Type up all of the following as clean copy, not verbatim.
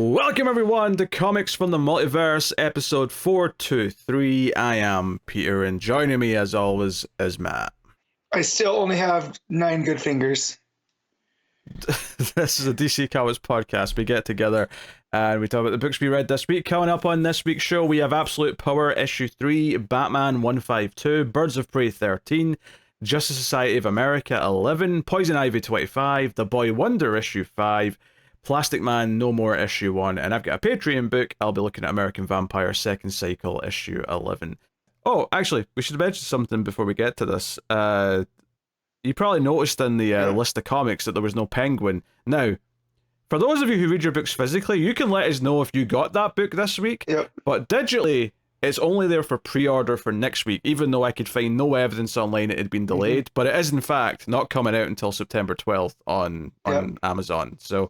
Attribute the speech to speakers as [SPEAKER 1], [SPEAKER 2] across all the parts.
[SPEAKER 1] Welcome everyone to Comics from the Multiverse, episode 423. I am Peter, and joining me as always is Matt.
[SPEAKER 2] I still only have 9 good fingers.
[SPEAKER 1] This is a DC Comics podcast. We get together and we talk about the books we read this week. Coming up on this week's show, we have Absolute Power issue 3, Batman 152, Birds of Prey 13, Justice Society of America 11, Poison Ivy 25, The Boy Wonder issue 5, Plastic Man No More issue 1, and I've got a Patreon book. I'll be looking at American Vampire Second Cycle issue 11. Oh, actually, we should mention something before we get to this. You probably noticed in the list of comics that there was no Penguin. Now, for those of you who read your books physically, you can let us know if you got that book this week.
[SPEAKER 2] Yep.
[SPEAKER 1] But digitally, it's only there for pre-order for next week, even though I could find no evidence online it had been delayed. But it is, in fact, not coming out until September 12th on Amazon. So,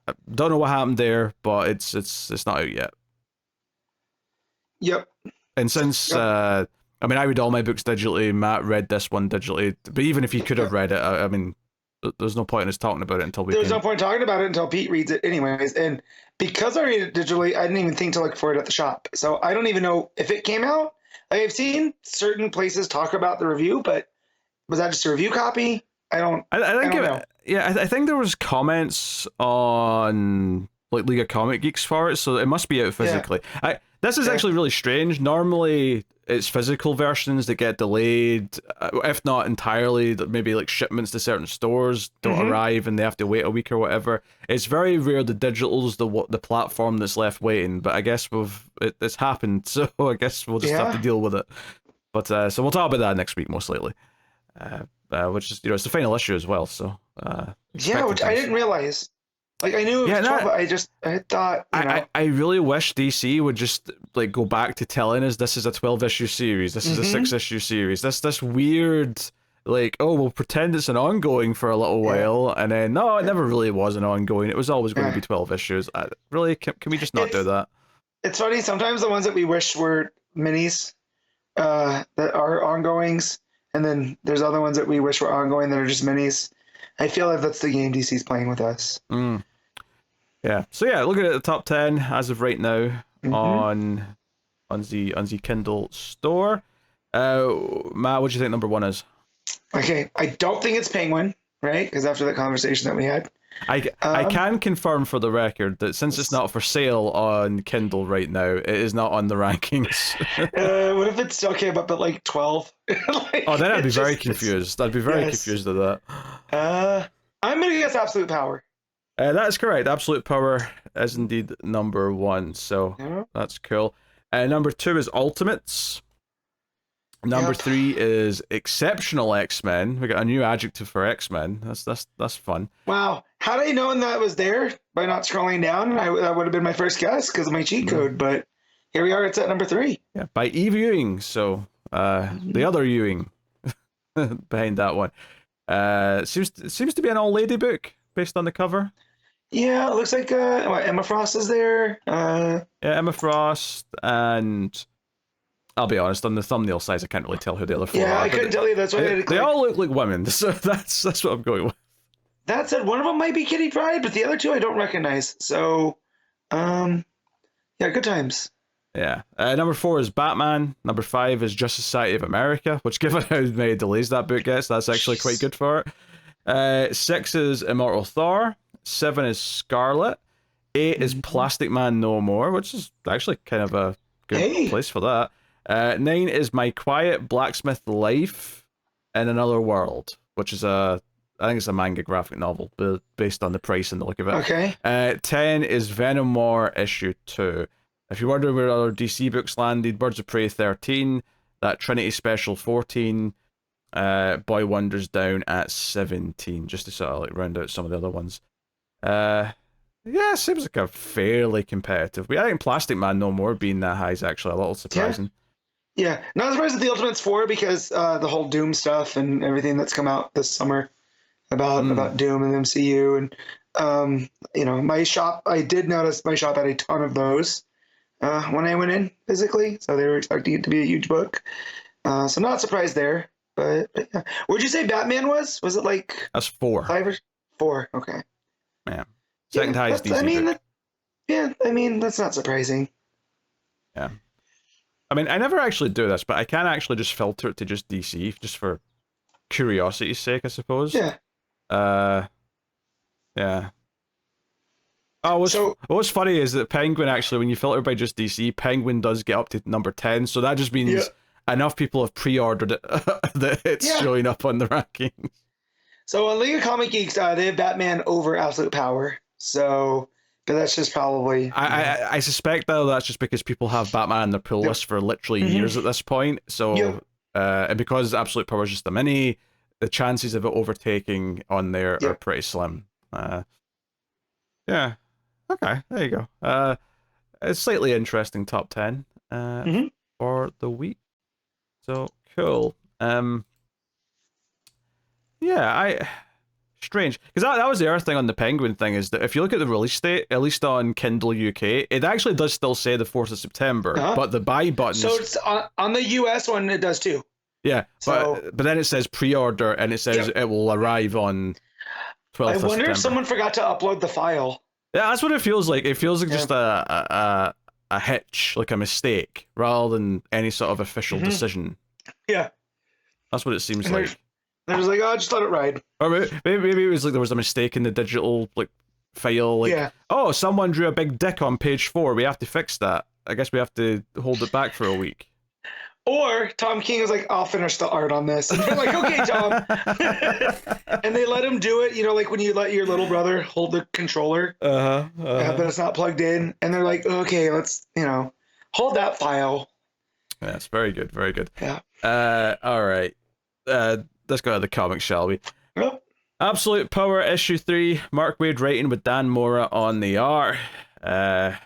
[SPEAKER 1] I don't know what happened there, but it's not out yet.
[SPEAKER 2] Yep.
[SPEAKER 1] And since I mean, I read all my books digitally. Matt read this one digitally, but even if he could have read it, I mean, there's no point in us talking about it until we.
[SPEAKER 2] There's no point talking about it until Pete reads it, anyways. And because I read it digitally, I didn't even think to look for it at the shop. So I don't even know if it came out. I've seen certain places talk about the review, but was that just a review copy? I don't know.
[SPEAKER 1] Yeah, I think there was comments on like League of Comic Geeks for it, so it must be out physically. Yeah. This is actually really strange. Normally, it's physical versions that get delayed, if not entirely. Maybe like shipments to certain stores don't arrive and they have to wait a week or whatever. It's very rare the digital's the platform that's left waiting. But I guess it's happened, so I guess we'll just have to deal with it. But so we'll talk about that next week most likely. Which is it's the final issue as well. So
[SPEAKER 2] which I didn't realize. Like I knew it was 12, but I thought
[SPEAKER 1] I really wish DC would just like go back to telling us this is a 12-issue series, this is a 6-issue series. This weird like, oh, we'll pretend it's an ongoing for a little while, and then no, it never really was an ongoing. It was always going to be 12 issues. Really, can we just not do that?
[SPEAKER 2] It's funny, sometimes the ones that we wish were minis that are ongoings, and then there's other ones that we wish were ongoing that are just minis. I feel like that's the game DC's playing with us.
[SPEAKER 1] Yeah. So yeah, looking at the top 10 as of right now on the Kindle store. Matt, what do you think number 1 is?
[SPEAKER 2] Okay, I don't think it's Penguin, right? Because after that conversation that we had.
[SPEAKER 1] I can confirm for the record that since it's not for sale on Kindle right now, it is not on the rankings.
[SPEAKER 2] What if it's okay, but like 12?
[SPEAKER 1] Like, then I'd be very confused. I'd be very confused at
[SPEAKER 2] that. I'm gonna guess Absolute Power.
[SPEAKER 1] That is correct. Absolute Power is indeed number 1, so that's cool. Number 2 is Ultimates. Number 3 is Exceptional X-Men. We got a new adjective for X-Men. That's fun.
[SPEAKER 2] Wow. Had I known that was there by not scrolling down, that would have been my first guess because of my cheat code. But here we are. It's at number 3.
[SPEAKER 1] Yeah, by Eve Ewing. So the other Ewing behind that one. Seems to be an all-lady book based on the cover.
[SPEAKER 2] Yeah, it looks like Emma Frost is there.
[SPEAKER 1] Yeah, Emma Frost, and I'll be honest, on the thumbnail size, I can't really tell who the other 4 are.
[SPEAKER 2] Yeah, I couldn't tell you. That's why
[SPEAKER 1] they all look like women, so that's what I'm going with.
[SPEAKER 2] That said, one of them might be Kitty Pryde, but the other 2 I don't recognize. So, yeah, good times.
[SPEAKER 1] Yeah. Number 4 is Batman. Number 5 is Justice Society of America, which, given how many delays that book gets, that's actually quite good for it. 6 is Immortal Thor. 7 is Scarlet. 8 is Plastic Man No More, which is actually kind of a good place for that. 9 is My Quiet Blacksmith Life in Another World, which is I think it's a manga graphic novel based on the price and the look of it.
[SPEAKER 2] Okay.
[SPEAKER 1] 10 is Venom War issue 2. If you're wondering where other DC books landed, Birds of Prey 13, that Trinity Special 14, Boy Wonders down at 17, just to sort of like round out some of the other ones. Yeah, it seems like a fairly competitive. I think Plastic Man No More being that high is actually a little surprising.
[SPEAKER 2] Yeah, not surprised at the Ultimates 4 because the whole Doom stuff and everything that's come out this summer about Doom and the MCU, and my shop. I did notice my shop had a ton of those when I went in physically, so they were expecting it to be a huge book. So not surprised there. But yeah. What'd you say Batman was? Was it like
[SPEAKER 1] that's 4?
[SPEAKER 2] 5 or 4? Okay.
[SPEAKER 1] Yeah. Second highest DC.
[SPEAKER 2] I mean, Yeah, I mean, that's not surprising.
[SPEAKER 1] Yeah. I mean, I never actually do this, but I can actually just filter it to just DC, just for curiosity's sake, I suppose.
[SPEAKER 2] Yeah.
[SPEAKER 1] Yeah. Oh,
[SPEAKER 2] So
[SPEAKER 1] what's funny is that Penguin, actually, when you filter by just DC, Penguin does get up to number 10, so that just means enough people have pre-ordered it that it's showing up on the rankings.
[SPEAKER 2] So on League of Comic Geeks, they have Batman over Absolute Power. So, but that's just probably.
[SPEAKER 1] I suspect though that's just because people have Batman on their pull list for literally years at this point. So, and because Absolute Power is just a mini, the chances of it overtaking on there are pretty slim. Yeah. Okay, there you go. A slightly interesting top 10 for the week. So cool. Yeah, strange, because that was the other thing on the Penguin thing, is that if you look at the release date, at least on Kindle UK, it actually does still say the 4th of September, but the buy button.
[SPEAKER 2] So it's on the US one, it does too.
[SPEAKER 1] Yeah,
[SPEAKER 2] so,
[SPEAKER 1] but then it says pre-order, and it says it will arrive on 12th of September.
[SPEAKER 2] I wonder if someone forgot to upload the file.
[SPEAKER 1] Yeah, that's what it feels like. It feels like just a hitch, like a mistake, rather than any sort of official decision.
[SPEAKER 2] Yeah.
[SPEAKER 1] That's what it seems like.
[SPEAKER 2] They're just like, oh, just let it ride.
[SPEAKER 1] Or maybe it was like there was a mistake in the digital file. Oh, someone drew a big dick on page 4. We have to fix that. I guess we have to hold it back for a week.
[SPEAKER 2] Or Tom King was like, I'll finish the art on this. And they're like, okay, Tom. And they let him do it, like when you let your little brother hold the controller, but it's not plugged in. And they're like, okay, let's, hold that file.
[SPEAKER 1] Yes, very good, very good.
[SPEAKER 2] Yeah.
[SPEAKER 1] All right. Let's go to the comics, shall we?
[SPEAKER 2] Yep.
[SPEAKER 1] Absolute Power issue 3. Mark Waid writing with Dan Mora on the art. Yeah,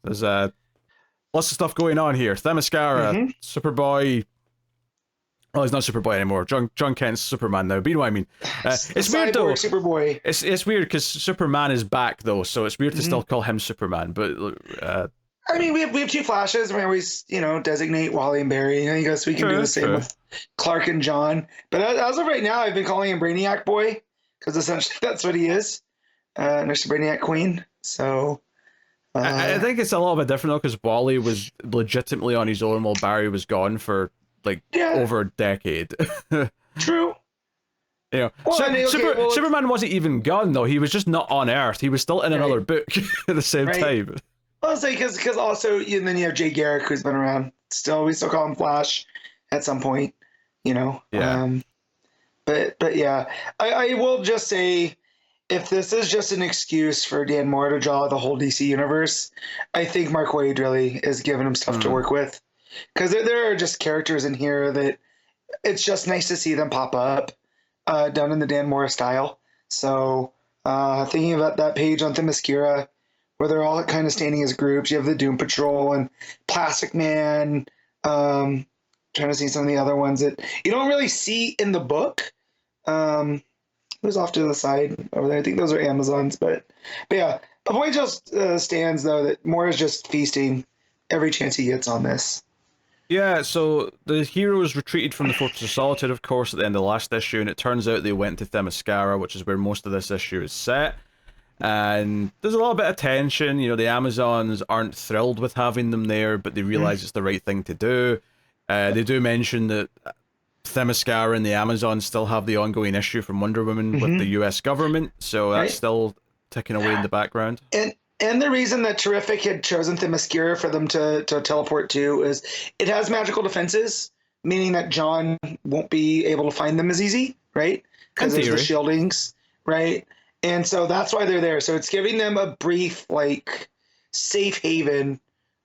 [SPEAKER 1] there's lots of stuff going on here. Themyscira, Superboy. Oh, he's not Superboy anymore. John Kent's Superman now. But you know what I mean. It's weird though.
[SPEAKER 2] Superboy.
[SPEAKER 1] It's weird because Superman is back though, so it's weird to still call him Superman. But
[SPEAKER 2] I mean, we have 2 Flashes. We always, designate Wally and Barry. I guess we can do the same with Clark and John. But as of right now, I've been calling him Brainiac Boy, because essentially that's what he is. Next to Brainiac Queen. So
[SPEAKER 1] I think it's a little bit different though, because Wally was legitimately on his own while Barry was gone for over a decade.
[SPEAKER 2] True.
[SPEAKER 1] Superman wasn't even gone though. He was just not on Earth. He was still in another book at the same time.
[SPEAKER 2] Well, I'll say because also, and then you have Jay Garrick, who's been around. We still call him Flash at some point,
[SPEAKER 1] Yeah.
[SPEAKER 2] But yeah, I will just say, if this is just an excuse for Dan Mora to draw the whole DC universe, I think Mark Waid really is giving him stuff to work with, because there are just characters in here that it's just nice to see them pop up, done in the Dan Mora style. So thinking about that page on Themyscira, where they're all kind of standing as groups. You have the Doom Patrol and Plastic Man. Trying to see some of the other ones that you don't really see in the book. Who's off to the side over there? I think those are Amazons. But yeah, the point just stands, though, that Moore is just feasting every chance he gets on this.
[SPEAKER 1] Yeah, so the heroes retreated from the Fortress of Solitude, of course, at the end of the last issue, and it turns out they went to Themyscira, which is where most of this issue is set. And there's a little bit of tension. The Amazons aren't thrilled with having them there, but they realize it's the right thing to do. They do mention that Themyscira and the Amazons still have the ongoing issue from Wonder Woman with the US government, so that's still ticking away in the background.
[SPEAKER 2] And the reason that Terrific had chosen Themyscira for them to teleport to is it has magical defenses, meaning that John won't be able to find them as easy, right? Because there's the shieldings, right? And so that's why they're there. So it's giving them a brief, safe haven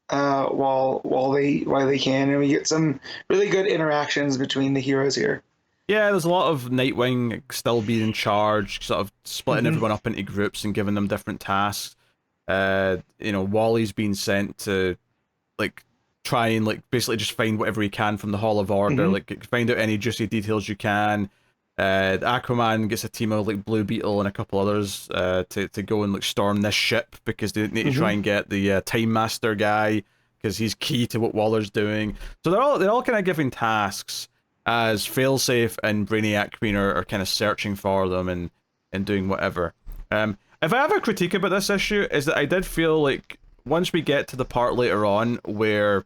[SPEAKER 2] while they can, and we get some really good interactions between the heroes here.
[SPEAKER 1] Yeah, there's a lot of Nightwing still being in charge, sort of splitting everyone up into groups and giving them different tasks. Wally's being sent to try and basically just find whatever he can from the Hall of Order, find out any juicy details you can. Aquaman gets a team of Blue Beetle and a couple others to go and storm this ship, because they need to try and get the Time Master guy, because he's key to what Waller's doing. So they're all kind of giving tasks as Failsafe and Brainiac Queen are kind of searching for them and doing whatever. if I have a critique about this issue, is that I did feel like once we get to the part later on where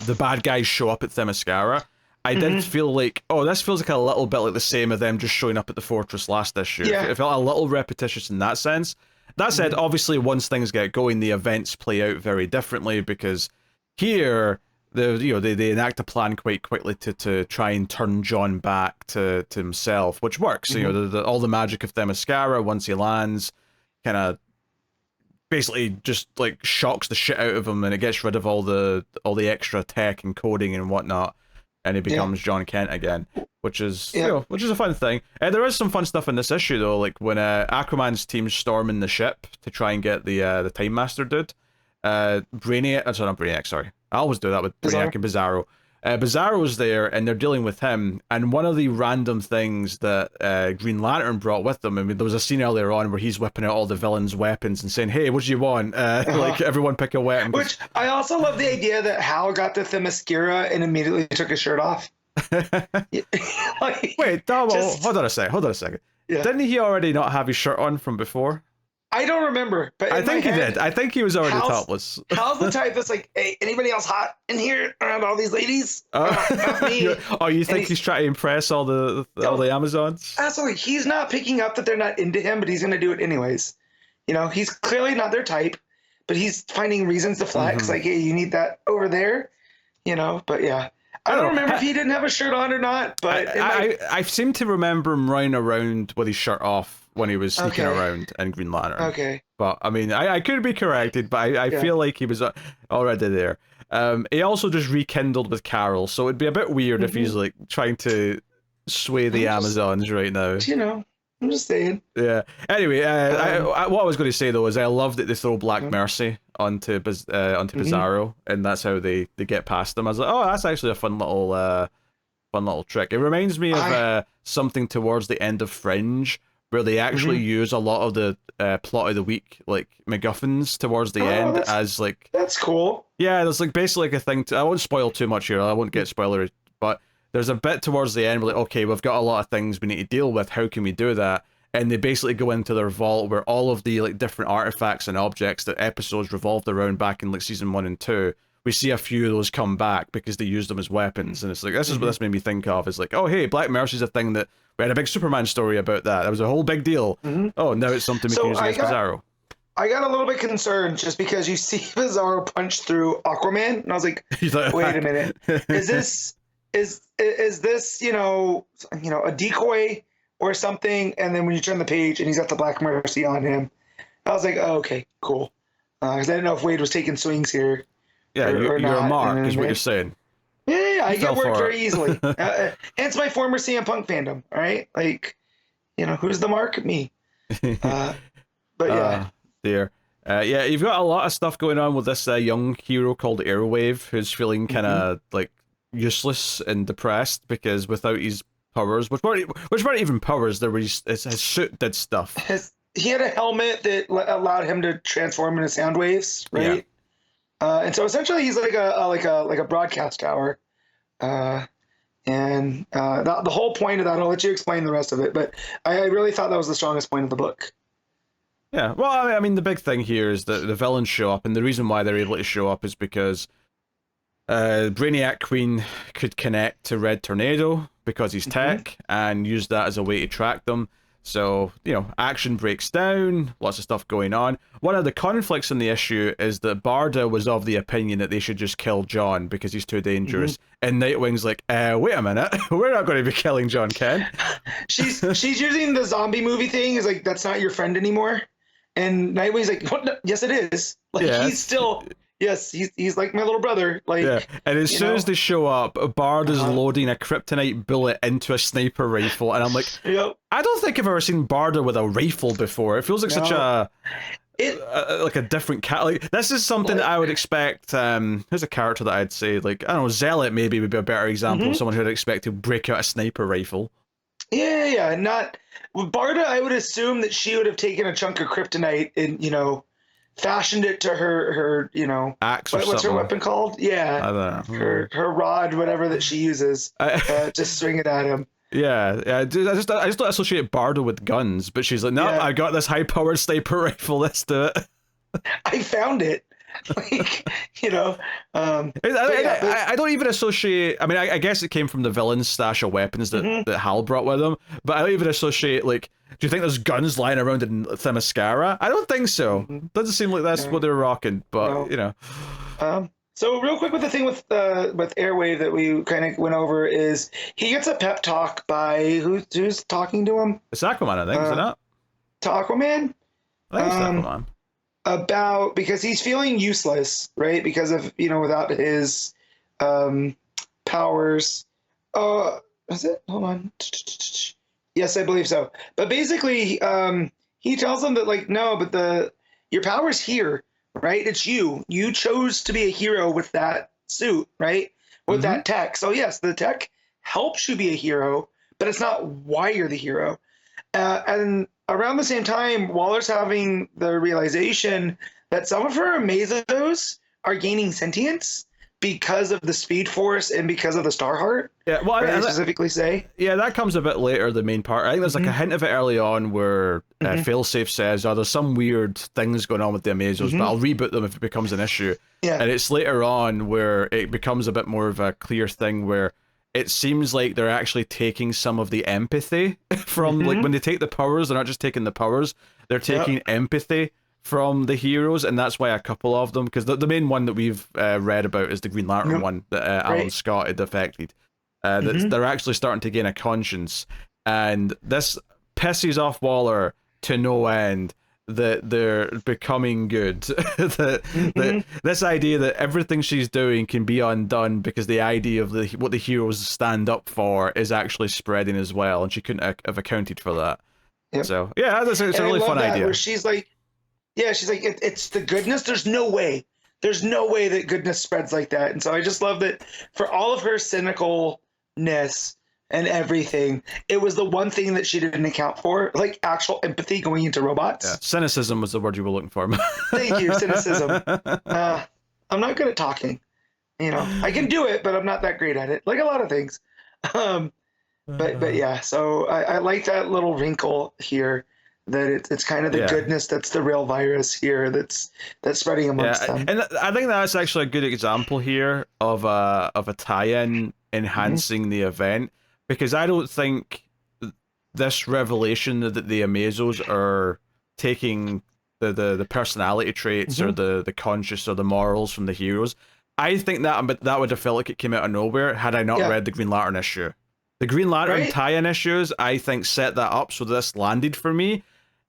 [SPEAKER 1] the bad guys show up at Themyscira, I did feel like, oh, this feels like a little bit like the same of them just showing up at the fortress last issue.
[SPEAKER 2] Yeah.
[SPEAKER 1] It felt a little repetitious in that sense. That said, obviously, once things get going, the events play out very differently, because here, they enact a plan quite quickly to try and turn John back to himself, which works. All the magic of Themyscira, once he lands, kind of basically just like shocks the shit out of him, and it gets rid of all the extra tech and coding and whatnot, and he becomes John Kent again, which is which is a fun thing. There is some fun stuff in this issue though, like when Aquaman's team's storming the ship to try and get the Time Master dude. Brainiac, sorry, not Brainiac, sorry. I always do that with Brainiac and Bizarro. Bizarro's there, and they're dealing with him, and one of the random things that Green Lantern brought with them, I mean, there was a scene earlier on where he's whipping out all the villains' weapons and saying, hey, what do you want? Like, everyone pick a weapon.
[SPEAKER 2] Which, I also love the idea that Hal got to Themyscira and immediately took his shirt off.
[SPEAKER 1] Like, wait, hold on a second. Yeah. Didn't he already not have his shirt on from before?
[SPEAKER 2] I don't remember, but
[SPEAKER 1] I think he did. I think he was already topless.
[SPEAKER 2] Hal's the type that's like, hey, anybody else hot in here around all these ladies? Not me.
[SPEAKER 1] Oh, you think he's trying to impress all the Amazons?
[SPEAKER 2] Absolutely. He's not picking up that they're not into him, but he's going to do it anyways. He's clearly not their type, but he's finding reasons to flex. Like, hey, you need that over there, But yeah, I don't remember if he didn't have a shirt on or not. But
[SPEAKER 1] I seem to remember him running around with his shirt off when he was sneaking around in Green Lantern.
[SPEAKER 2] Okay.
[SPEAKER 1] But, I mean, I could be corrected, but I feel like he was already there. He also just rekindled with Carol, so it'd be a bit weird if he's, like, trying to sway the Amazons right now.
[SPEAKER 2] I'm just saying.
[SPEAKER 1] Yeah. Anyway, what I was going to say, though, is I love that they throw Black Mercy onto Bizarro, and that's how they get past them. I was like, oh, that's actually a fun little trick. It reminds me of something towards the end of Fringe, where they actually use a lot of the plot of the week, like MacGuffins, towards the end as like...
[SPEAKER 2] That's cool.
[SPEAKER 1] Yeah, there's like basically like a thing... I won't spoil too much here, I won't get spoilery, but there's a bit towards the end where like, okay, we've got a lot of things we need to deal with, how can we do that? And they basically go into their vault where all of the like different artifacts and objects that episodes revolved around back in like season 1 and 2, we see a few of those come back because they used them as weapons. And it's like, this is what this made me think of. It's like, oh, hey, Black Mercy's a thing that... We had a big Superman story about that. That was a whole big deal. Oh, now it's something we can use against Bizarro.
[SPEAKER 2] I got a little bit concerned just because you see Bizarro punch through Aquaman, and I was like, wait a minute. Is this a decoy or something? And then when you turn the page and he's got the Black Mercy on him, I was like, oh, okay, cool. Because I didn't know if Waid was taking swings here.
[SPEAKER 1] Yeah, you're a mark, is what you're saying.
[SPEAKER 2] Yeah, I get worked very easily. Hence my former CM Punk fandom, all right? Like, who's the mark? Me. But yeah.
[SPEAKER 1] Dear. Yeah, you've got a lot of stuff going on with this young hero called Airwave, who's feeling kind of, like, useless and depressed because without his powers, which weren't even powers, his suit did stuff.
[SPEAKER 2] He had a helmet that allowed him to transform into sound waves, right? Yeah. And so essentially he's like a broadcast tower. The whole point of that, I'll let you explain the rest of it, but I really thought that was the strongest point of the book.
[SPEAKER 1] Yeah, well, I mean, the big thing here is that the villains show up, and the reason why they're able to show up is because Brainiac Queen could connect to Red Tornado because he's tech, and use that as a way to track them. So, action breaks down, lots of stuff going on. One of the conflicts in the issue is that Barda was of the opinion that they should just kill John because he's too dangerous. And Nightwing's like, wait a minute, we're not going to be killing John Kent.
[SPEAKER 2] She's using the zombie movie thing, is like, that's not your friend anymore. And Nightwing's like, what? No, yes, it is. Like, he's still... Yes, he's like my little brother. Like,
[SPEAKER 1] yeah. And as soon as they show up, Bard is loading a kryptonite bullet into a sniper rifle, and I'm like, I don't think I've ever seen Barda with a rifle before. It feels like such like a different cat. Like, this is something that I would expect. Here's a character that I'd say, like, I don't know, Zealot maybe would be a better example of someone who would expect to break out a sniper rifle.
[SPEAKER 2] Yeah. Not Barda. I would assume that she would have taken a chunk of kryptonite and fashioned it to her
[SPEAKER 1] axe.
[SPEAKER 2] What's her weapon called? Yeah,
[SPEAKER 1] I don't know.
[SPEAKER 2] Her rod, whatever that she uses, to swing it at him.
[SPEAKER 1] Yeah. I just don't associate Bardo with guns, but she's like, no,
[SPEAKER 2] Yeah.
[SPEAKER 1] I got this high-powered sniper rifle. Let's do it.
[SPEAKER 2] I found it. Like,
[SPEAKER 1] I don't even associate. I mean, I guess it came from the villain's stash of weapons that Hal brought with him, but I don't even associate, like, do you think there's guns lying around in Themyscira? I don't think so. Doesn't seem like that's what they're rocking, but
[SPEAKER 2] So real quick with the thing with Airwave that we kind of went over is he gets a pep talk by who's talking to him?
[SPEAKER 1] It's Aquaman, I think, is it not?
[SPEAKER 2] Aquaman?
[SPEAKER 1] I think it's Aquaman.
[SPEAKER 2] About because he's feeling useless, right? Because of without his powers. Is it? Hold on. Yes, I believe so. But basically, he tells them that like no, but your power's here, right? It's you. You chose to be a hero with that suit, right? With that tech. So yes, the tech helps you be a hero, but it's not why you're the hero. And around the same time, Waller's having the realization that some of her Amazos are gaining sentience because of the Speed Force and because of the Starheart.
[SPEAKER 1] Yeah, well,
[SPEAKER 2] I specifically say.
[SPEAKER 1] Yeah, that comes a bit later, the main part. I think there's like a hint of it early on where Failsafe says, there's some weird things going on with the Amazos, but I'll reboot them if it becomes an issue.
[SPEAKER 2] Yeah.
[SPEAKER 1] And it's later on where it becomes a bit more of a clear thing where it seems like they're actually taking some of the empathy from, like, when they take the powers, they're not just taking the powers, they're taking empathy from the heroes, and that's why a couple of them, because the main one that we've read about is the Green Lantern one that Alan Scott had affected. They're actually starting to gain a conscience, and this pisses off Waller to no end that they're becoming good. This idea that everything she's doing can be undone because the idea of what the heroes stand up for is actually spreading as well, and she couldn't have accounted for that. Yep. So yeah, it's a really fun idea.
[SPEAKER 2] Where she's like, it's the goodness. There's no way that goodness spreads like that. And so I just love that for all of her cynicalness and everything, it was the one thing that she didn't account for, like actual empathy going into robots.
[SPEAKER 1] Yeah, cynicism was the word you were looking for.
[SPEAKER 2] Thank you, cynicism. I'm not good at talking. I can do it, but I'm not that great at it, like a lot of things. But yeah, so I like that little wrinkle here, that it's kind of the goodness that's the real virus here that's spreading amongst them.
[SPEAKER 1] And I think that's actually a good example here of a tie-in enhancing the event, because I don't think this revelation that the Amazos are taking the personality traits or the conscious or the morals from the heroes, I think that would have felt like it came out of nowhere had I not read the Green Lantern issue. The Green Lantern tie-in issues, I think, set that up so this landed for me.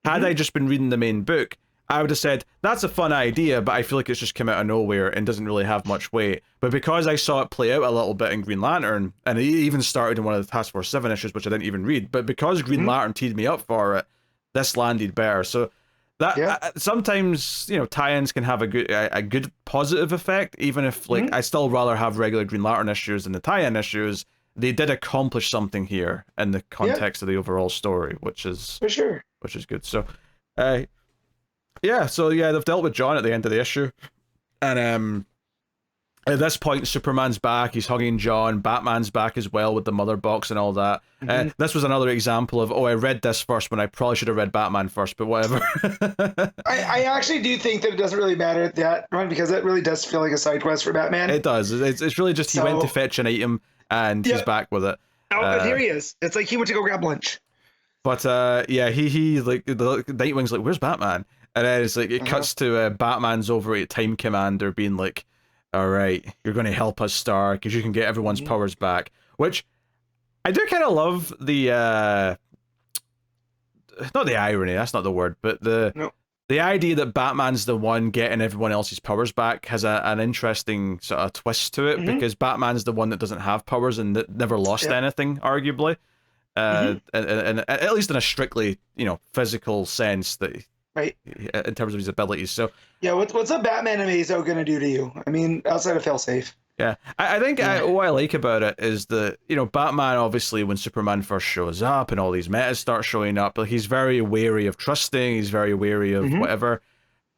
[SPEAKER 1] Had I just been reading the main book, I would have said, that's a fun idea, but I feel like it's just come out of nowhere and doesn't really have much weight. But because I saw it play out a little bit in Green Lantern, and it even started in one of the Task Force 7 issues, which I didn't even read, but because Green Lantern teed me up for it, this landed better. So that sometimes, tie-ins can have a good positive effect, even if I still rather have regular Green Lantern issues than the tie-in issues. They did accomplish something here in the context of the overall story, which is
[SPEAKER 2] for sure,
[SPEAKER 1] which is good. So, they've dealt with John at the end of the issue, and at this point, Superman's back. He's hugging John. Batman's back as well with the mother box and all that. This was another example of I read this first when I probably should have read Batman first, but whatever.
[SPEAKER 2] I actually do think that it doesn't really matter at that run, because it really does feel like a side quest for Batman.
[SPEAKER 1] It does. It's really just he went to fetch an item. And he's back with it.
[SPEAKER 2] And here he is. It's like he went to go grab lunch.
[SPEAKER 1] But he like the Nightwing's like, where's Batman? And then it's like it cuts to Batman's over at Time Commander being like, all right, you're going to help us, Star, because you can get everyone's powers back. Which I do kind of love the not the irony, that's not the word, but the idea that Batman's the one getting everyone else's powers back has an interesting sort of twist to it, because Batman's the one that doesn't have powers and that never lost anything, arguably. And at least in a strictly, physical sense, that in terms of his abilities. So
[SPEAKER 2] what's a Batman Amazo gonna do to you? I mean, outside of failsafe.
[SPEAKER 1] Yeah, I think what I like about it is that, Batman, obviously, when Superman first shows up and all these metas start showing up, he's very wary of trusting, he's very wary of whatever.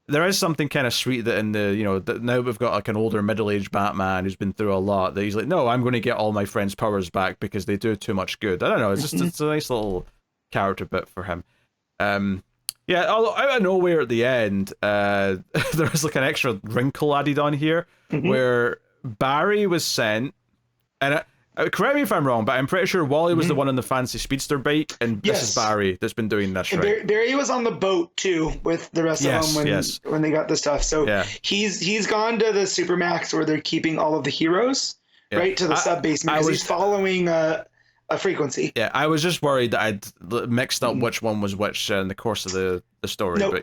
[SPEAKER 1] there is something kind of sweet that in the, that now we've got like an older middle-aged Batman who's been through a lot, that he's like, no, I'm going to get all my friends' powers back because they do too much good. I don't know. It's just it's a nice little character bit for him. Yeah, although out of nowhere at the end, there was like an extra wrinkle added on here where Barry was sent, and correct me if I'm wrong, but I'm pretty sure Wally was the one on the fancy speedster bike, and this is Barry that's been doing this, right?
[SPEAKER 2] And Barry was on the boat too with the rest of them when they got the stuff. So he's gone to the Supermax where they're keeping all of the heroes, right, to the sub basement because he's following a frequency.
[SPEAKER 1] Yeah, I was just worried that I'd mixed up which one was which in the course of the story, but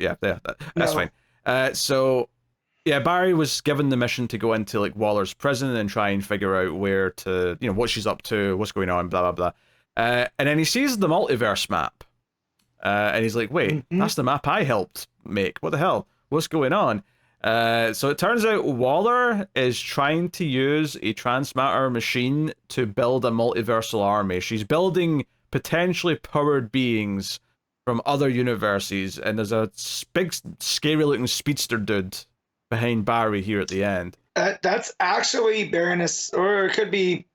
[SPEAKER 1] that's fine. So. Yeah, Barry was given the mission to go into like Waller's prison and try and figure out where to, what she's up to, what's going on, blah, blah, blah. And then he sees the multiverse map. And he's like, wait, that's the map I helped make. What the hell? What's going on? So it turns out Waller is trying to use a transmatter machine to build a multiversal army. She's building potentially powered beings from other universes. And there's a big, scary-looking speedster dude behind Barry here at the end.
[SPEAKER 2] That's actually Baroness, or it could be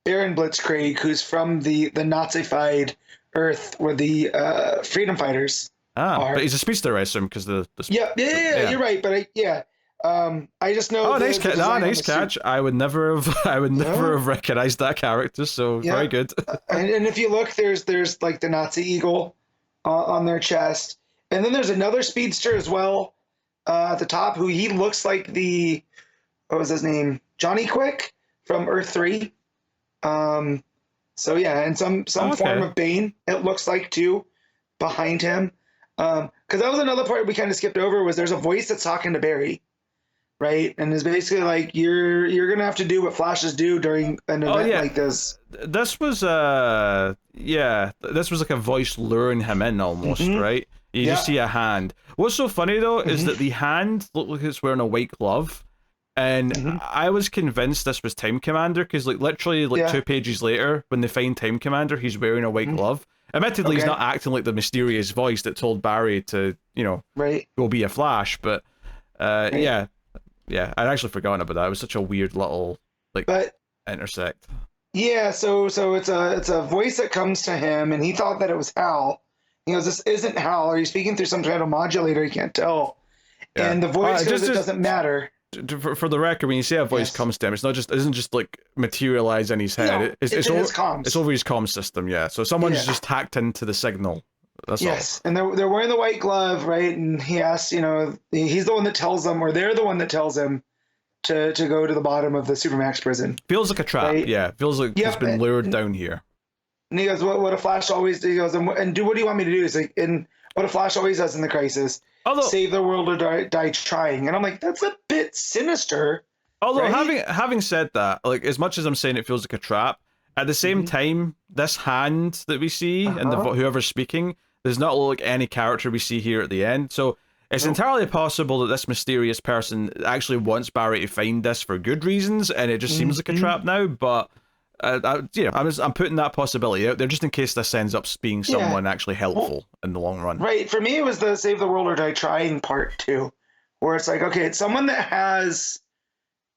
[SPEAKER 2] Baron Blitzkrieg, who's from the Nazified Earth where the freedom fighters are.
[SPEAKER 1] But he's a speedster, I assume, because
[SPEAKER 2] yeah, you're right. But I just know.
[SPEAKER 1] Oh, nice catch! I would never have recognized that character. So very good.
[SPEAKER 2] and if you look, there's like the Nazi eagle on their chest, and then there's another speedster as well. At the top, who he looks like what was his name? Johnny Quick from Earth 3. So yeah, and some form of Bane, it looks like too, behind him. Because that was another part we kind of skipped over, was there's a voice that's talking to Barry, right? And is basically like, you're gonna have to do what Flashes do during an event like this.
[SPEAKER 1] This was this was like a voice luring him in almost, right? You just see a hand. What's so funny though is that the hand looked like it's wearing a white glove, and I was convinced this was Time Commander because like literally 2 pages later, when they find Time Commander, he's wearing a white glove. Admittedly, he's not acting like the mysterious voice that told Barry to go be a Flash, but I actually forgotten about that. It was such a weird little intersect.
[SPEAKER 2] Yeah, so it's a voice that comes to him, and he thought that it was Hal. He goes, "This isn't Hal. Are you speaking through some kind of modulator? You can't tell." Yeah. And the voice goes, "It doesn't matter."
[SPEAKER 1] For the record, when you say a voice comes to him, it isn't just like materialized in his head.
[SPEAKER 2] No, it's in his comms.
[SPEAKER 1] It's over his comm system, yeah. So someone's just hacked into the signal. That's all.
[SPEAKER 2] And they're wearing the white glove, right? And he asks, he's the one that tells them, or they're the one that tells him to go to the bottom of the Supermax prison.
[SPEAKER 1] Feels like a trap, right? Yeah. Feels like he's been lured down here.
[SPEAKER 2] And he goes, what a Flash always, he goes, and do what do you want me to do? He's like, and what a Flash always does in the crisis, save the world or die trying. And I'm like, that's a bit sinister.
[SPEAKER 1] Although
[SPEAKER 2] right?
[SPEAKER 1] having said that, like as much as I'm saying it feels like a trap, at the same time, this hand that we see and whoever's speaking does not look like any character we see here at the end. So it's entirely possible that this mysterious person actually wants Barry to find this for good reasons, and it just seems like a trap now. But I'm putting that possibility out there just in case this ends up being someone actually helpful in the long run.
[SPEAKER 2] Right. For me, it was the save the world or die trying part too, where it's like, okay, it's someone that has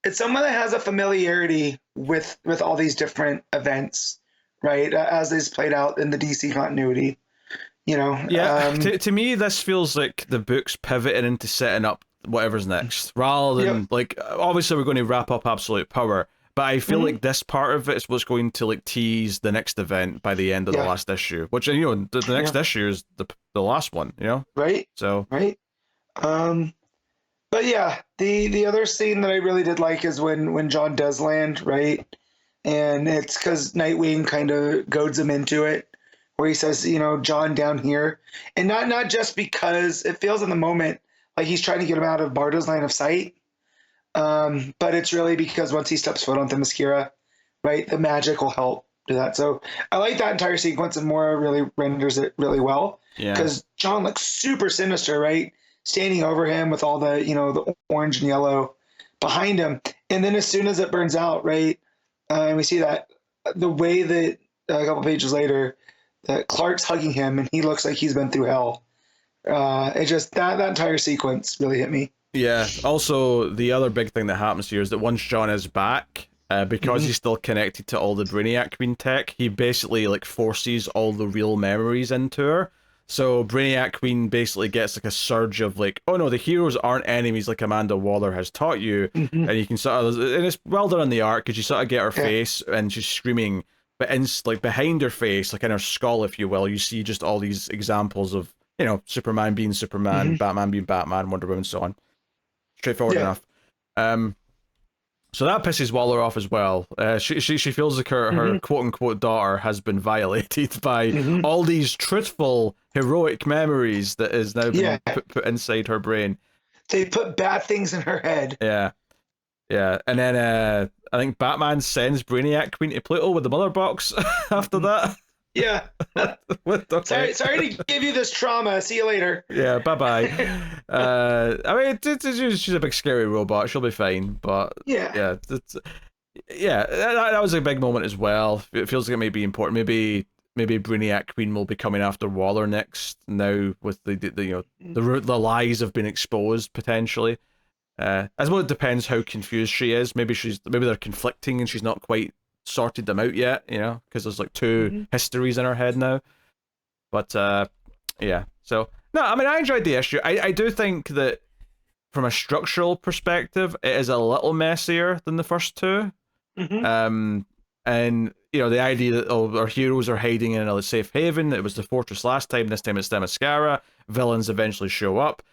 [SPEAKER 2] a familiarity with all these different events, right? As these played out in the DC continuity,
[SPEAKER 1] Yeah. To me, this feels like the book's pivoting into setting up whatever's next, rather than like obviously we're going to wrap up Absolute Power. But I feel like this part of it is what's going to like tease the next event by the end of the last issue, which the next issue is the last one,
[SPEAKER 2] Right.
[SPEAKER 1] So
[SPEAKER 2] right. But yeah, the other scene that I really did like is when John does land, right, and it's because Nightwing kind of goads him into it, where he says, John down here, and not just because it feels in the moment like he's trying to get him out of Barda's line of sight. But it's really because once he steps foot on Themyscira, right, the magic will help do that. So I like that entire sequence, and Mora really renders it really well. Yeah. Because John looks super sinister, right, standing over him with all the the orange and yellow behind him, and then as soon as it burns out, right, and we see that the way that a couple pages later that Clark's hugging him, and he looks like he's been through hell, It just that entire sequence really hit me.
[SPEAKER 1] Yeah. Also, the other big thing that happens here is that once John is back, because he's still connected to all the Brainiac Queen tech, he basically like forces all the real memories into her. So Brainiac Queen basically gets like a surge of like, oh no, the heroes aren't enemies like Amanda Waller has taught you, and you can sort of, and it's well done on the art because you sort of get her face and she's screaming, but in like behind her face, like in her skull, if you will, you see just all these examples of, you know, Superman being Superman, Batman being Batman, Wonder Woman, so on. Straightforward enough. So that pisses Waller off as well. She feels like her quote unquote daughter has been violated by all these truthful heroic memories that is now being put inside her brain.
[SPEAKER 2] They put bad things in her head.
[SPEAKER 1] Yeah, and then I think Batman sends Brainiac Queen to Pluto with the mother box after that.
[SPEAKER 2] Yeah. Sorry to give you this trauma. See you later.
[SPEAKER 1] Yeah, bye-bye. I mean, she's a big scary robot. She'll be fine, but that was a big moment as well. It feels like it may be important. Maybe Brainiac Queen will be coming after Waller next. Now with the lies have been exposed potentially. I suppose it depends how confused she is. Maybe they're conflicting and she's not quite sorted them out yet, you know, because there's like two histories in her head now. But yeah, so no, I mean, I enjoyed the issue. I do think that from a structural perspective it is a little messier than the first two. And you know, the idea that our heroes are hiding in a safe haven. It was the fortress last time, this time it's Themyscira. Villains eventually show up.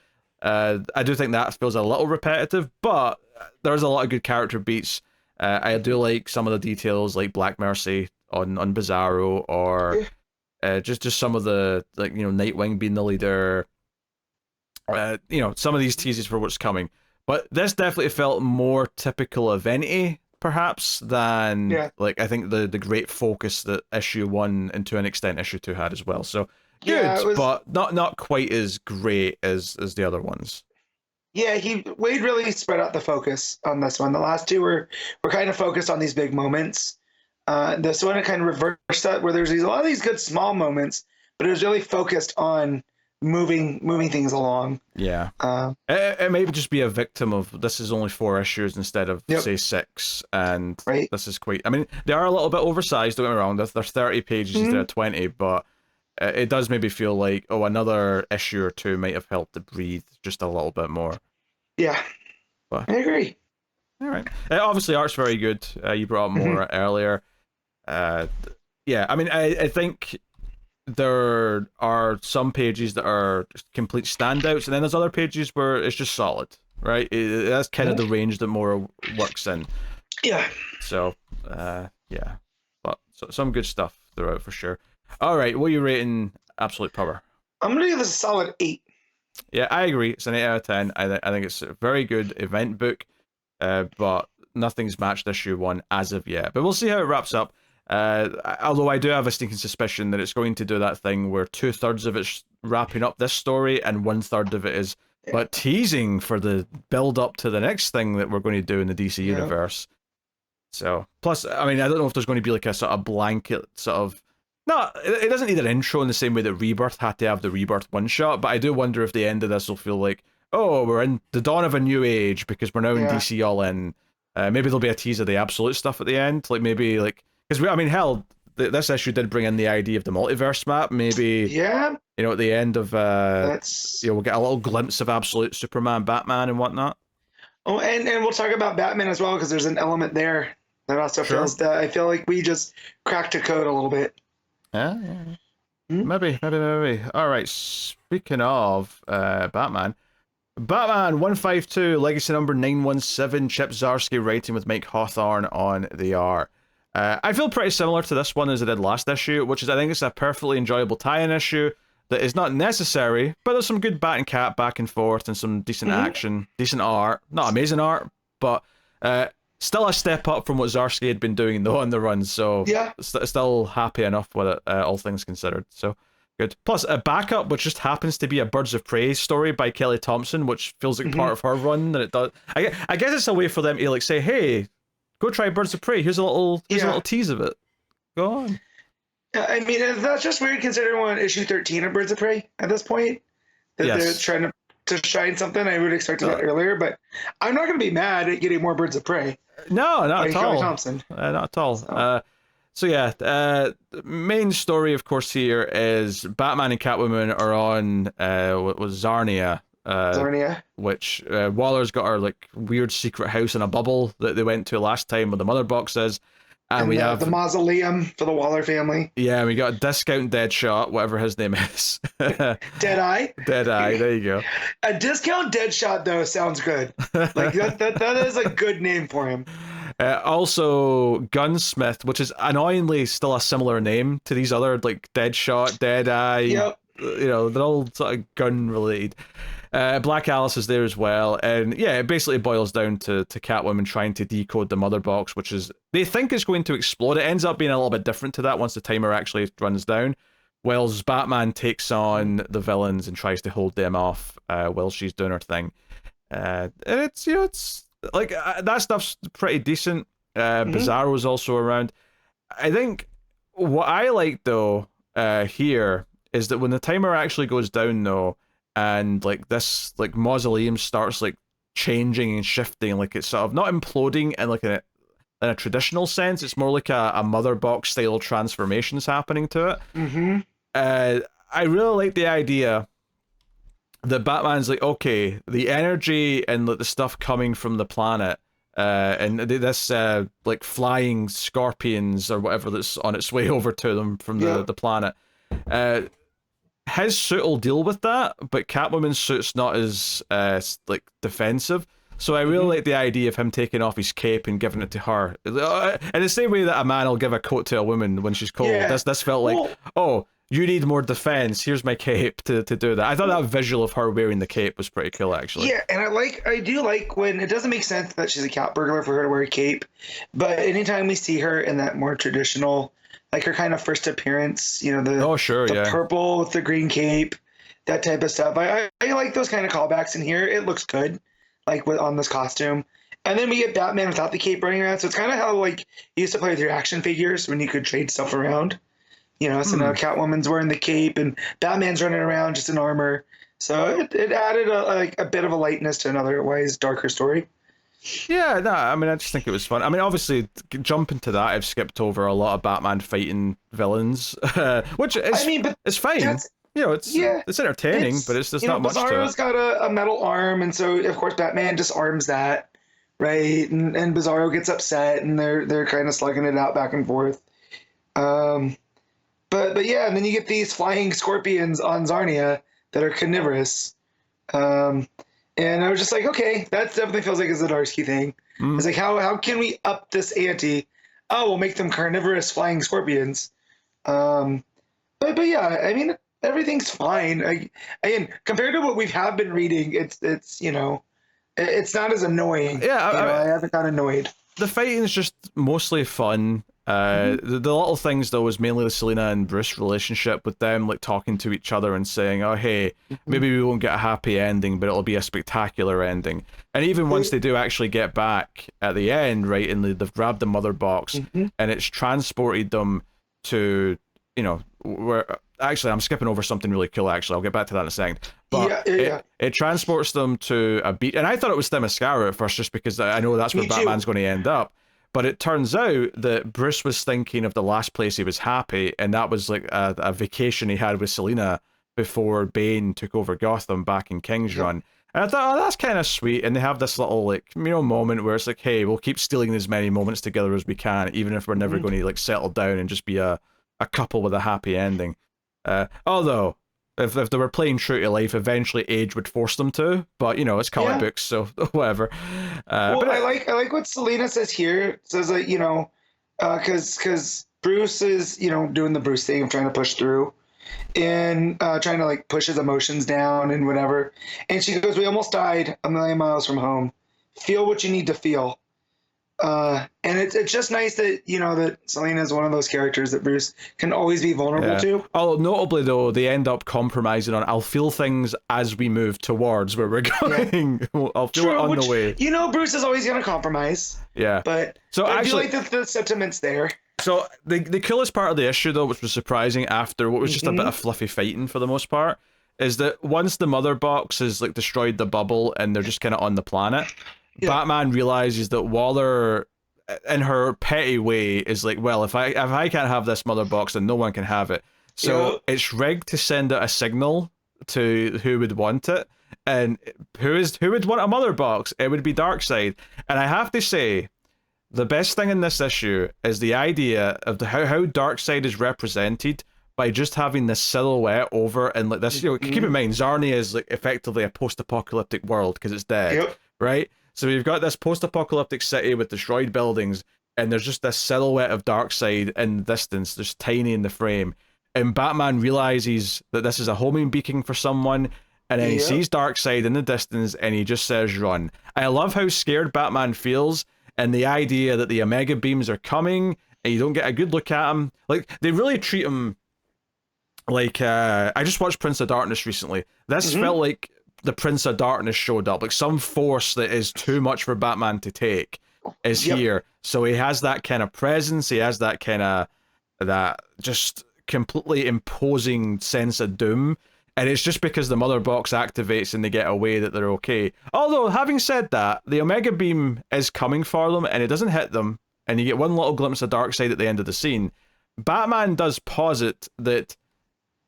[SPEAKER 1] I do think that feels a little repetitive, but there's a lot of good character beats. I do like some of the details, like Black Mercy on Bizarro, or just some of the, like, you know, Nightwing being the leader. You know, some of these teases for what's coming. But this definitely felt more typical eventy, perhaps, than like I think the great focus that issue 1 and to an extent issue 2 had as well. So good, but not quite as great as the other ones.
[SPEAKER 2] Yeah, Waid really spread out the focus on this one. The last two were kind of focused on these big moments. This one kind of reversed that, where there's a lot of these good small moments, but it was really focused on moving things along.
[SPEAKER 1] Yeah. It may just be a victim of this is only 4 issues instead of say 6, and this is quite. I mean, they are a little bit oversized. Don't get me wrong. There's 30 pages instead of 20, but it does maybe feel like, oh, another issue or 2 might have helped to breathe just a little bit more.
[SPEAKER 2] Yeah, but I agree.
[SPEAKER 1] All right. Obviously, art's very good. You brought up Mora earlier. Yeah, I mean, I think there are some pages that are just complete standouts, and then there's other pages where it's just solid, right? That's kind of the range that Mora works in. Yeah. So, yeah. But some good stuff throughout for sure. All right, what are you rating Absolute Power?
[SPEAKER 2] I'm going to give this a solid 8.
[SPEAKER 1] Yeah, I agree. It's an 8 out of 10. I think it's a very good event book, but nothing's matched issue 1 as of yet. But we'll see how it wraps up. Although I do have a sneaking suspicion that it's going to do that thing where 2/3 of it's wrapping up this story and 1/3 of it is but teasing for the build up to the next thing that we're going to do in the DC universe. So, plus, I mean, I don't know if there's going to be like a sort of blanket sort of. No, it doesn't need an intro in the same way that Rebirth had to have the Rebirth one-shot, but I do wonder if the end of this will feel like, oh, we're in the dawn of a new age because we're now in DC all in. Maybe there'll be a tease of the Absolute stuff at the end, like maybe like, because I mean, hell, this issue did bring in the idea of the multiverse map. Maybe, you know, at the end of, you know, we'll get a little glimpse of Absolute Superman, Batman, and whatnot.
[SPEAKER 2] Oh, and we'll talk about Batman as well, because there's an element there that also feels that I feel like we just cracked a code a little bit.
[SPEAKER 1] Yeah. Maybe. All right. Speaking of Batman 152, legacy number 917, Chip Zdarsky writing with Mike Hawthorne on the art. I feel pretty similar to this one as I did last issue, which is I think it's a perfectly enjoyable tie-in issue that is not necessary, but there's some good bat and cat back and forth and some decent action, decent art, not amazing art, but still a step up from what Zdarsky had been doing though on the run, so still happy enough with it, all things considered. So good. Plus a backup which just happens to be a Birds of Prey story by Kelly Thompson, which feels like part of her run, and it does. I guess it's a way for them to like say, hey, go try Birds of Prey. Here's a little tease of it. Go on.
[SPEAKER 2] I mean, that's just weird considering we're on issue 13 of Birds of Prey at this point. that they're
[SPEAKER 1] Yes.
[SPEAKER 2] trying to shine something. I would have expected that earlier, but I'm not going to be mad at getting more Birds of Prey
[SPEAKER 1] No, not
[SPEAKER 2] by
[SPEAKER 1] at
[SPEAKER 2] Kelly
[SPEAKER 1] all.
[SPEAKER 2] Thompson.
[SPEAKER 1] Not at all. So yeah, the main story, of course, here is Batman and Catwoman are on what was Zarnia,
[SPEAKER 2] Zarnia.
[SPEAKER 1] which Waller's got her like weird secret house in a bubble that they went to last time where the mother box is, and we have
[SPEAKER 2] the mausoleum for the Waller family.
[SPEAKER 1] Yeah, we got a discount Deadshot, whatever his name is.
[SPEAKER 2] Deadeye.
[SPEAKER 1] Deadeye, there you go.
[SPEAKER 2] A discount Deadshot though sounds good. Like that is a good name for him.
[SPEAKER 1] Also, Gunsmith, which is annoyingly still a similar name to these other like Deadshot, Deadeye.
[SPEAKER 2] Yep.
[SPEAKER 1] You know, they're all sort of gun related. Black Alice is there as well, and yeah, it basically boils down to Catwoman trying to decode the mother box, which is they think is going to explode. It ends up being a little bit different to that once the timer actually runs down. Whilst Batman takes on the villains and tries to hold them off while she's doing her thing, and it's it's like that stuff's pretty decent. Bizarro's also around. I think what I like though here is that when the timer actually goes down though, and like this like mausoleum starts like changing and shifting, like it's sort of not imploding in like in a traditional sense, it's more like a mother box style transformations happening to it. I really like the idea that Batman's like, okay, the energy and like the stuff coming from the planet and this like flying scorpions or whatever that's on its way over to them from the planet, his suit will deal with that, but Catwoman's suit's not as like defensive. So I really like the idea of him taking off his cape and giving it to her. In the same way that a man will give a coat to a woman when she's cold. Yeah. This felt like, oh, you need more defense. Here's my cape to do that. I thought that visual of her wearing the cape was pretty cool, actually.
[SPEAKER 2] Yeah, and I do like when it doesn't make sense that she's a cat burglar for her to wear a cape, but anytime we see her in that more traditional, like her kind of first appearance, you know, the purple with the green cape, that type of stuff. I like those kind of callbacks in here. It looks good, like on this costume. And then we get Batman without the cape running around. So it's kind of how like you used to play with your action figures when you could trade stuff around. You know, so now Catwoman's wearing the cape and Batman's running around just in armor. So it added a bit of a lightness to an otherwise darker story.
[SPEAKER 1] Yeah, no, I mean, I just think it was fun. I mean, obviously, jumping to that, I've skipped over a lot of Batman fighting villains, which is, it's fine. You know, it's entertaining, but it's just not much to it.
[SPEAKER 2] Bizarro's got a metal arm, and so, of course, Batman disarms that, right? And Bizarro gets upset, and they're kind of slugging it out back and forth. But yeah, and then you get these flying scorpions on Zarnia that are carnivorous. And I was just like, okay, that definitely feels like a Zdarsky thing. It's like, how can we up this ante? Oh, we'll make them carnivorous flying scorpions. But yeah, I mean, everything's fine. Again, compared to what we have been reading, it's you know, it's not as annoying.
[SPEAKER 1] Yeah,
[SPEAKER 2] I haven't got annoyed.
[SPEAKER 1] The fighting's just mostly fun. The little things though was mainly the Selina and Bruce relationship with them like talking to each other and saying, oh hey, maybe we won't get a happy ending, but it'll be a spectacular ending. And even once they do actually get back at the end, right, and they've grabbed the mother box and it's transported them to, you know, where actually I'm skipping over something really cool, actually I'll get back to that in a second, but it transports them to a beach, and I thought it was Themyscira at first just because I know that's where Batman's going to end up. But it turns out that Bruce was thinking of the last place he was happy, and that was like a vacation he had with Selina before Bane took over Gotham back in King's Run. And I thought, oh, that's kind of sweet. And they have this little like, you know, moment where it's like, hey, we'll keep stealing as many moments together as we can, even if we're never going to like settle down and just be a couple with a happy ending. Although, if they were playing true to life, eventually age would force them to. But you know, it's comic books, so whatever.
[SPEAKER 2] But I like what Selina says here. It says that, you know, because Bruce is, you know, doing the Bruce thing of trying to push through and trying to like push his emotions down and whatever. And she goes, "We almost died a million miles from home. Feel what you need to feel." And it's just nice that, you know, that Selina is one of those characters that Bruce can always be vulnerable to.
[SPEAKER 1] Oh, notably though, they end up compromising on, I'll feel things as we move towards where we're going. I'll feel it on the way.
[SPEAKER 2] You know, Bruce is always going to compromise.
[SPEAKER 1] Yeah.
[SPEAKER 2] But I do like the sentiments there.
[SPEAKER 1] So the coolest part of the issue though, which was surprising after what was just a bit of fluffy fighting for the most part, is that once the mother box has like destroyed the bubble and they're just kind of on the planet, Batman realizes that Waller, in her petty way, is like, well, if I can't have this mother box, then no one can have it. So it's rigged to send out a signal to who would want it, and who would want a mother box? It would be Darkseid. And I have to say, the best thing in this issue is the idea of how Darkseid is represented by just having this silhouette over, and like this, you know, keep in mind, Zarnia is like effectively a post-apocalyptic world because it's dead, right? So you've got this post-apocalyptic city with destroyed buildings, and there's just this silhouette of Darkseid in the distance, just tiny in the frame. And Batman realizes that this is a homing beacon for someone, and then he sees Darkseid in the distance, and he just says, "Run." I love how scared Batman feels, and the idea that the Omega beams are coming, and you don't get a good look at him. Like, they really treat him like, I just watched Prince of Darkness recently. This felt like the Prince of Darkness showed up, like some force that is too much for Batman to take is here. So he has that kind of presence, he has that kind of, that just completely imposing sense of doom, and it's just because the mother box activates and they get away that they're okay. Although, having said that, the Omega beam is coming for them and it doesn't hit them, and you get one little glimpse of Darkseid at the end of the scene. Batman does posit that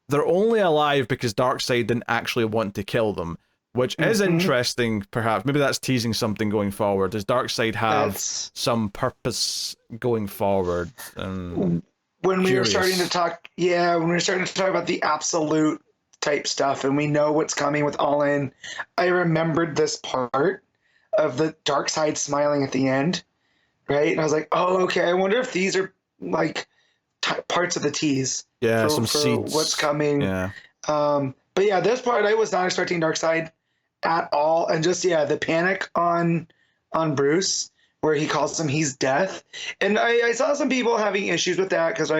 [SPEAKER 1] they're only alive because Darkseid didn't actually want to kill them, which is interesting, perhaps. Maybe that's teasing something going forward. Does Darkseid have some purpose going forward?
[SPEAKER 2] When we were starting to talk, about the absolute type stuff, and we know what's coming with All In, I remembered this part of the Darkseid smiling at the end, right? And I was like, oh, okay, I wonder if these are like parts of the tease.
[SPEAKER 1] Yeah,
[SPEAKER 2] for
[SPEAKER 1] seeds.
[SPEAKER 2] What's coming.
[SPEAKER 1] Yeah.
[SPEAKER 2] But yeah, this part, I was not expecting Darkseid at all. And just, the panic on Bruce, where he calls him he's death. And I saw some people having issues with that because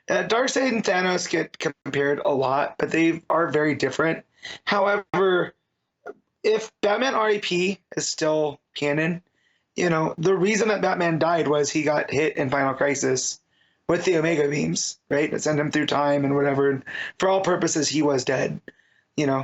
[SPEAKER 2] Darkseid and Thanos get compared a lot, but they are very different. However, if Batman REP is still canon, the reason that Batman died was he got hit in Final Crisis with the Omega beams, right? That sent him through time and whatever. And for all purposes, he was dead,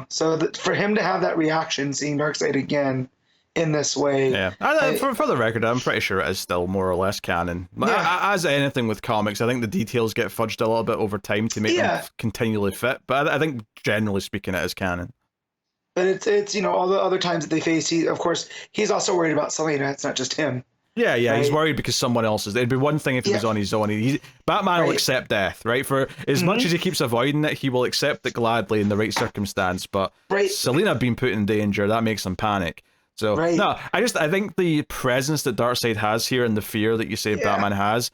[SPEAKER 2] So for him to have that reaction, seeing Darkseid again in this way.
[SPEAKER 1] Yeah. For the record, I'm pretty sure it is still more or less canon. As anything with comics, I think the details get fudged a little bit over time to make them continually fit. But I think generally speaking, it is canon.
[SPEAKER 2] But it's all the other times that they face, of course, he's also worried about Selena. It's not just him.
[SPEAKER 1] Yeah, right? He's worried because someone else is. It'd be one thing if he was on his own. Batman will accept death, right? For as much as he keeps avoiding it, he will accept it gladly in the right circumstance. But Selena being put in danger, that makes him panic. So no, I think the presence that Darkseid has here and the fear that you say Batman has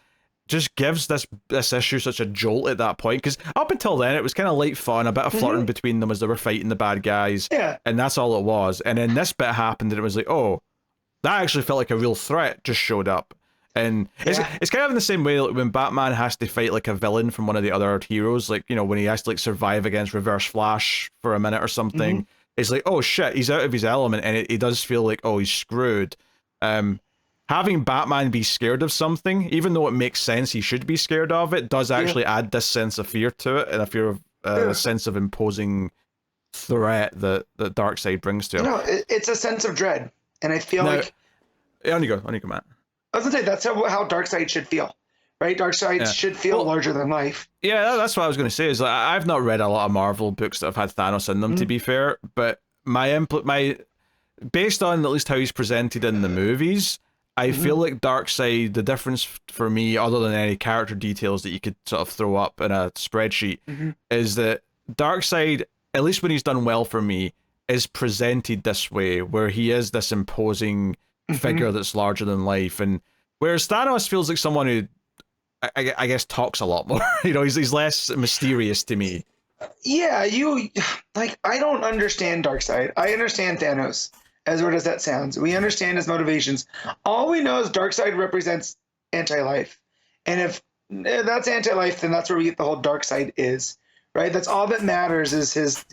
[SPEAKER 1] just gives this issue such a jolt at that point. Because up until then, it was kind of light fun, a bit of flirting between them as they were fighting the bad guys. Yeah, and that's all it was. And then this bit happened, and it was like, oh, that actually felt like a real threat just showed up. And it's kind of in the same way like when Batman has to fight like a villain from one of the other heroes, like, when he has to like survive against Reverse Flash for a minute or something. It's like, oh shit, he's out of his element, and it does feel like, oh, he's screwed. Having Batman be scared of something, even though it makes sense he should be scared of it, does actually add this sense of fear to it, and a fear of a sense of imposing threat that Darkseid brings to him.
[SPEAKER 2] It's a sense of dread. And I feel like...
[SPEAKER 1] On you go, Matt.
[SPEAKER 2] I was going to say, that's how Darkseid should feel, right? Darkseid should feel larger than life.
[SPEAKER 1] Yeah, that's what I was going to say, is like, I've not read a lot of Marvel books that have had Thanos in them, to be fair, but based on at least how he's presented in the movies, I feel like Darkseid, the difference for me, other than any character details that you could sort of throw up in a spreadsheet, is that Darkseid, at least when he's done well for me, is presented this way, where he is this imposing figure that's larger than life, and whereas Thanos feels like someone who I guess talks a lot more. He's less mysterious to me.
[SPEAKER 2] Yeah, I don't understand Darkseid. I understand Thanos, as weird as that sounds. We understand his motivations. All we know is Darkseid represents anti-life, and if that's anti-life, then that's where we get the whole Darkseid is. Right, that's all that matters is his,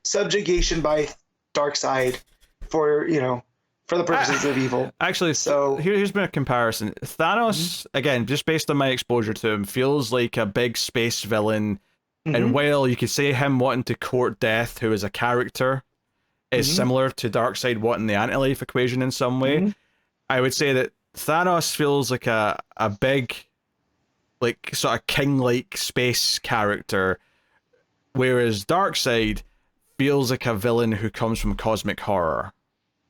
[SPEAKER 2] subjugation by Darkseid for the purposes of evil.
[SPEAKER 1] Actually, so here's been a comparison. Thanos, again, just based on my exposure to him, feels like a big space villain And while you could say him wanting to court Death, who is a character, is similar to Darkseid wanting the anti-life equation in some way, I would say that Thanos feels like a big, like, sort of king-like space character, whereas Darkseid feels like a villain who comes from cosmic horror.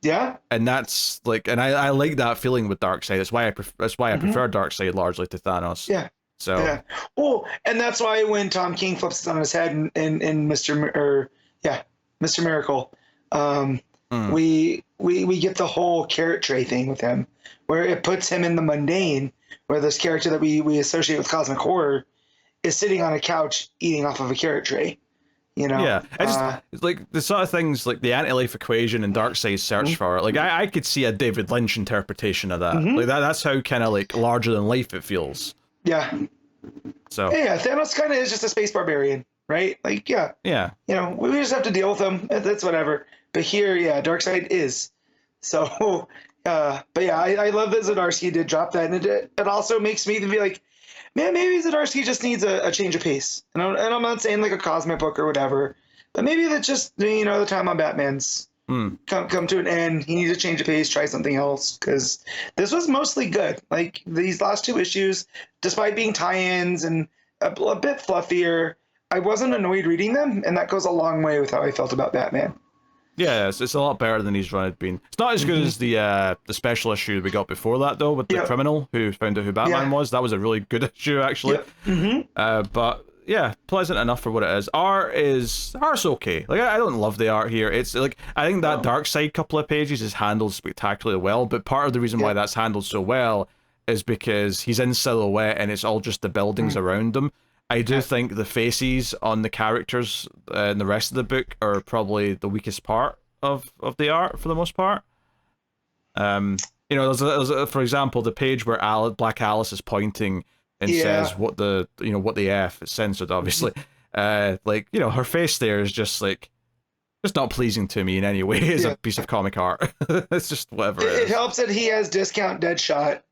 [SPEAKER 2] Yeah.
[SPEAKER 1] And that's like, and I like that feeling with Darkseid. That's why I prefer Darkseid largely to Thanos.
[SPEAKER 2] Yeah.
[SPEAKER 1] So.
[SPEAKER 2] Yeah. Oh, and that's why when Tom King flips it on his head in Mr. Miracle, we get the whole carrot tray thing with him, where it puts him in the mundane, where this character that we associate with cosmic horror is sitting on a couch eating off of a carrot tray. You know?
[SPEAKER 1] Yeah, it's like the sort of things like the anti-life equation and Darkseid's search for it. Like I could see a David Lynch interpretation of that. Like that's how kind of like larger than life it feels.
[SPEAKER 2] Yeah.
[SPEAKER 1] So.
[SPEAKER 2] Yeah, Thanos kind of is just a space barbarian, right? Like, yeah.
[SPEAKER 1] Yeah.
[SPEAKER 2] You know, we just have to deal with him. That's whatever. But here, yeah, Darkseid is. So, but yeah, I love that Zdarsky did drop that, and it also makes me be like, man, maybe Zdarsky just needs a change of pace. And I'm not saying like a cosmic book or whatever, but maybe that's just, you know, the time on Batman's come to an end. He needs to change of pace, try something else, because this was mostly good. Like these last two issues, despite being tie-ins and a bit fluffier, I wasn't annoyed reading them, and that goes a long way with how I felt about Batman.
[SPEAKER 1] Yeah, it's a lot better than his run had been. It's not as good as the special issue we got before that, though, with the criminal who found out who Batman was. That was a really good issue, actually. But yeah, pleasant enough for what it is. Art's okay. Like I don't love the art here. It's like I think that Darkseid couple of pages is handled spectacularly well. But part of the reason why that's handled so well is because he's in silhouette and it's all just the buildings around him. I do think the faces on the characters in the rest of the book are probably the weakest part of the art for the most part. You know, there's for example, the page where Black Alice is pointing and says what the F, it's censored obviously. Like, you know, her face there is just like, just not pleasing to me in any way as a piece of comic art. It's just whatever it is.
[SPEAKER 2] It helps that he has discount Deadshot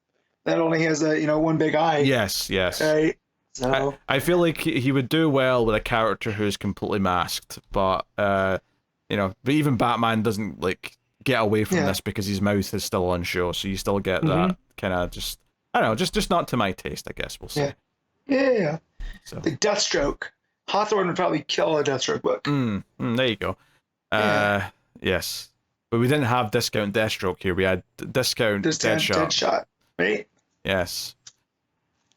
[SPEAKER 2] that only has one big eye.
[SPEAKER 1] Yes.
[SPEAKER 2] Right. So
[SPEAKER 1] I feel like he would do well with a character who's completely masked, but you know, but even Batman doesn't like get away from this because his mouth is still on show, so you still get that kind of just, I don't know, just not to my taste, I guess we'll see.
[SPEAKER 2] Yeah.
[SPEAKER 1] So
[SPEAKER 2] the Deathstroke. Hawthorne would probably kill a Deathstroke book.
[SPEAKER 1] There you go. Yes, but we didn't have discount Deathstroke here. We had discount Deadshot. Right? Yes.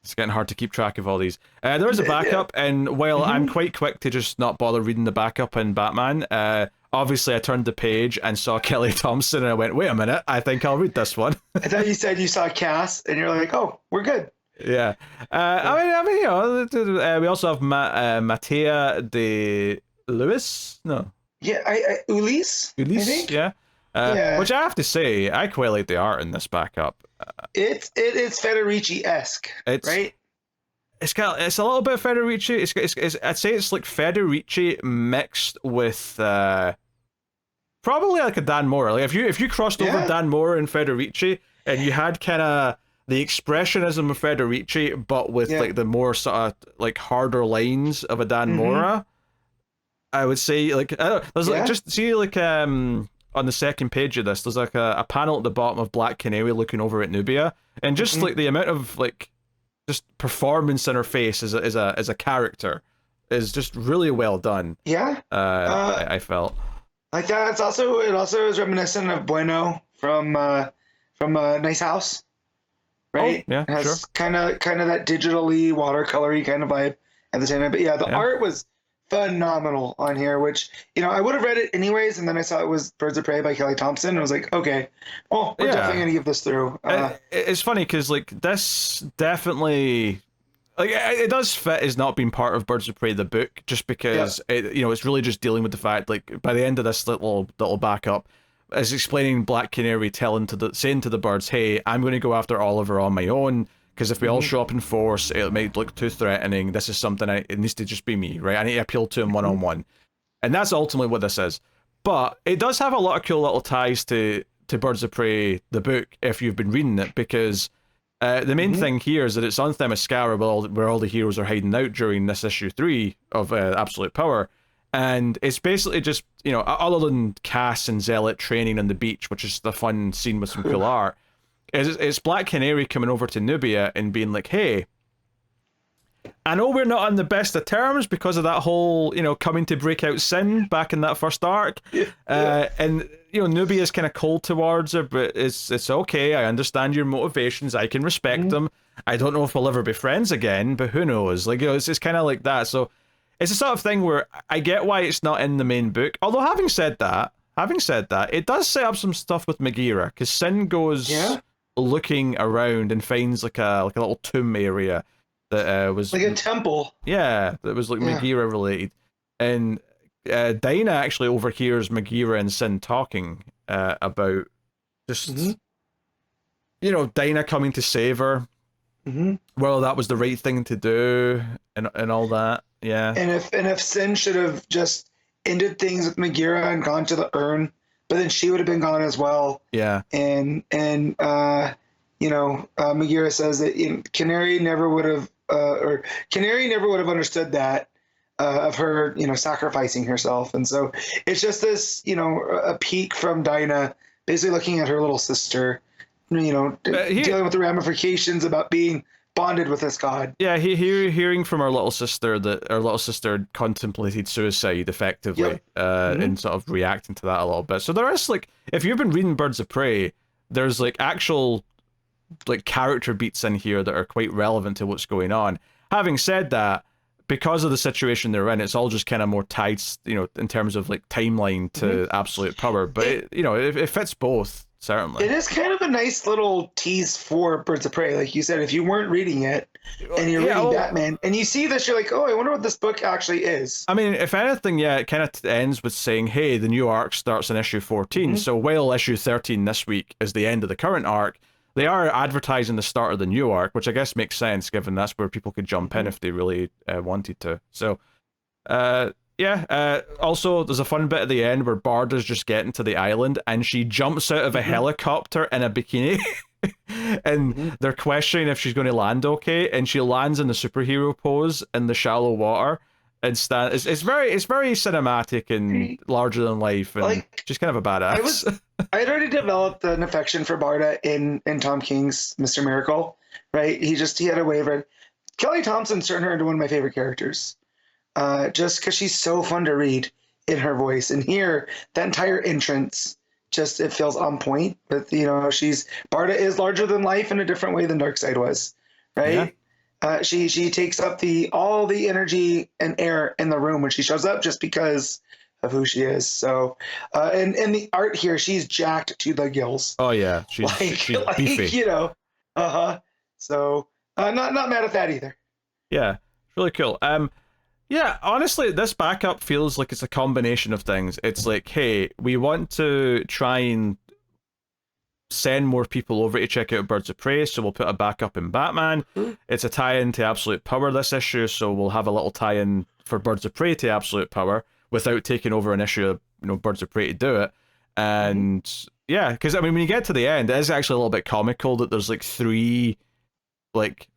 [SPEAKER 1] It's getting hard to keep track of all these. There is a backup, and while I'm quite quick to just not bother reading the backup in Batman, obviously I turned the page and saw Kelly Thompson, and I went, wait a minute, I think I'll read this one.
[SPEAKER 2] I thought you said you saw Cass, and you're like, oh, we're good.
[SPEAKER 1] Yeah. I mean, you know, we also have Matea de Lewis? No.
[SPEAKER 2] Yeah, Ulysse, I think?
[SPEAKER 1] Yeah. Which I have to say, I quite like the art in this backup.
[SPEAKER 2] It's Federici-esque, right?
[SPEAKER 1] It's a little bit Federici. It's I'd say it's like Federici mixed with probably like a Dan Mora. Like if you crossed over Dan Mora and Federici, and you had kind of the expressionism of Federici, but with like the more sort of like harder lines of a Dan Mora, I would say like there's like just see like on the second page of this, there's like a panel at the bottom of Black Canary looking over at Nubia, and just like the amount of like just performance in her face as a character is just really well done. Yeah, I felt
[SPEAKER 2] like that. It also is reminiscent of Bueno from Nice House, right?
[SPEAKER 1] Oh, yeah,
[SPEAKER 2] it has kind of that digitally watercolory kind of vibe at the same time. But yeah, the art was phenomenal on here, which, you know, I would have read it anyways, and then I saw it was Birds of Prey by Kelly Thompson, and I was like, okay, well, we're definitely gonna give this through.
[SPEAKER 1] It's funny because like this definitely, like, it does fit as not being part of Birds of Prey the book, just because it, you know, it's really just dealing with the fact, like, by the end of this little backup, it's explaining Black Canary saying to the birds, hey, I'm going to go after Oliver on my own. Because if we all show up in force, it might look too threatening. This is something it needs to just be me, right? I need to appeal to him one-on-one. And that's ultimately what this is. But it does have a lot of cool little ties to Birds of Prey, the book, if you've been reading it, because The main thing here is that it's on Themyscira where all the heroes are hiding out during this issue 3 of Absolute Power. And it's basically just, other than Cass and Zealot training on the beach, which is the fun scene with some cool art, it's Black Canary coming over to Nubia and being like, hey, I know we're not on the best of terms because of that whole, coming to break out sin back in that first arc. And, Nubia's kind of cold towards her, but it's okay. I understand your motivations. I can respect them. I don't know if we'll ever be friends again, but who knows? Like, it's kind of like that. So it's the sort of thing where I get why it's not in the main book. Although having said that, it does set up some stuff with Megira, because Sin goes looking around and finds like a little tomb area that was
[SPEAKER 2] like a temple.
[SPEAKER 1] Yeah, that was like Megira related, and Dinah actually overhears Megira and Sin talking about just Dinah coming to save her. Well, that was the right thing to do, and all that. Yeah. And
[SPEAKER 2] if Sin should have just ended things with Megira and gone to the urn, but then she would have been gone as well.
[SPEAKER 1] Yeah.
[SPEAKER 2] And Megira says that Canary never would have understood that of her, sacrificing herself. And so it's just this, a peek from Dinah, basically looking at her little sister, dealing with the ramifications about being bonded with this god.
[SPEAKER 1] Yeah, hearing from our little sister that our little sister contemplated suicide effectively, and sort of reacting to that a little bit. So there is, like, if you've been reading Birds of Prey, there's like actual like character beats in here that are quite relevant to what's going on. Having said that, because of the situation they're in, it's all just kind of more tied, in terms of like timeline to Absolute Power. But it fits both. Certainly.
[SPEAKER 2] It is kind of a nice little tease for Birds of Prey. Like you said, if you weren't reading it and you're reading Batman and you see this, you're like, oh, I wonder what this book actually is.
[SPEAKER 1] I mean, if anything, it kind of ends with saying, hey, the new arc starts in issue 14. So while issue 13 this week is the end of the current arc, they are advertising the start of the new arc, which I guess makes sense given that's where people could jump in if they really wanted to. So, also, there's a fun bit at the end where Barda's just getting to the island and she jumps out of a helicopter in a bikini. And they're questioning if she's going to land okay, and she lands in the superhero pose in the shallow water and it's very cinematic and larger than life, and like, she's kind of a badass.
[SPEAKER 2] I had already developed an affection for Barda in Tom King's Mr. Miracle, right? He had a waiver. Kelly Thompson's turned her into one of my favorite characters. Just because she's so fun to read in her voice. And here, that entire entrance, it feels on point. But, Barda is larger than life in a different way than Darkseid was, right? Yeah. She takes up all the energy and air in the room when she shows up just because of who she is. So, and the art here, she's jacked to the gills.
[SPEAKER 1] Oh, yeah. She's beefy.
[SPEAKER 2] So, not mad at that either.
[SPEAKER 1] Yeah, really cool. Yeah, honestly, this backup feels like it's a combination of things. It's like, hey, we want to try and send more people over to check out Birds of Prey, so we'll put a backup in Batman. It's a tie-in to Absolute Power this issue, so we'll have a little tie-in for Birds of Prey to Absolute Power without taking over an issue of Birds of Prey to do it. And yeah, because I mean, when you get to the end, it is actually a little bit comical that there's like three, like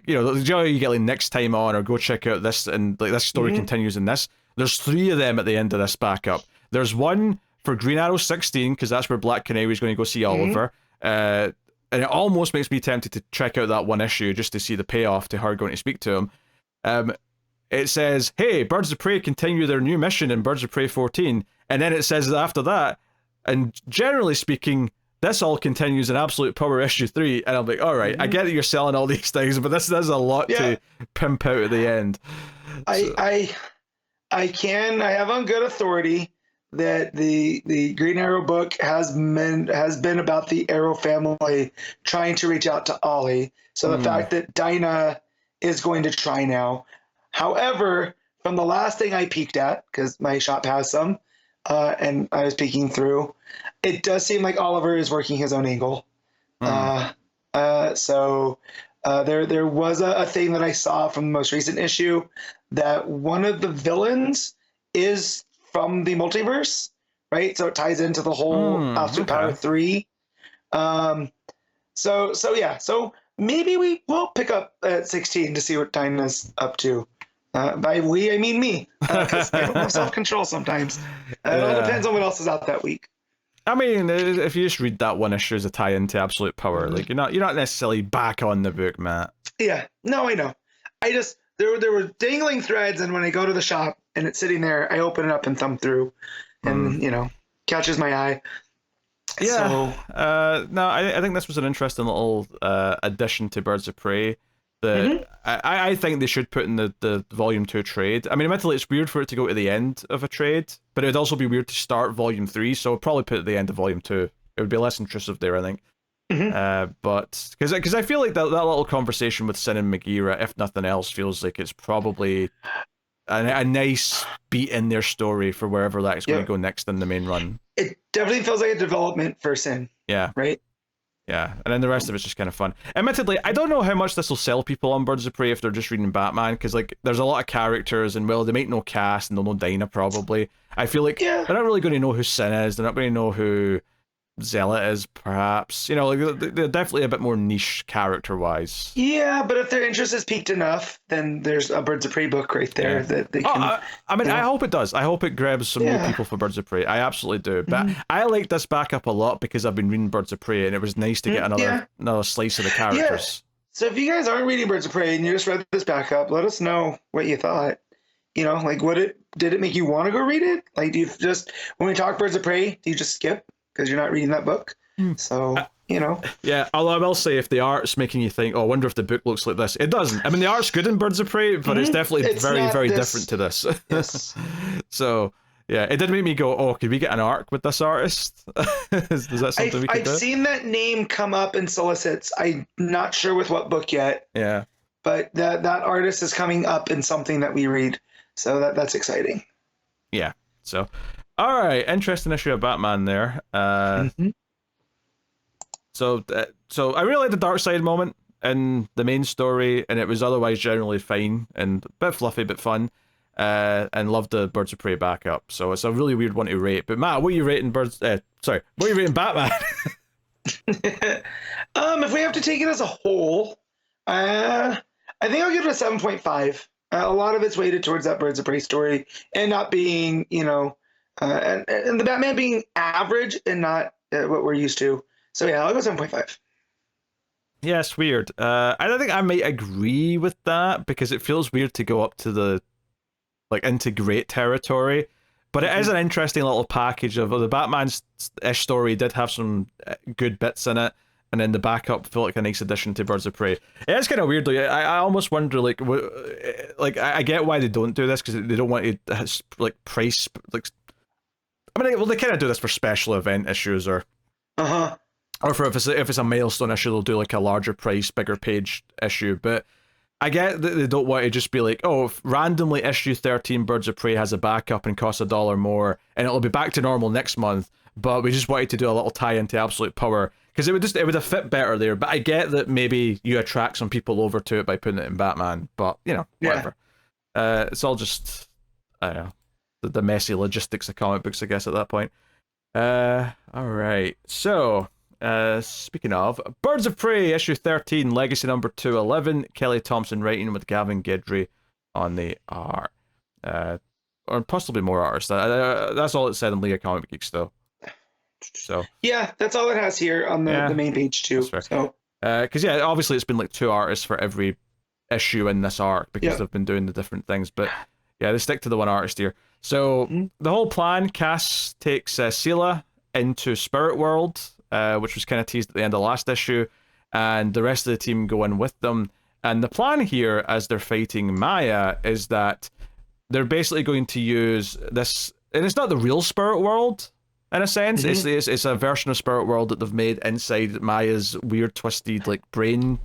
[SPEAKER 1] you get like next time on or go check out this, and like this story continues in this. There's three of them at the end of this backup. There's one for Green Arrow 16, because that's where Black Canary is going to go see Oliver. And it almost makes me tempted to check out that one issue just to see the payoff to her going to speak to him. It says, hey, Birds of Prey continue their new mission in Birds of Prey 14. And then it says after that, and generally speaking, this all continues in Absolute Power issue 3, and I'm like, all right, I get that you're selling all these things, but this is a lot to pimp out at the end.
[SPEAKER 2] I have on good authority that the Green Arrow book has been about the Arrow family trying to reach out to Ollie. So the fact that Dinah is going to try now. However, from the last thing I peeked at, because my shop has some, and I was peeking through, it does seem like Oliver is working his own angle. So there was a thing that I saw from the most recent issue that one of the villains is from the multiverse, right? So it ties into the whole Absolute Power 3. So maybe we will pick up at 16 to see what Dinah's up to. By we, I mean me, because I don't have self-control sometimes. It all depends on what else is out that week.
[SPEAKER 1] I mean, if you just read that one issue as a tie-in to Absolute Power, like you're not necessarily back on the book, Matt.
[SPEAKER 2] Yeah, no, I know. I just there were dangling threads, and when I go to the shop and it's sitting there, I open it up and thumb through, and catches my eye.
[SPEAKER 1] Yeah. So, no, I think this was an interesting little addition to Birds of Prey. That I think they should put in the Volume 2 trade. I mean, admittedly, it's weird for it to go to the end of a trade, but it would also be weird to start Volume 3, so I'll probably put it at the end of Volume 2. It would be less intrusive there, I think. But because I feel like that little conversation with Sin and Megara, if nothing else, feels like it's probably a nice beat in their story for wherever that's going to go next in the main run.
[SPEAKER 2] It definitely feels like a development for Sin.
[SPEAKER 1] Yeah.
[SPEAKER 2] Right?
[SPEAKER 1] Yeah, and then the rest of it's just kind of fun. Admittedly, I don't know how much this will sell people on Birds of Prey if they're just reading Batman, because like there's a lot of characters, and they make no cast, and they'll know Dinah probably. I feel like they're not really going to know who Sin is. They're not going to know who Zealot is, perhaps. Like they're definitely a bit more niche character-wise.
[SPEAKER 2] Yeah, but if their interest is piqued enough, then there's a Birds of Prey book right there that they can...
[SPEAKER 1] I mean, I hope it does. I hope it grabs some new people for Birds of Prey. I absolutely do. But I like this backup a lot because I've been reading Birds of Prey, and it was nice to get another slice of the characters.
[SPEAKER 2] So if you guys aren't reading Birds of Prey and you just read this backup, let us know what you thought. Like did it make you want to go read it? Like, do you just, when we talk Birds of Prey, do you just skip because you're not reading that book? So,
[SPEAKER 1] Yeah, although I will say, if the art's making you think, oh, I wonder if the book looks like this, it doesn't. I mean, the art's good in Birds of Prey, but it's definitely very different to this.
[SPEAKER 2] Yes.
[SPEAKER 1] So, yeah, it did make me go, oh, could we get an arc with this artist? Is that something we could do?
[SPEAKER 2] I've seen that name come up in solicits. I'm not sure with what book yet.
[SPEAKER 1] Yeah.
[SPEAKER 2] But that artist is coming up in something that we read. So that's exciting.
[SPEAKER 1] Yeah. So, all right, interesting issue of Batman there. So I really liked the dark side moment in the main story, and it was otherwise generally fine and a bit fluffy, but fun. And loved the Birds of Prey backup. So it's a really weird one to rate. But Matt, what are you rating what are you rating Batman?
[SPEAKER 2] If we have to take it as a whole, I think I'll give it a 7.5. A lot of it's weighted towards that Birds of Prey story and not being, and the Batman being average and not what we're used to. So yeah, I'll go 7.5.
[SPEAKER 1] Yeah, it's weird. I don't think I might agree with that because it feels weird to go up to the into great territory. But it is an interesting little package of the Batman's story did have some good bits in it, and then the backup felt like a nice addition to Birds of Prey. It is kind of weird though. I almost wonder I get why they don't do this because they don't want to price I mean, they kind of do this for special event issues or for if it's a milestone issue, they'll do a larger price, bigger page issue. But I get that they don't want to just be like, oh, if randomly issue 13 Birds of Prey has a backup and costs $1 more, and it'll be back to normal next month. But we just wanted to do a little tie into Absolute Power because it would have fit better there. But I get that maybe you attract some people over to it by putting it in Batman. But whatever. It's all just I don't know the messy logistics of comic books, I guess, at that point. All right, so. Speaking of Birds of Prey issue 13 legacy number 211, Kelly Thompson writing with Gavin Guidrey on the art, or possibly more artists. That's all it said in League of Comic Geeks though. So
[SPEAKER 2] yeah, that's all it has here on the main page too. So
[SPEAKER 1] because obviously it's been 2 artists for every issue in this arc because they've been doing the different things, but yeah, they stick to the one artist here. So the whole plan, Cass takes Sela into Spirit World, which was kind of teased at the end of the last issue, and the rest of the team go in with them. And the plan here, as they're fighting Maya, is that they're basically going to use this, and it's not the real Spirit World, in a sense. It's a version of Spirit World that they've made inside Maya's weird, twisted, brain,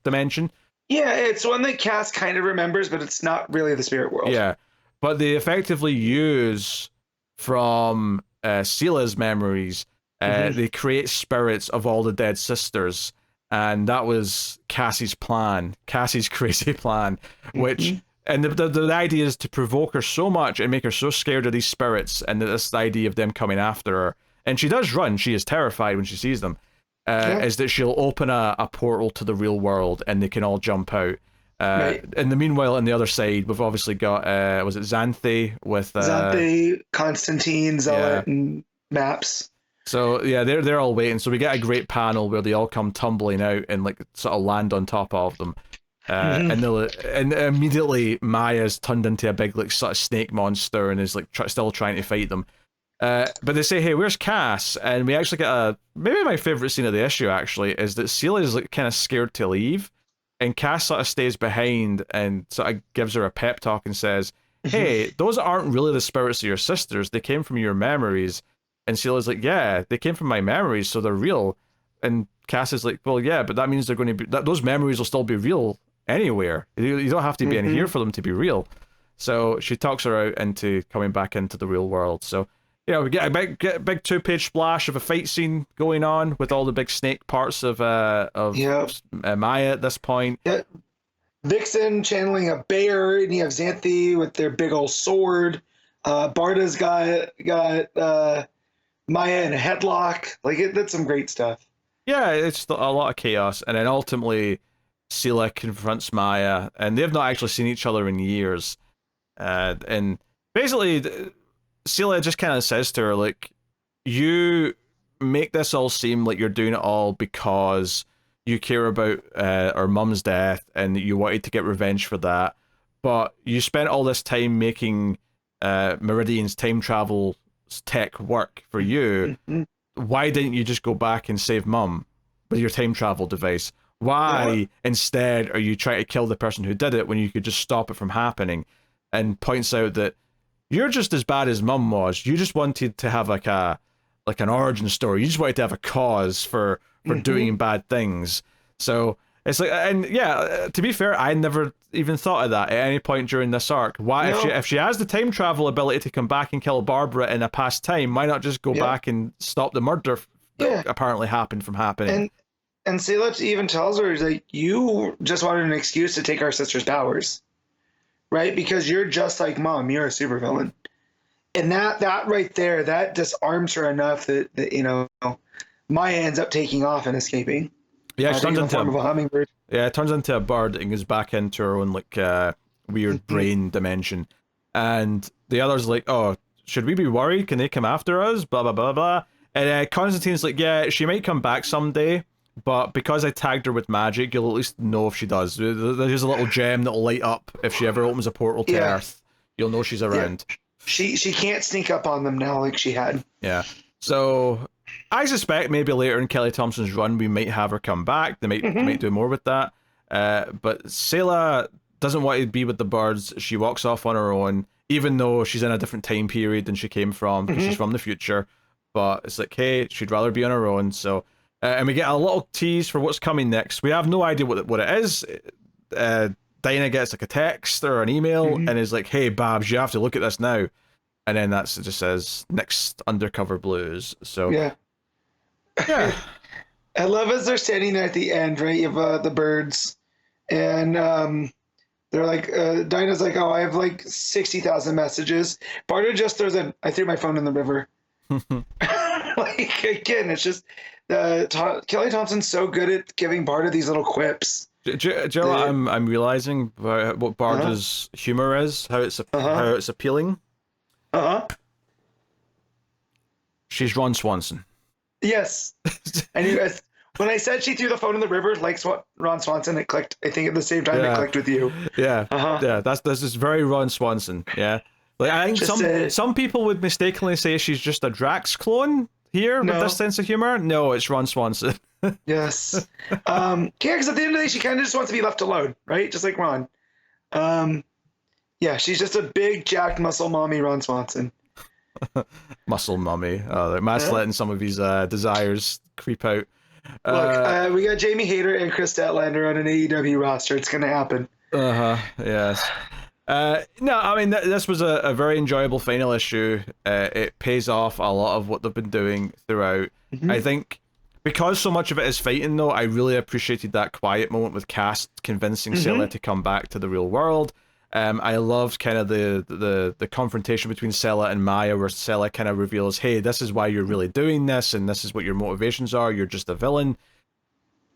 [SPEAKER 1] dimension.
[SPEAKER 2] Yeah, it's one that Cass kind of remembers, but it's not really the Spirit World.
[SPEAKER 1] Yeah, but they effectively use from Sela's memories. They create spirits of all the dead sisters, and that was Cassie's crazy plan, which and the idea is to provoke her so much and make her so scared of these spirits and this idea of them coming after her, and she does run. She is terrified when she sees them, is that she'll open a portal to the real world and they can all jump out.
[SPEAKER 2] Right.
[SPEAKER 1] In the meanwhile, on the other side, we've obviously got was it Xanthe with
[SPEAKER 2] Xanthe, Constantine, Zealot, and Maps.
[SPEAKER 1] So yeah, they're all waiting. So we get a great panel where they all come tumbling out and like sort of land on top of them. And immediately Maya's turned into a big like sort of snake monster and is like still trying to fight them. But they say, "Hey, where's Cass?" And we actually get maybe my favorite scene of the issue actually is that Celia is like kind of scared to leave, and Cass sort of stays behind and sort of gives her a pep talk and says, "Hey, those aren't really the spirits of your sisters. They came from your memories." And Celia's like, "Yeah, they came from my memories, so they're real." And Cass is like, "Well, yeah, but that means they're going to be those memories will still be real anywhere. You don't have to be in here for them to be real." So she talks her out into coming back into the real world. So we get a big 2-page splash of a fight scene going on with all the big snake parts of Maya at this point.
[SPEAKER 2] Yeah. Vixen channeling a bear, and you have Xanthe with their big old sword. Barda's got Maya in a headlock. Like that's some great stuff.
[SPEAKER 1] Yeah, it's a lot of chaos, and then ultimately Celia confronts Maya, and they've not actually seen each other in years. And basically, Celia just kind of says to her, like, "You make this all seem like you're doing it all because you care about our mum's death and you wanted to get revenge for that, but you spent all this time making Meridian's time travel tech work for you. Why didn't you just go back and save Mum with your time travel device? Why instead are you trying to kill the person who did it when you could just stop it from happening?" And points out that you're just as bad as Mum was. You just wanted to have like an origin story. You just wanted to have a cause for doing bad things. So it's like, and yeah, to be fair, I never even thought of that at any point during this arc. Why, if she has the time travel ability to come back and kill Barbara in a past time, why not just go back and stop the murder that apparently happened from happening?
[SPEAKER 2] And Celia even tells her that you just wanted an excuse to take our sister's powers, right? Because you're just like Mom. You're a supervillain. And that right there, that disarms her enough that Maya ends up taking off and escaping.
[SPEAKER 1] Yeah, she turns into
[SPEAKER 2] a hummingbird.
[SPEAKER 1] Yeah, it turns into a bird and goes back into her own like weird brain dimension. And the other's like, "Oh, should we be worried? Can they come after us? Blah blah blah blah." And Constantine's like, "Yeah, she might come back someday, but because I tagged her with magic, you'll at least know if she does. There's a little gem that'll light up if she ever opens a portal to Earth. You'll know she's around."
[SPEAKER 2] She can't sneak up on them now like she had.
[SPEAKER 1] Yeah. So I suspect maybe later in Kelly Thompson's run we might have her come back. They might do more with that. But Celia doesn't want to be with the birds. She walks off on her own, even though she's in a different time period than she came from, because she's from the future. But it's like, hey, she'd rather be on her own. So, and we get a little tease for what's coming next. We have no idea what it is. Dinah gets like a text or an email and is like, "Hey, Babs, you have to look at this now." And then it just says next Undercover Blues. So yeah.
[SPEAKER 2] I love as they're standing there at the end, right? You have the birds, and they're like, Dinah's like, "Oh, I have like 60,000 messages." Barter just throws I threw my phone in the river. Like again, it's just Kelly Thompson's so good at giving Barter these little quips.
[SPEAKER 1] Do you know what I'm realizing what Barter's humor is? How it's appealing. She's Ron Swanson. Yes.
[SPEAKER 2] And when I said she threw the phone in the river, like Ron Swanson, it clicked. I think at the same time it clicked with you.
[SPEAKER 1] Yeah. Yeah. That's just very Ron Swanson. Yeah. Like I think some people would mistakenly say she's just a Drax clone here with this sense of humor. No, it's Ron Swanson.
[SPEAKER 2] Yes. Because at the end of the day, she kind of just wants to be left alone, right? Just like Ron. Yeah, she's just a big jacked muscle mommy, Ron Swanson.
[SPEAKER 1] Muscle mummy. Matt's letting some of his desires creep out.
[SPEAKER 2] Look, we got Jamie Hayter and Chris Statlander on an AEW roster. It's going to happen.
[SPEAKER 1] Yes. No, I mean, this was a very enjoyable final issue. It pays off a lot of what they've been doing throughout. I think because so much of it is fighting, though, I really appreciated that quiet moment with Cass convincing Celia to come back to the real world. I loved kind of the confrontation between Sela and Maya, where Sela kind of reveals, hey, this is why you're really doing this, and this is what your motivations are. You're just a villain.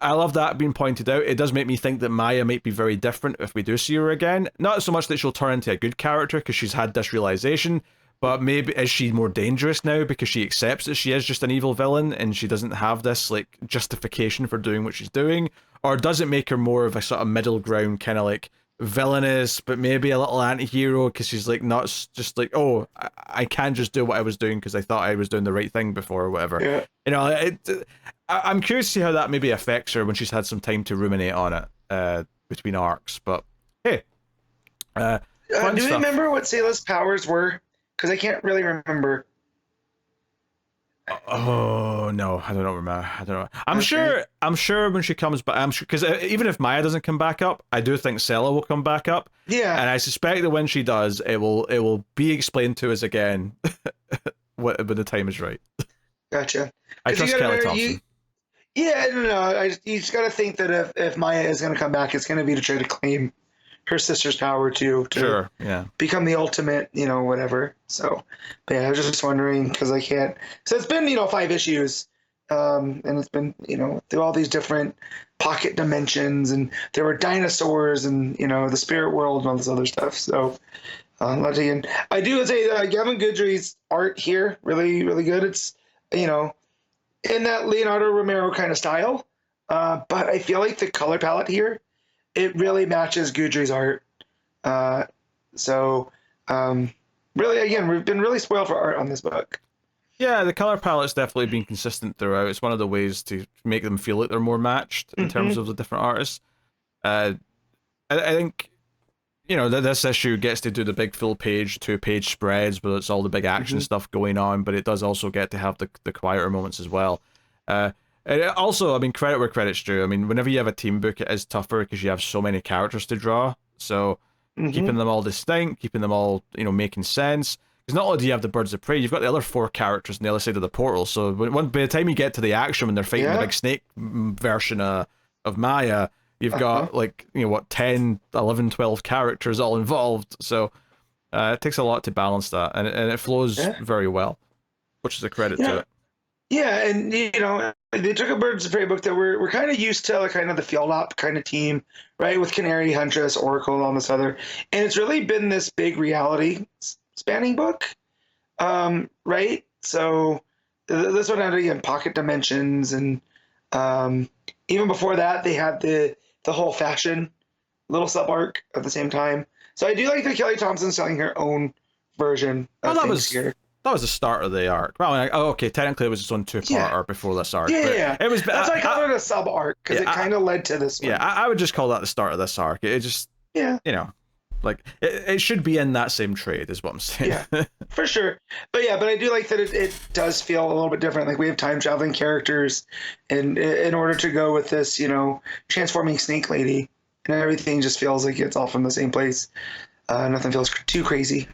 [SPEAKER 1] I love that being pointed out. It does make me think that Maya might be very different if we do see her again. Not so much that she'll turn into a good character because she's had this realization, but maybe is she more dangerous now because she accepts that she is just an evil villain and she doesn't have this like justification for doing what she's doing? Or does it make her more of a sort of middle ground kind of like villainous, but maybe a little anti-hero because she's like not just like, oh, I can't just do what I was doing because I thought I was doing the right thing before or whatever.
[SPEAKER 2] Yeah.
[SPEAKER 1] You know, I'm curious to see how that maybe affects her when she's had some time to ruminate on it between arcs. But hey,
[SPEAKER 2] do you remember what Sela's powers were? Because I can't really remember.
[SPEAKER 1] Oh no, I don't remember. I don't know. I'm
[SPEAKER 2] Okay.
[SPEAKER 1] sure when she comes back. I'm sure because even if Maya doesn't come back up, I do think Sela will come back up,
[SPEAKER 2] Yeah.
[SPEAKER 1] and I suspect that when she does, it will be explained to us again when the time is right.
[SPEAKER 2] Gotcha.
[SPEAKER 1] I
[SPEAKER 2] 'Cause you
[SPEAKER 1] trust
[SPEAKER 2] gotta
[SPEAKER 1] Kelly
[SPEAKER 2] remember,
[SPEAKER 1] Thompson.
[SPEAKER 2] yeah, no. You just got to think that if Maya is going to come back, it's going to be to try to claim her sister's power to
[SPEAKER 1] Sure, yeah.
[SPEAKER 2] become the ultimate, whatever. So, but yeah, I was just wondering because I can't. So it's been 5 issues, and it's been through all these different pocket dimensions, and there were dinosaurs, and the spirit world and all this other stuff. So, and I do say Gavin Guidrey's art here really really good. It's in that Leonardo Romero kind of style, but I feel like the color palette here it really matches Guidrey's art. So really, again, we've been really spoiled for art on this book.
[SPEAKER 1] Yeah, the color palette's definitely been consistent throughout. It's one of the ways to make them feel like they're more matched in terms of the different artists. I think, that this issue gets to do the big full page, 2-page spreads, but it's all the big action stuff going on, but it does also get to have the quieter moments as well. And it also, I mean, credit where credit's due. I mean, whenever you have a team book, it is tougher because you have so many characters to draw. So keeping them all distinct, keeping them all, making sense. Because not only do you have the Birds of Prey, you've got the other 4 characters on the other side of the portal. So by the time you get to the action when they're fighting the big snake version of Maya, you've got 10, 11, 12 characters all involved. So it takes a lot to balance that, and it flows very well, which is a credit to it.
[SPEAKER 2] Yeah, and they took a Birds of Prey book that we're kind of used to, like kind of the field op kind of team, right? With Canary, Huntress, Oracle, and all this other, and it's really been this big reality spanning book, right? So this one had again pocket dimensions, and even before that, they had the whole fashion little sub arc at the same time. So I do like that Kelly Thompson's selling her own version of things here.
[SPEAKER 1] That was the start of the arc. Well, okay, technically it was its own 2-parter before this arc.
[SPEAKER 2] Yeah.
[SPEAKER 1] It was.
[SPEAKER 2] That's why I call it a sub arc because it kind of led to this one.
[SPEAKER 1] Yeah, I would just call that the start of this arc. It just, like it should be in that same trade, is what I'm saying.
[SPEAKER 2] Yeah, for sure. But I do like that it does feel a little bit different. Like we have time traveling characters, and in order to go with this, transforming snake lady, and everything just feels like it's all from the same place. Nothing feels too crazy.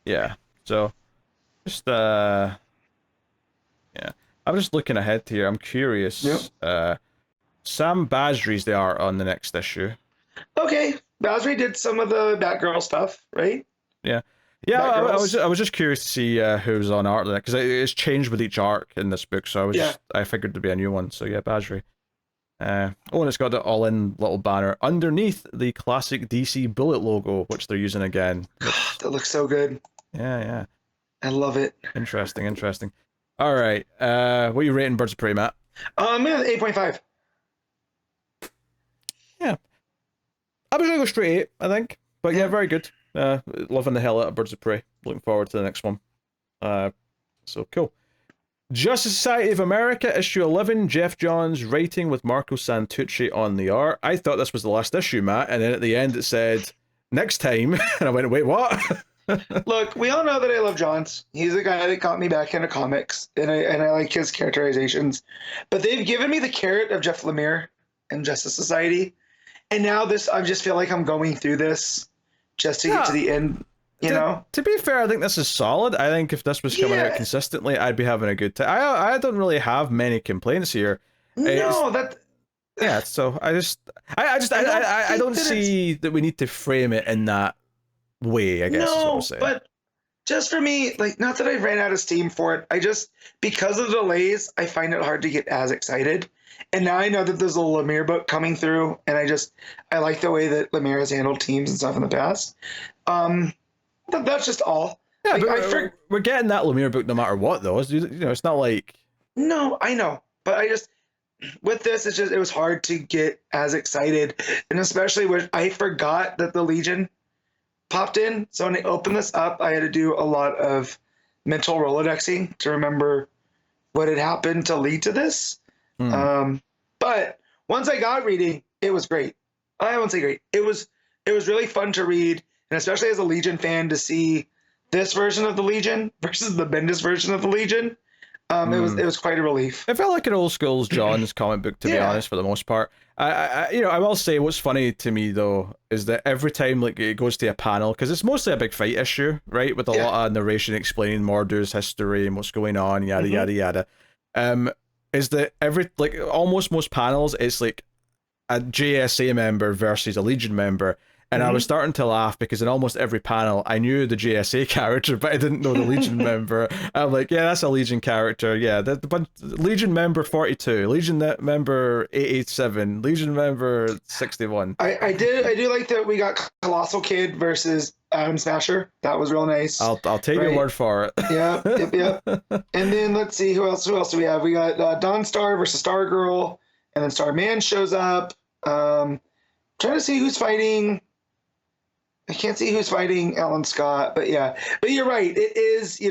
[SPEAKER 1] Yeah. So. Just I'm just looking ahead here. I'm curious.
[SPEAKER 2] Yep.
[SPEAKER 1] Sam Basri's the art on the next issue.
[SPEAKER 2] Okay, Basri did some of the Batgirl stuff, right?
[SPEAKER 1] Yeah. I was just curious to see who's on art because it's changed with each arc in this book. So I figured there'd be a new one. So yeah, Basri. And it's got the all-in little banner underneath the classic DC Bullet logo, which they're using again.
[SPEAKER 2] That looks so good.
[SPEAKER 1] Yeah.
[SPEAKER 2] I love it.
[SPEAKER 1] Interesting. All right. What are you rating Birds of Prey, Matt?
[SPEAKER 2] I'm at 8.5.
[SPEAKER 1] Yeah. I was going to go straight 8, I think. But yeah, very good. Loving the hell out of Birds of Prey. Looking forward to the next one. So cool. Justice Society of America, issue 11, Geoff Johns writing with Marco Santucci on the art. I thought this was the last issue, Matt, and then at the end it said, next time, and I went, wait, what?
[SPEAKER 2] Look, we all know that I love Johns. He's the guy that got me back into comics, and I like his characterizations. But they've given me the carrot of Jeff Lemire and Justice Society, and now I just feel like I'm going through this just to get to the end. To
[SPEAKER 1] be fair, I think this is solid. I think if this was coming out consistently, I'd be having a good time. I don't really have many complaints here. yeah. So I don't see that we need to frame it in that way. I guess is what I'm
[SPEAKER 2] No,
[SPEAKER 1] saying.
[SPEAKER 2] but just for me, like, not that I ran out of steam for it. I just, because of the delays, I find it hard to get as excited. And now I know that there's a Lemire book coming through, and I like the way that Lemire has handled teams and stuff in the past. That's just all.
[SPEAKER 1] Yeah,
[SPEAKER 2] Like,
[SPEAKER 1] but we're getting that Lemire book no matter what, though. It's not like.
[SPEAKER 2] no, I know, but I just, with this, it was hard to get as excited, and especially when I forgot that the Legion popped in. So when I opened this up, I had to do a lot of mental Rolodexing to remember what had happened to lead to this. But once I got reading, it was great. I won't say great. It was really fun to read, and especially as a Legion fan, to see this version of the Legion versus the Bendis version of the Legion. It was quite a relief.
[SPEAKER 1] It felt like an old school's John's comic book, to be honest, for the most part. I will say what's funny to me though is that every time like it goes to a panel, because it's mostly a big fight issue, right, with a lot of narration explaining Mordor's history and what's going on, yada yada yada. Is that almost most panels it's like a JSA member versus a Legion member. And I was starting to laugh because in almost every panel, I knew the GSA character, but I didn't know the Legion member. I'm like, yeah, that's a Legion character. Yeah, the Legion member 42, Legion member 887, Legion member 61.
[SPEAKER 2] I do like that we got Colossal Kid versus Atom Smasher. That was real nice.
[SPEAKER 1] I'll take your word for it.
[SPEAKER 2] Yeah, yep. And then let's see, who else do we have? We got Dawn Star versus Stargirl, and then Starman shows up. Trying to see who's fighting. I can't see who's fighting Alan Scott, but yeah. But you're right. It is,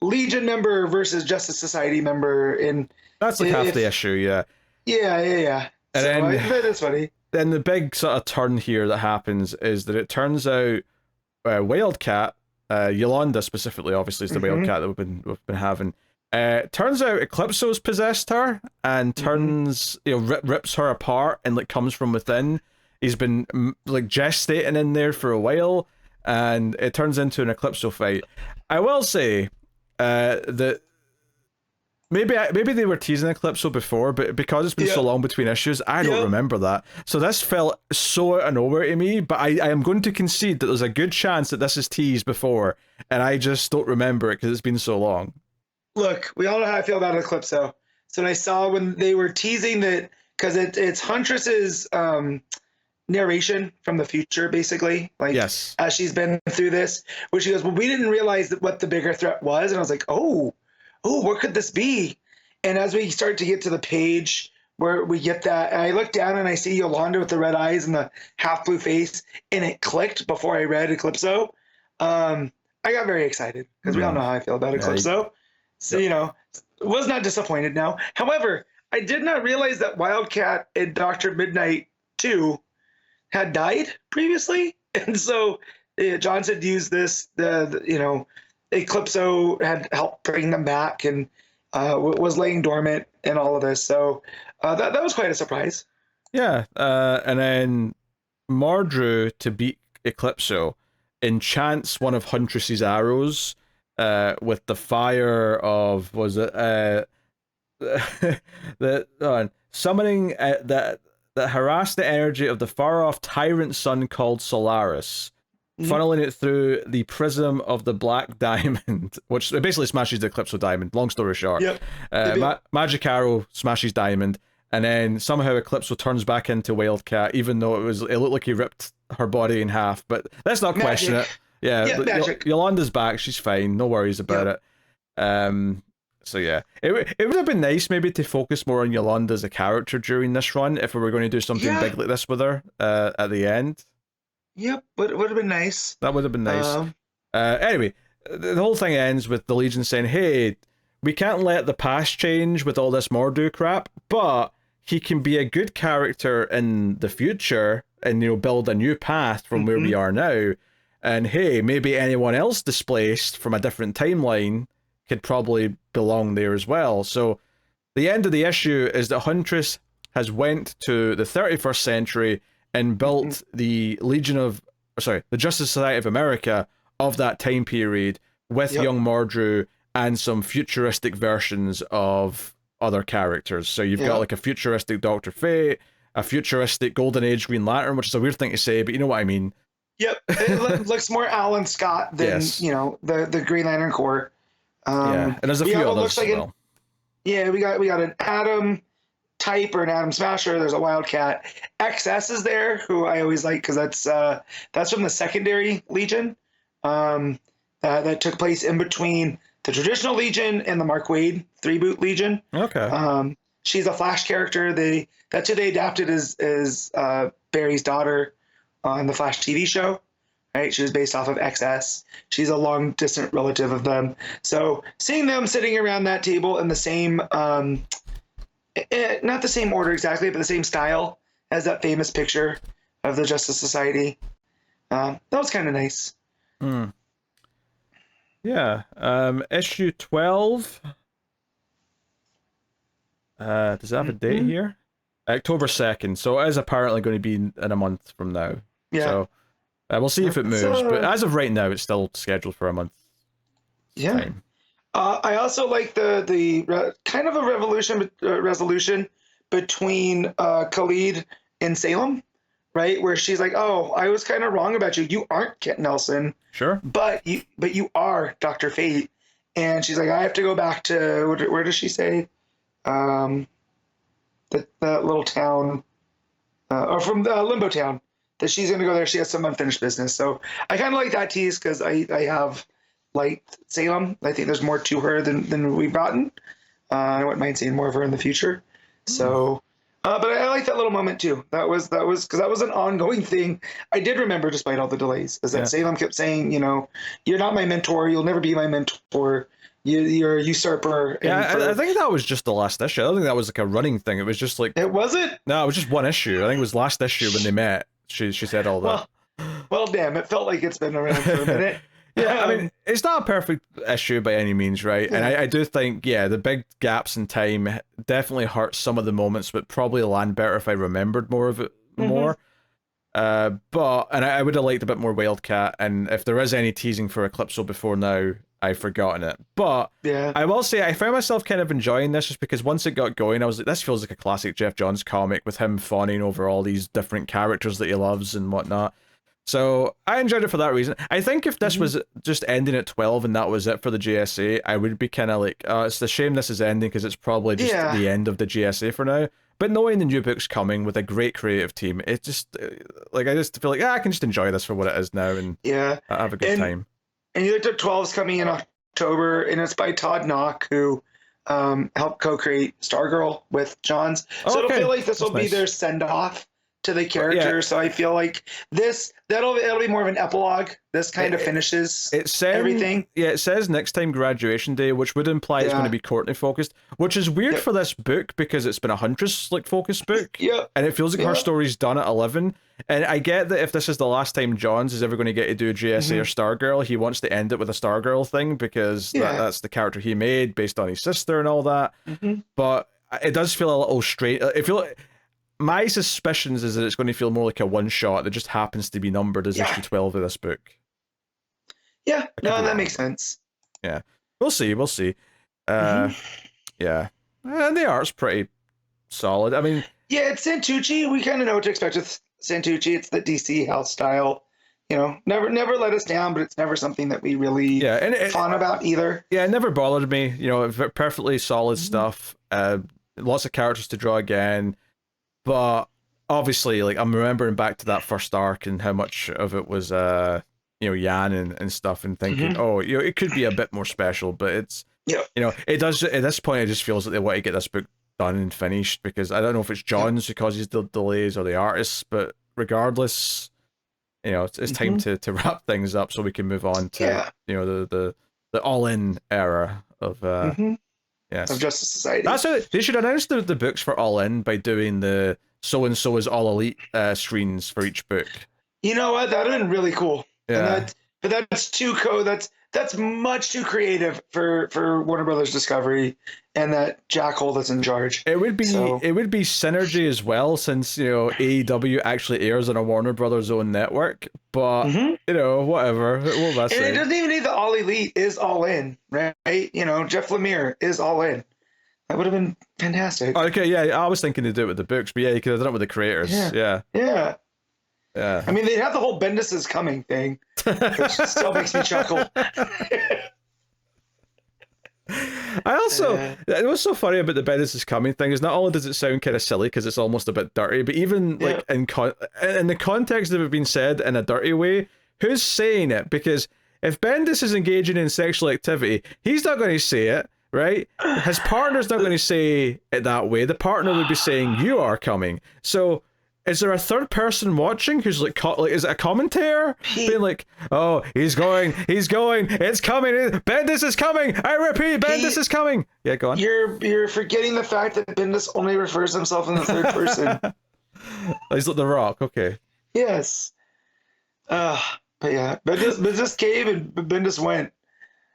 [SPEAKER 2] Legion member versus Justice Society member. And
[SPEAKER 1] that's like half the issue, yeah.
[SPEAKER 2] Yeah.
[SPEAKER 1] And
[SPEAKER 2] that is funny.
[SPEAKER 1] Then the big sort of turn here that happens is that it turns out Wildcat, Yolanda specifically, obviously, is the Wildcat that we've been having. Turns out Eclipso's possessed her and turns, rips her apart and like comes from within. He's been like gestating in there for a while, and it turns into an Eclipso fight. I will say that maybe they were teasing Eclipso before, but because it's been so long between issues, I don't remember that. So this felt so out of nowhere to me, but I am going to concede that there's a good chance that this is teased before, and I just don't remember it because it's been so long.
[SPEAKER 2] Look, we all know how I feel about Eclipso. So when I saw when they were teasing that, because it's Huntress's narration from the future, basically, like as she's been through this, where she goes, well, we didn't realize that what the bigger threat was, and I was like, oh, what could this be? And as we start to get to the page where we get that, and I look down and I see Yolanda with the red eyes and the half blue face, and it clicked before I read Eclipso. I got very excited because we all know how I feel about Eclipso. So was not disappointed now. However, I did not realize that Wildcat and Dr. Midnight 2 had died previously, and so Johnson used this. Eclipso had helped bring them back, and was laying dormant and all of this. So that was quite a surprise.
[SPEAKER 1] Yeah, and then Mordru, to beat Eclipso, enchants one of Huntress's arrows with the fire of summoning that harassed the energy of the far-off tyrant sun called Solaris, funneling it through the prism of the black diamond, which basically smashes the Eclipso diamond, long story short. Magic Arrow smashes diamond, and then somehow Eclipso turns back into Wildcat, even though it looked like he ripped her body in half, but let's not question it. Yolanda's back, she's fine, no worries about it. So yeah, it would have been nice maybe to focus more on Yolanda as a character during this run if we were going to do something big like this with her at the end.
[SPEAKER 2] Yep, would have been nice.
[SPEAKER 1] That would have been nice. Anyway, the whole thing ends with the Legion saying, hey, we can't let the past change with all this Mordu crap, but he can be a good character in the future and build a new path from where we are now. And hey, maybe anyone else displaced from a different timeline could probably belong there as well. So the end of the issue is that Huntress has went to the 31st century and built the the Justice Society of America of that time period with young Mordru and some futuristic versions of other characters. So you've got like a futuristic Dr. Fate, a futuristic Golden Age Green Lantern, which is a weird thing to say, but you know what I mean.
[SPEAKER 2] Yep, it looks more Alan Scott than the Green Lantern Corps.
[SPEAKER 1] And there's a few others as well.
[SPEAKER 2] We got an Atom type or an Atom Smasher. There's a Wildcat. XS is there, who I always like because that's from the Secondary Legion that took place in between the traditional Legion and the Mark Waid 3-boot Legion.
[SPEAKER 1] Okay.
[SPEAKER 2] She's a Flash character. That's who they adapted as Barry's daughter on the Flash TV show. Right, she was based off of XS. She's a long distant relative of them. So seeing them sitting around that table in the same, not the same order exactly, but the same style as that famous picture of the Justice Society, that was kind of nice.
[SPEAKER 1] Yeah. Issue 12. Does it have a date here? October 2nd. So it is apparently going to be in a month from now.
[SPEAKER 2] Yeah.
[SPEAKER 1] So we'll see if it moves. But as of right now, it's still scheduled for a month.
[SPEAKER 2] Yeah.
[SPEAKER 1] Time.
[SPEAKER 2] I also like the kind of a resolution between Khalid and Salem, right? Where she's like, "Oh, I was kind of wrong about you. You aren't Kent Nelson.
[SPEAKER 1] Sure.
[SPEAKER 2] But you are Dr. Fate." And she's like, "I have to go back to where does she say? That little town, or from the Limbo Town." That she's going to go there. She has some unfinished business. So I kind of like that tease because I have liked Salem. I think there's more to her than we've gotten. I wouldn't mind seeing more of her in the future. So, but I like that little moment too. That was because that was an ongoing thing. I did remember despite all the delays is that Salem kept saying, "You're not my mentor. You'll never be my mentor. You're a usurper."
[SPEAKER 1] I think that was just the last issue. I don't think that was like a running thing. It was just like...
[SPEAKER 2] It wasn't?
[SPEAKER 1] No, it was just one issue. I think it was last issue when they met. She said all that.
[SPEAKER 2] Well, damn, it felt like it's been around for a minute.
[SPEAKER 1] Yeah, I mean, it's not a perfect issue by any means, right? Yeah. And I do think, the big gaps in time definitely hurt some of the moments, but probably land better if I remembered more of it more. And I would have liked a bit more Wildcat, and if there is any teasing for Eclipso before now, I've forgotten it. But I will say I found myself kind of enjoying this just because once it got going, I was like, this feels like a classic Geoff Johns comic with him fawning over all these different characters that he loves and whatnot. So I enjoyed it for that reason. I think if this was just ending at 12 and that was it for the GSA, I would be kind of like, it's a shame this is ending because it's probably just the end of the GSA for now. But knowing the new book's coming with a great creative team, it just, I just feel like, I can just enjoy this for what it is now and have a good time.
[SPEAKER 2] And you looked at 12's coming in October, and it's by Todd Knock, who helped co-create Stargirl with Johns. So it'll feel like this will be their send-off to the character. So I feel like it'll be more of an epilogue. This kind of finishes everything.
[SPEAKER 1] Yeah, it says next time graduation day, which would imply it's going to be Courtney focused, which is weird for this book because it's been a Huntress focused book. And it feels like her story's done at 11. And I get that if this is the last time Johns is ever going to get to do GSA or Stargirl, he wants to end it with a Stargirl thing because that's the character he made based on his sister and all that. But it does feel a little straight. My suspicions is that it's going to feel more like a one-shot that just happens to be numbered as issue 12 of this book.
[SPEAKER 2] Yeah, no, that makes sense.
[SPEAKER 1] Yeah, we'll see. Yeah, and the art's pretty solid. I mean,
[SPEAKER 2] it's Santucci. We kind of know what to expect with Santucci. It's the DC house style. Never let us down, but it's never something that we really fawn about either. Yeah,
[SPEAKER 1] it never bothered me. Perfectly solid stuff. Lots of characters to draw again. But obviously, I'm remembering back to that first arc and how much of it was, Yan and stuff, and thinking, it could be a bit more special. But it's, it does at this point. It just feels like they want to get this book done and finished because I don't know if it's Johns who causes the delays or the artists, but regardless, it's time to wrap things up so we can move on to the all-in era of
[SPEAKER 2] of Justice Society.
[SPEAKER 1] That's how they should announce the books for All In by doing the so and so is All Elite screens for each book.
[SPEAKER 2] You know what? That'd have been really cool.
[SPEAKER 1] Yeah.
[SPEAKER 2] But that's too that's much too creative for Warner Brothers Discovery and that jackhole that's in charge.
[SPEAKER 1] It would be synergy as well, since AEW actually airs on a Warner Brothers own network. But whatever. It doesn't
[SPEAKER 2] even need the All Elite is All In, right? Jeff Lemire is All In. That would have been fantastic.
[SPEAKER 1] Okay, yeah, I was thinking to do it with the books, but yeah, you could have done it with the creators. Yeah.
[SPEAKER 2] I mean, they have the whole Bendis is coming thing, which still makes me chuckle.
[SPEAKER 1] I also, what's so funny about the Bendis is coming thing is not only does it sound kind of silly because it's almost a bit dirty, but even like in the context of it being said in a dirty way, who's saying it? Because if Bendis is engaging in sexual activity, he's not going to say it, right? His partner's not going to say it that way. The partner would be saying, "You are coming." So is there a third person watching who's like is it a commentator being like, "Oh, he's going, it's coming, Bendis is coming, I repeat, Bendis is coming." Yeah, go on.
[SPEAKER 2] You're forgetting the fact that Bendis only refers to himself in the third person.
[SPEAKER 1] He's like the Rock, okay.
[SPEAKER 2] Yes. But yeah, Bendis came and Bendis went.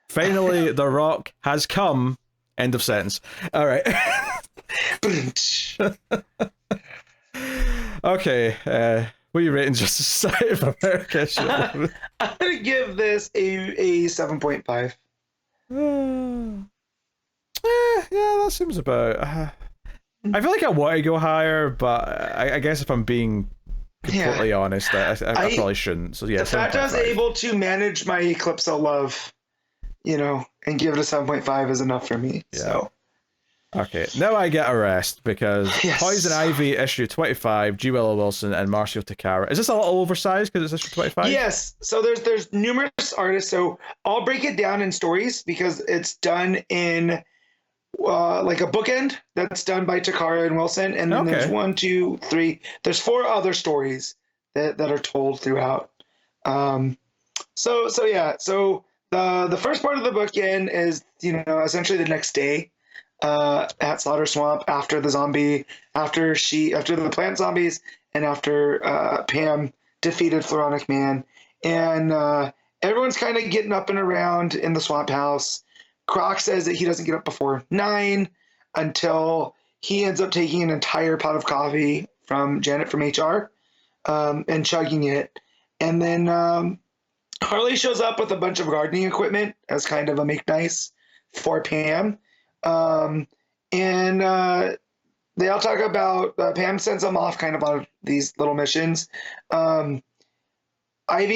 [SPEAKER 1] Finally, the Rock has come. End of sentence. All right. Okay, what are you rating Justice Society of America?
[SPEAKER 2] I'm gonna give this a 7.5.
[SPEAKER 1] Yeah, that seems about. I feel like I want to go higher, but I guess if I'm being completely honest, I probably shouldn't. So yeah,
[SPEAKER 2] the fact I was able to manage my Eclipso love, and give it a 7.5 is enough for me. Yeah. So.
[SPEAKER 1] Okay, now I get a rest because Poison Ivy issue 25, WIllow Wilson and Marcio Takara. Is this a little oversized because it's issue 25?
[SPEAKER 2] Yes. So there's numerous artists. So I'll break it down in stories because it's done in like a bookend that's done by Takara and Wilson, and then there's 1, 2, 3. There's 4 other stories that are told throughout. So the first part of the bookend is essentially the next day. At Slaughter Swamp after the plant zombies and after Pam defeated Floronic Man, and everyone's kind of getting up and around in the swamp house. Croc says that he doesn't get up before 9 until he ends up taking an entire pot of coffee from Janet from HR and chugging it, and then Harley shows up with a bunch of gardening equipment as kind of a make nice for Pam. And they all talk about Pam sends them off kind of on these little missions. Ivy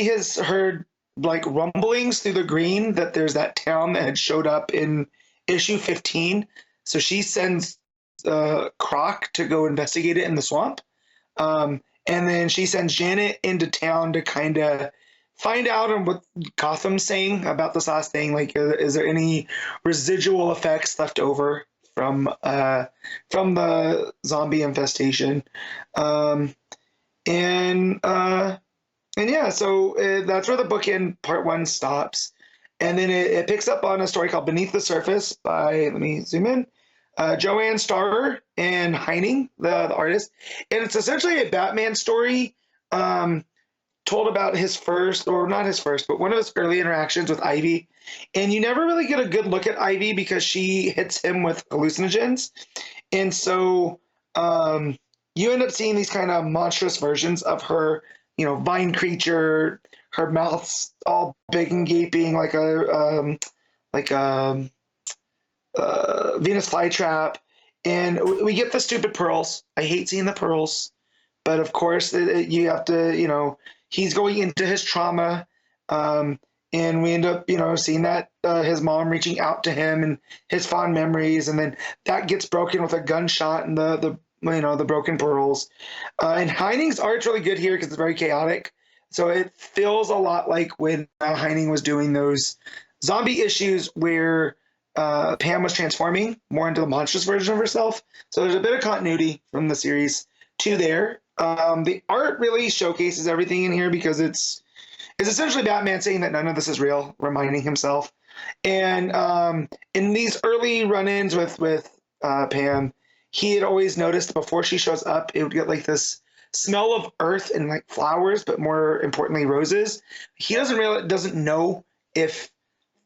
[SPEAKER 2] has heard like rumblings through the green that there's that town that had showed up in issue 15. So she sends Croc to go investigate it in the swamp. And then she sends Janet into town to kind of find out on what Gotham's saying about this last thing. Like, is there any residual effects left over from the zombie infestation? And yeah, so that's where the bookend part 1 stops, and then it picks up on a story called Beneath the Surface by, let me zoom in, Joanne Starrer and Heining, the artist, and it's essentially a Batman story. Told about his first, or not his first, but one of his early interactions with Ivy. And you never really get a good look at Ivy because she hits him with hallucinogens. And so you end up seeing these kind of monstrous versions of her, vine creature, her mouth's all big and gaping like a Venus flytrap. And we get the stupid pearls. I hate seeing the pearls. But of course, you have to, he's going into his trauma, and we end up, seeing that his mom reaching out to him and his fond memories, and then that gets broken with a gunshot and the broken pearls. And Heining's art's really good here because it's very chaotic, so it feels a lot like when Heining was doing those zombie issues where Pam was transforming more into the monstrous version of herself. So there's a bit of continuity from the series to there. The art really showcases everything in here because it's essentially Batman saying that none of this is real, reminding himself. And in these early run-ins with Pam, he had always noticed before she shows up, it would get like this smell of earth and like flowers, but more importantly, roses. He doesn't know if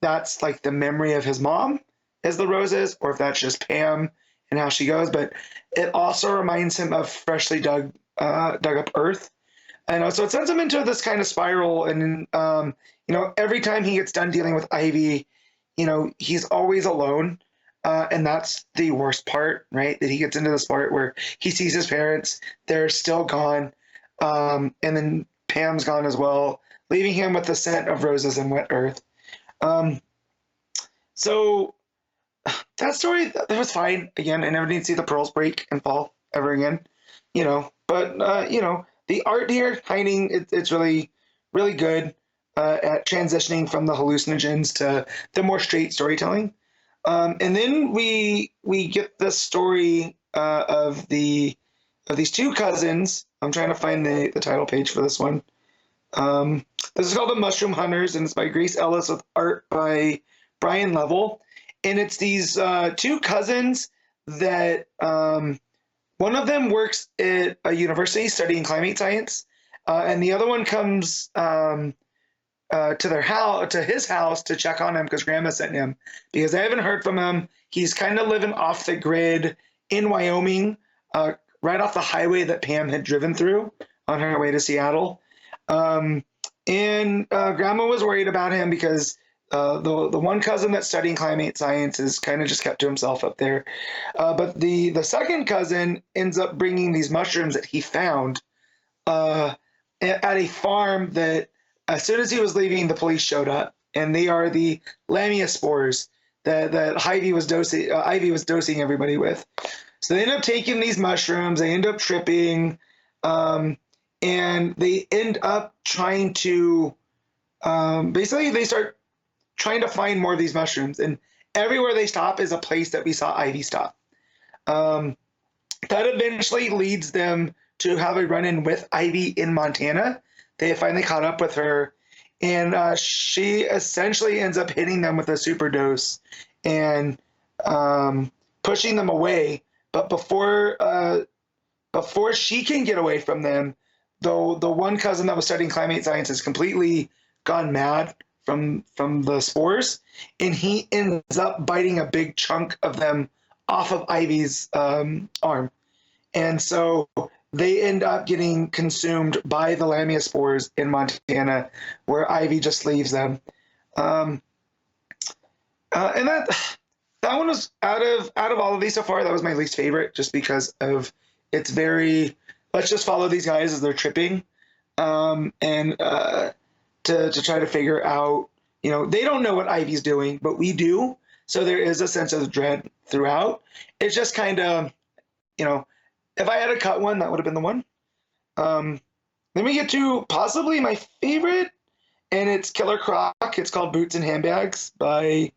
[SPEAKER 2] that's like the memory of his mom as the roses, or if that's just Pam and how she goes. But it also reminds him of freshly dug up earth. And so it sends him into this kind of spiral. And, every time he gets done dealing with Ivy, he's always alone. And that's the worst part, right? That he gets into this part where he sees his parents, they're still gone. And then Pam's gone as well, leaving him with the scent of roses and wet earth. Um, so that story, that was fine. Again, I never need to see the pearls break and fall ever again, But, the art here, hiding, it's really, really good at transitioning from the hallucinogens to the more straight storytelling. And then we get the story of these two cousins. I'm trying to find the title page for this one. This is called The Mushroom Hunters, and it's by Grace Ellis with art by Brian Level. And it's these two cousins that one of them works at a university studying climate science, and the other one comes to his house to check on him because Grandma sent him, because I haven't heard from him. He's kind of living off the grid in Wyoming, right off the highway that Pam had driven through on her way to Seattle. And Grandma was worried about him because the one cousin that's studying climate science is kind of just kept to himself up there. But the second cousin ends up bringing these mushrooms that he found at a farm that, as soon as he was leaving, the police showed up, and they are the lamia spores that Ivy was dosing everybody with. So they end up taking these mushrooms. They end up tripping, and they end up trying to basically they start trying to find more of these mushrooms. And everywhere they stop is a place that we saw Ivy stop. That eventually leads them to have a run-in with Ivy in Montana. They finally caught up with her, and she essentially ends up hitting them with a super dose and pushing them away. But before she can get away from them, though, the one cousin that was studying climate science has completely gone mad from the spores, and he ends up biting a big chunk of them off of Ivy's arm. And so they end up getting consumed by the lamia spores in Montana, where Ivy just leaves them. And that one was out of all of these so far, that was my least favorite, just because of it's very, let's just follow these guys as they're tripping, and to try to figure out, they don't know what Ivy's doing, but we do. So there is a sense of dread throughout. It's just kind of, if I had to cut one, that would have been the one. Then we get to possibly my favorite, and it's Killer Croc. It's called Boots and Handbags by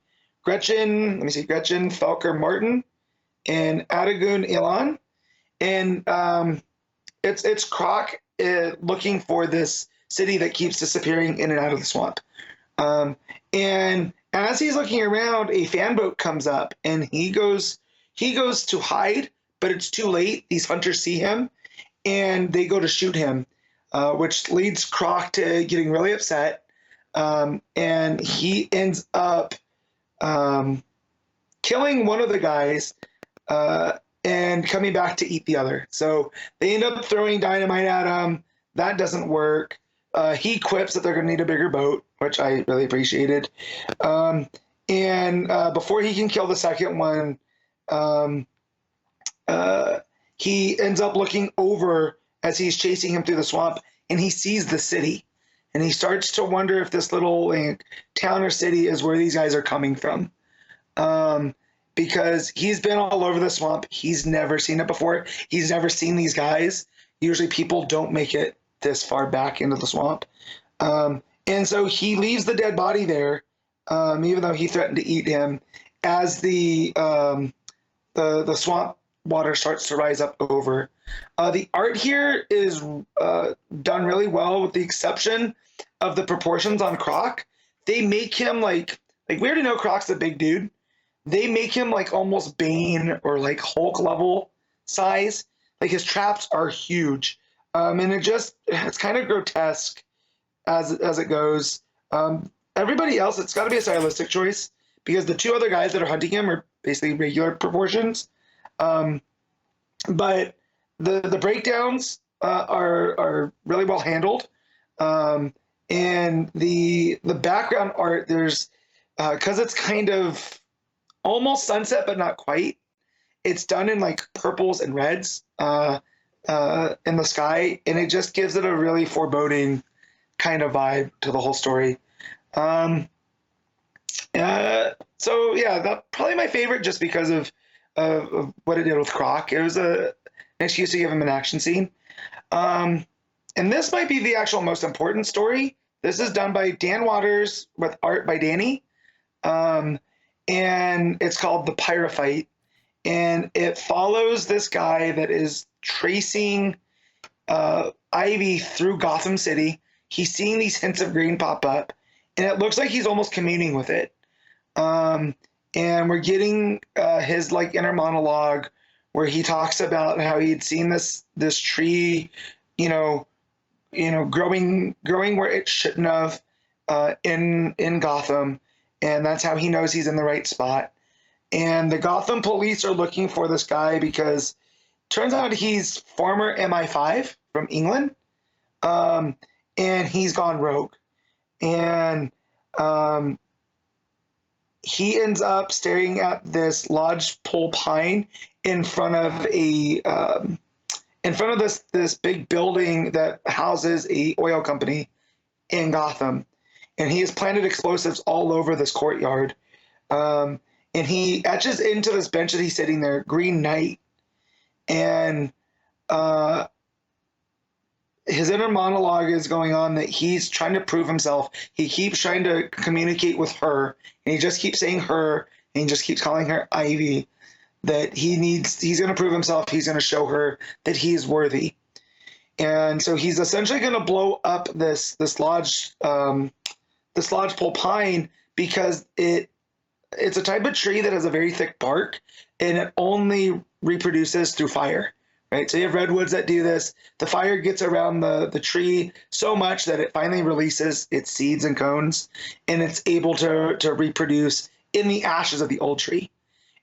[SPEAKER 2] Gretchen Felker Martin and Adagun Ilan. And it's Croc looking for this city that keeps disappearing in and out of the swamp. And as he's looking around, a fan boat comes up, and he goes to hide, but it's too late. These hunters see him, and they go to shoot him, which leads Croc to getting really upset. And he ends up killing one of the guys and coming back to eat the other. So they end up throwing dynamite at him. That doesn't work. He quips that they're going to need a bigger boat, which I really appreciated. And before he can kill the second one, he ends up looking over as he's chasing him through the swamp, and he sees the city, and he starts to wonder if this little town or city is where these guys are coming from, because he's been all over the swamp. He's never seen it before. He's never seen these guys. Usually people don't make it this far back into the swamp, and so he leaves the dead body there, even though he threatened to eat him, as the swamp water starts to rise up over. The art here is done really well, with the exception of the proportions on Croc. They make him like we already know Croc's a big dude. They make him like almost Bane or like Hulk level size. Like his traps are huge, and it's kind of grotesque as it goes. Everybody else, it's got to be a stylistic choice, because the two other guys that are hunting him are basically regular proportions. But the breakdowns are really well handled, and the background art, there's because it's kind of almost sunset, but not quite. It's done in like purples and reds in the sky, and it just gives it a really foreboding kind of vibe to the whole story. Um, so yeah, that probably my favorite just because of what it did with Croc. It was an excuse to give him an action scene. Um, and this might be the actual most important story. This is done by Dan Waters with art by Danny. Um, and it's called The Pyrophyte. And it follows this guy that is tracing Ivy through Gotham City. He's seeing these hints of green pop up, and it looks like he's almost communing with it. And we're getting his like inner monologue where he talks about how he had seen this tree, you know, growing where it shouldn't have in Gotham, and that's how he knows he's in the right spot. And the Gotham police are looking for this guy because turns out he's former MI5 from England, and he's gone rogue, and he ends up staring at this lodgepole pine in front of this big building that houses a oil company in Gotham, and he has planted explosives all over this courtyard. And he etches into this bench that he's sitting there, Green Knight, and his inner monologue is going on that he's trying to prove himself. He keeps trying to communicate with her, and he just keeps saying her, and he just keeps calling her Ivy. That he's going to prove himself. He's going to show her that he's worthy, and so he's essentially going to blow up this lodgepole pine because it's a type of tree that has a very thick bark, and it only reproduces through fire. Right, so you have redwoods that do this. The fire gets around the tree so much that it finally releases its seeds and cones, and it's able to reproduce in the ashes of the old tree.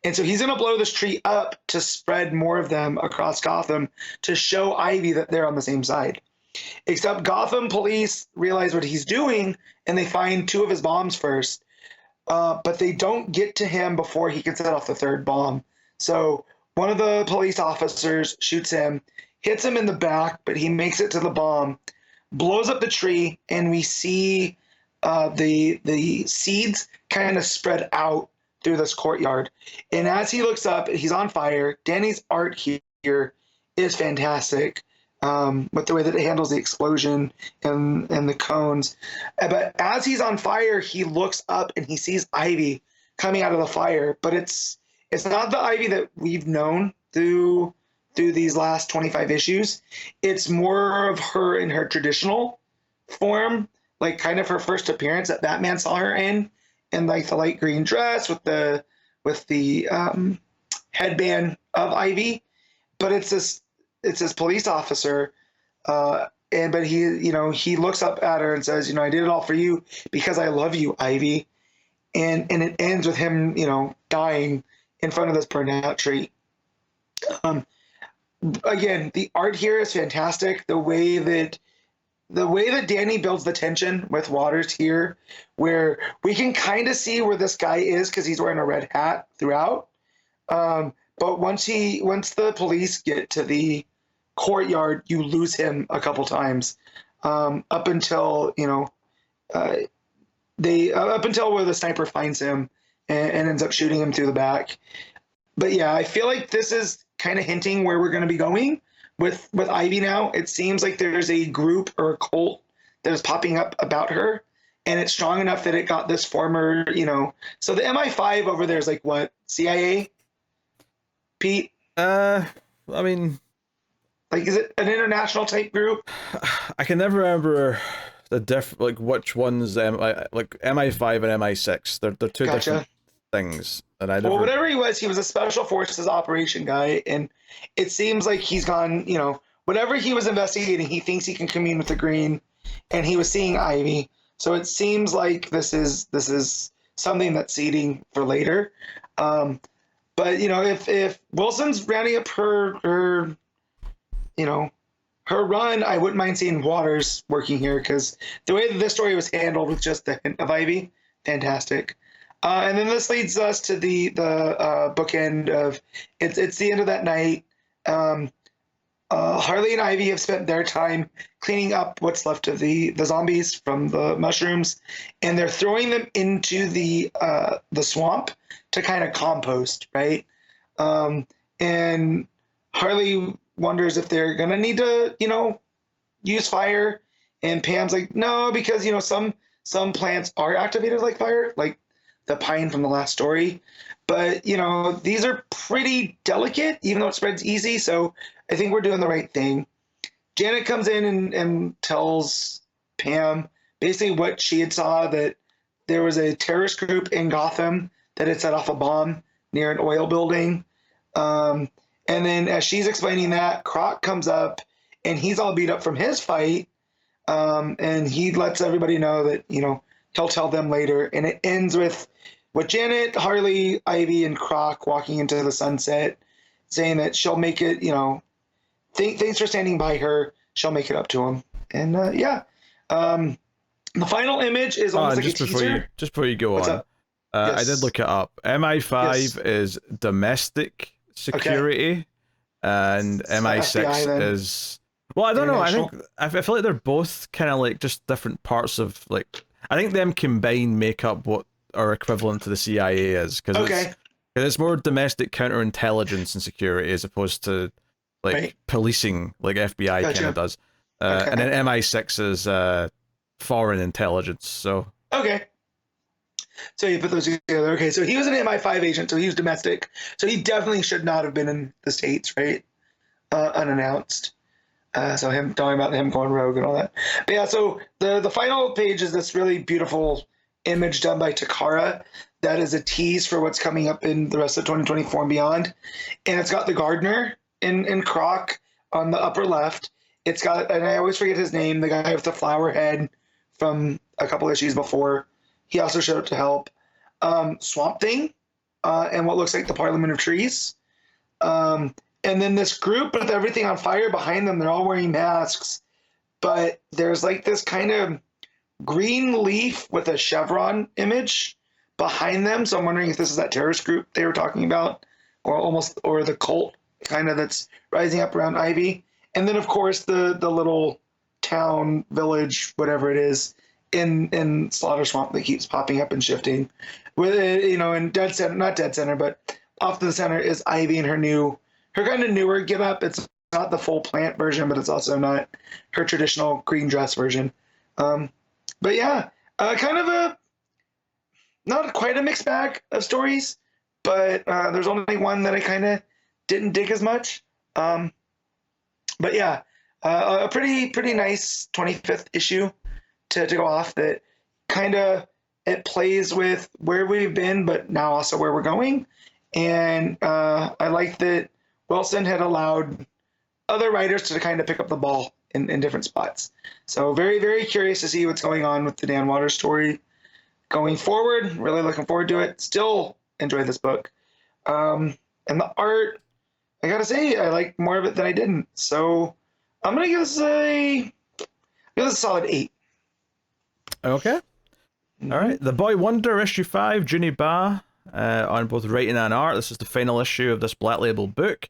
[SPEAKER 2] And so he's going to blow this tree up to spread more of them across Gotham to show Ivy that they're on the same side. Except Gotham police realize what he's doing, and they find 2 of his bombs first, but they don't get to him before he can set off the 3rd bomb. So one of the police officers shoots him, hits him in the back, but he makes it to the bomb, blows up the tree, and we see the seeds kind of spread out through this courtyard. And as he looks up, he's on fire. Danny's art here is fantastic with the way that it handles the explosion and the cones. But as he's on fire, he looks up and he sees Ivy coming out of the fire, but it's not the Ivy that we've known through these last 25 issues. It's more of her in her traditional form, like kind of her first appearance that Batman saw her in like the light green dress with the headband of Ivy. But it's this police officer, but he looks up at her and says, I did it all for you because I love you, Ivy. And it ends with him, dying in front of this burned out tree. Again, the art here is fantastic. The way that Danny builds the tension with Waters here, where we can kind of see where this guy is because he's wearing a red hat throughout. But once the police get to the courtyard, you lose him a couple times, up until up until where the sniper finds him and ends up shooting him through the back. But yeah, I feel like this is kind of hinting where we're going to be going with Ivy now. It seems like there's a group or a cult that is popping up about her, and it's strong enough that it got this former, so the MI5 over there is like what, CIA? Pete?
[SPEAKER 1] I mean,
[SPEAKER 2] like, is it an international type group?
[SPEAKER 1] I can never remember like which one's like MI5 and MI6. They're 2
[SPEAKER 2] Gotcha.
[SPEAKER 1] different things, and I never...
[SPEAKER 2] Well, whatever he was a special forces operation guy, and it seems like he's gone, whatever he was investigating, he thinks he can commune with the Green, and he was seeing Ivy. So it seems like this is something that's seeding for later. But if Wilson's rounding up her run, I wouldn't mind seeing Waters working here, because the way that this story was handled with just the hint of Ivy, fantastic. And then this leads us to the bookend of it's the end of that night. Harley and Ivy have spent their time cleaning up what's left of the zombies from the mushrooms, and they're throwing them into the swamp to kind of compost, right? And Harley wonders if they're gonna need to, use fire, and Pam's like, no, because some plants are activated like fire, like the pine from the last story. But, these are pretty delicate, even though it spreads easy. So I think we're doing the right thing. Janet comes in and tells Pam basically what she had saw, that there was a terrorist group in Gotham that had set off a bomb near an oil building. And then as she's explaining that, Croc comes up and he's all beat up from his fight. And he lets everybody know that, he'll tell them later. And it ends with Janet, Harley, Ivy, and Croc walking into the sunset, saying that she'll make it, thanks for standing by her. She'll make it up to him. And the final image is almost like a teaser.
[SPEAKER 1] Just before you go on, I did look it up. MI5 is domestic security, and MI6 is... Well, I don't know. I feel like they're both kind of like just different parts of like... I think them combined make up what are equivalent to the CIA is, because it's more domestic counterintelligence and security as opposed to like policing, like FBI kind of does. And then MI6 is foreign intelligence. So so you put those together. Okay, so he was an MI5 agent, so he was domestic. So he definitely should not have been in the States, right? Unannounced. So him talking about him going rogue and all that. But yeah, so the final page is this really beautiful image done by Takara that is a tease for what's coming up in the rest of 2024 and beyond. And it's got the gardener in Croc on the upper left. It's got, and I always forget his name, the guy with the flower head from a couple issues before. He also showed up to help. Swamp Thing and what looks like the Parliament of Trees. And then this group with everything on fire behind them, they're all wearing masks, but there's like this kind of green leaf with a chevron image behind them. So I'm wondering if this is that terrorist group they were talking about, or the cult kind of that's rising up around Ivy. And then of course the little town, village, whatever it is in Slaughter Swamp that keeps popping up and shifting. With in dead center, not dead center, but off to the center is Ivy and her kind of newer get up. It's not the full plant version, but it's also not her traditional green dress version. But yeah, kind of not quite a mixed bag of stories, but there's only one that I kind of didn't dig as much. But yeah, a pretty nice 25th issue to go off that kind of, it plays with where we've been, but now also where we're going. And I like that Wilson had allowed other writers to kind of pick up the ball in different spots. So very, very curious to see what's going on with the Dan Waters story going forward. Really looking forward to it. Still enjoy this book. And the art, I gotta say, I like more of it than I didn't. So I'm gonna give this a solid 8. Okay. All right. The Boy Wonder issue 5, Juni Ba, on both writing and art. This is the final issue of this Black Label book.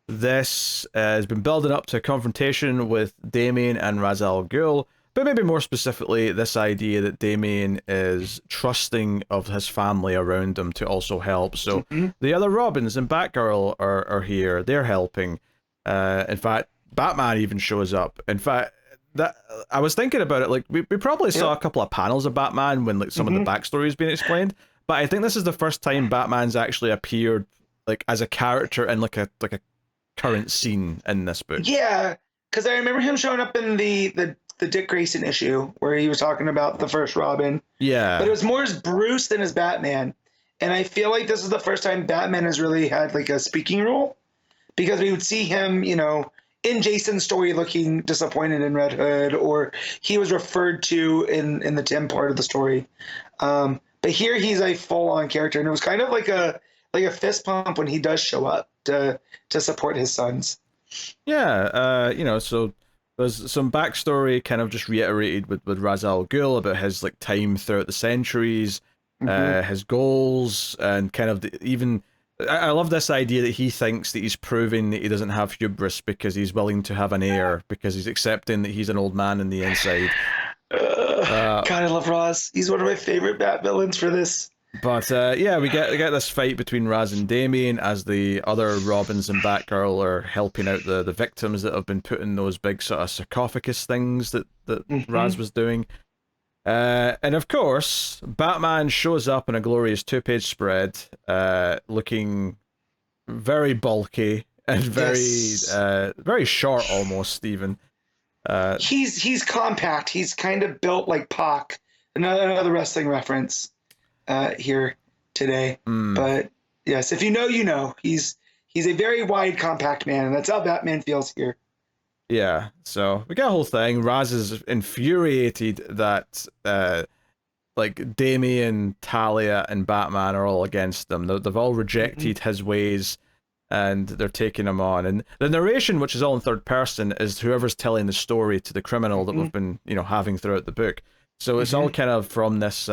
[SPEAKER 1] This has been building up to a confrontation with Damien and Ra's al Ghul, but maybe more specifically, this idea that Damien is trusting of his family around him to also help. So the other Robins and Batgirl are here. They're helping. In fact, Batman even shows up. In fact, that I was thinking about it. Like we probably saw a couple of panels of Batman when like some of the backstory has been explained. But I think this is the first time Batman's actually appeared like as a character in like a current scene in this book.
[SPEAKER 2] Yeah, because I remember him showing up in the Dick Grayson issue where he was talking about the first Robin. Yeah. But it was more as Bruce than as Batman. And I feel like this is the first time Batman has really had like a speaking role, because we would see him, in Jason's story looking disappointed in Red Hood, or he was referred to in the Tim part of the story. But here he's a full-on character, and it was kind of like a fist pump when he does show up to support his sons.
[SPEAKER 1] Yeah, so there's some backstory kind of just reiterated with Ra's al Ghul about his like time throughout the centuries. his goals, and kind of even. I love this idea that he thinks that he's proving that he doesn't have hubris because he's willing to have an heir, because he's accepting that he's an old man in the inside.
[SPEAKER 2] God, I love Roz. He's one of my favorite Bat villains for this.
[SPEAKER 1] But yeah, we get this fight between Raz and Damien as the other Robins and Batgirl are helping out the victims that have been put in those big sort of sarcophagus things that Raz was doing. And of course, Batman shows up in a glorious 2-page spread, looking very bulky and very short almost even.
[SPEAKER 2] He's compact. He's kind of built like Pac. Another wrestling reference here today. But yes, if you know, you know. He's a very wide, compact man, and that's how Batman feels here.
[SPEAKER 1] Yeah, so we get a whole thing. Raz is infuriated that like Damien, Talia, and Batman are all against them. They've all rejected his ways, and they're taking him on. And the narration, which is all in third person, is whoever's telling the story to the criminal that we've been, having throughout the book. So it's all kind of from this,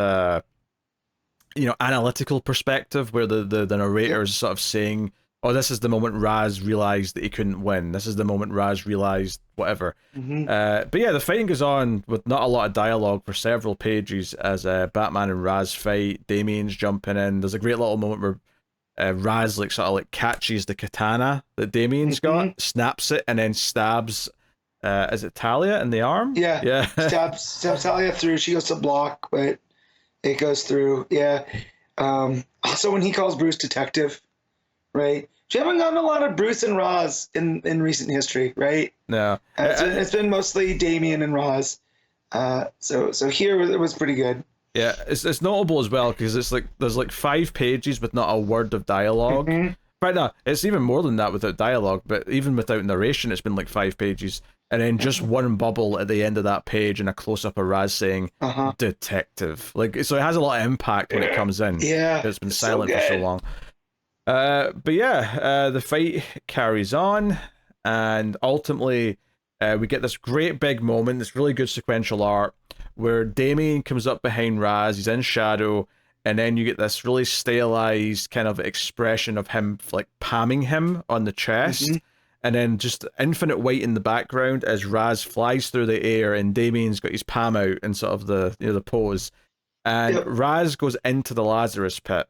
[SPEAKER 1] analytical perspective, where the narrator is sort of saying, oh, this is the moment Raz realized that he couldn't win. This is the moment Raz realized whatever. But yeah, the fighting goes on with not a lot of dialogue for several pages as Batman and Raz fight. Damien's jumping in. There's a great little moment where Raz catches the katana that Damien's got, snaps it, and then stabs. Is it Talia in the arm?
[SPEAKER 2] Yeah. Stabs Talia through. She goes to block, but it goes through. Yeah. Also, when he calls Bruce detective, right? We haven't gotten a lot of Bruce and Roz in recent history, right?
[SPEAKER 1] No.
[SPEAKER 2] It's been mostly Damien and Roz. So here it was pretty good.
[SPEAKER 1] Yeah, it's notable as well because it's like there's like 5 pages with not a word of dialogue. Right now, it's even more than that without dialogue, but even without narration, it's been like 5 pages. And then just one bubble at the end of that page and a close-up of Raz saying, detective. So it has a lot of impact when it comes in.
[SPEAKER 2] Yeah.
[SPEAKER 1] It's been silent for so long. But yeah, the fight carries on, and ultimately we get this great big moment, this really good sequential art, where Damien comes up behind Raz, he's in shadow, and then you get this really stylized kind of expression of him like palming him on the chest, and then just infinite white in the background as Raz flies through the air and Damien's got his palm out in sort of the pose, and Raz goes into the Lazarus pit,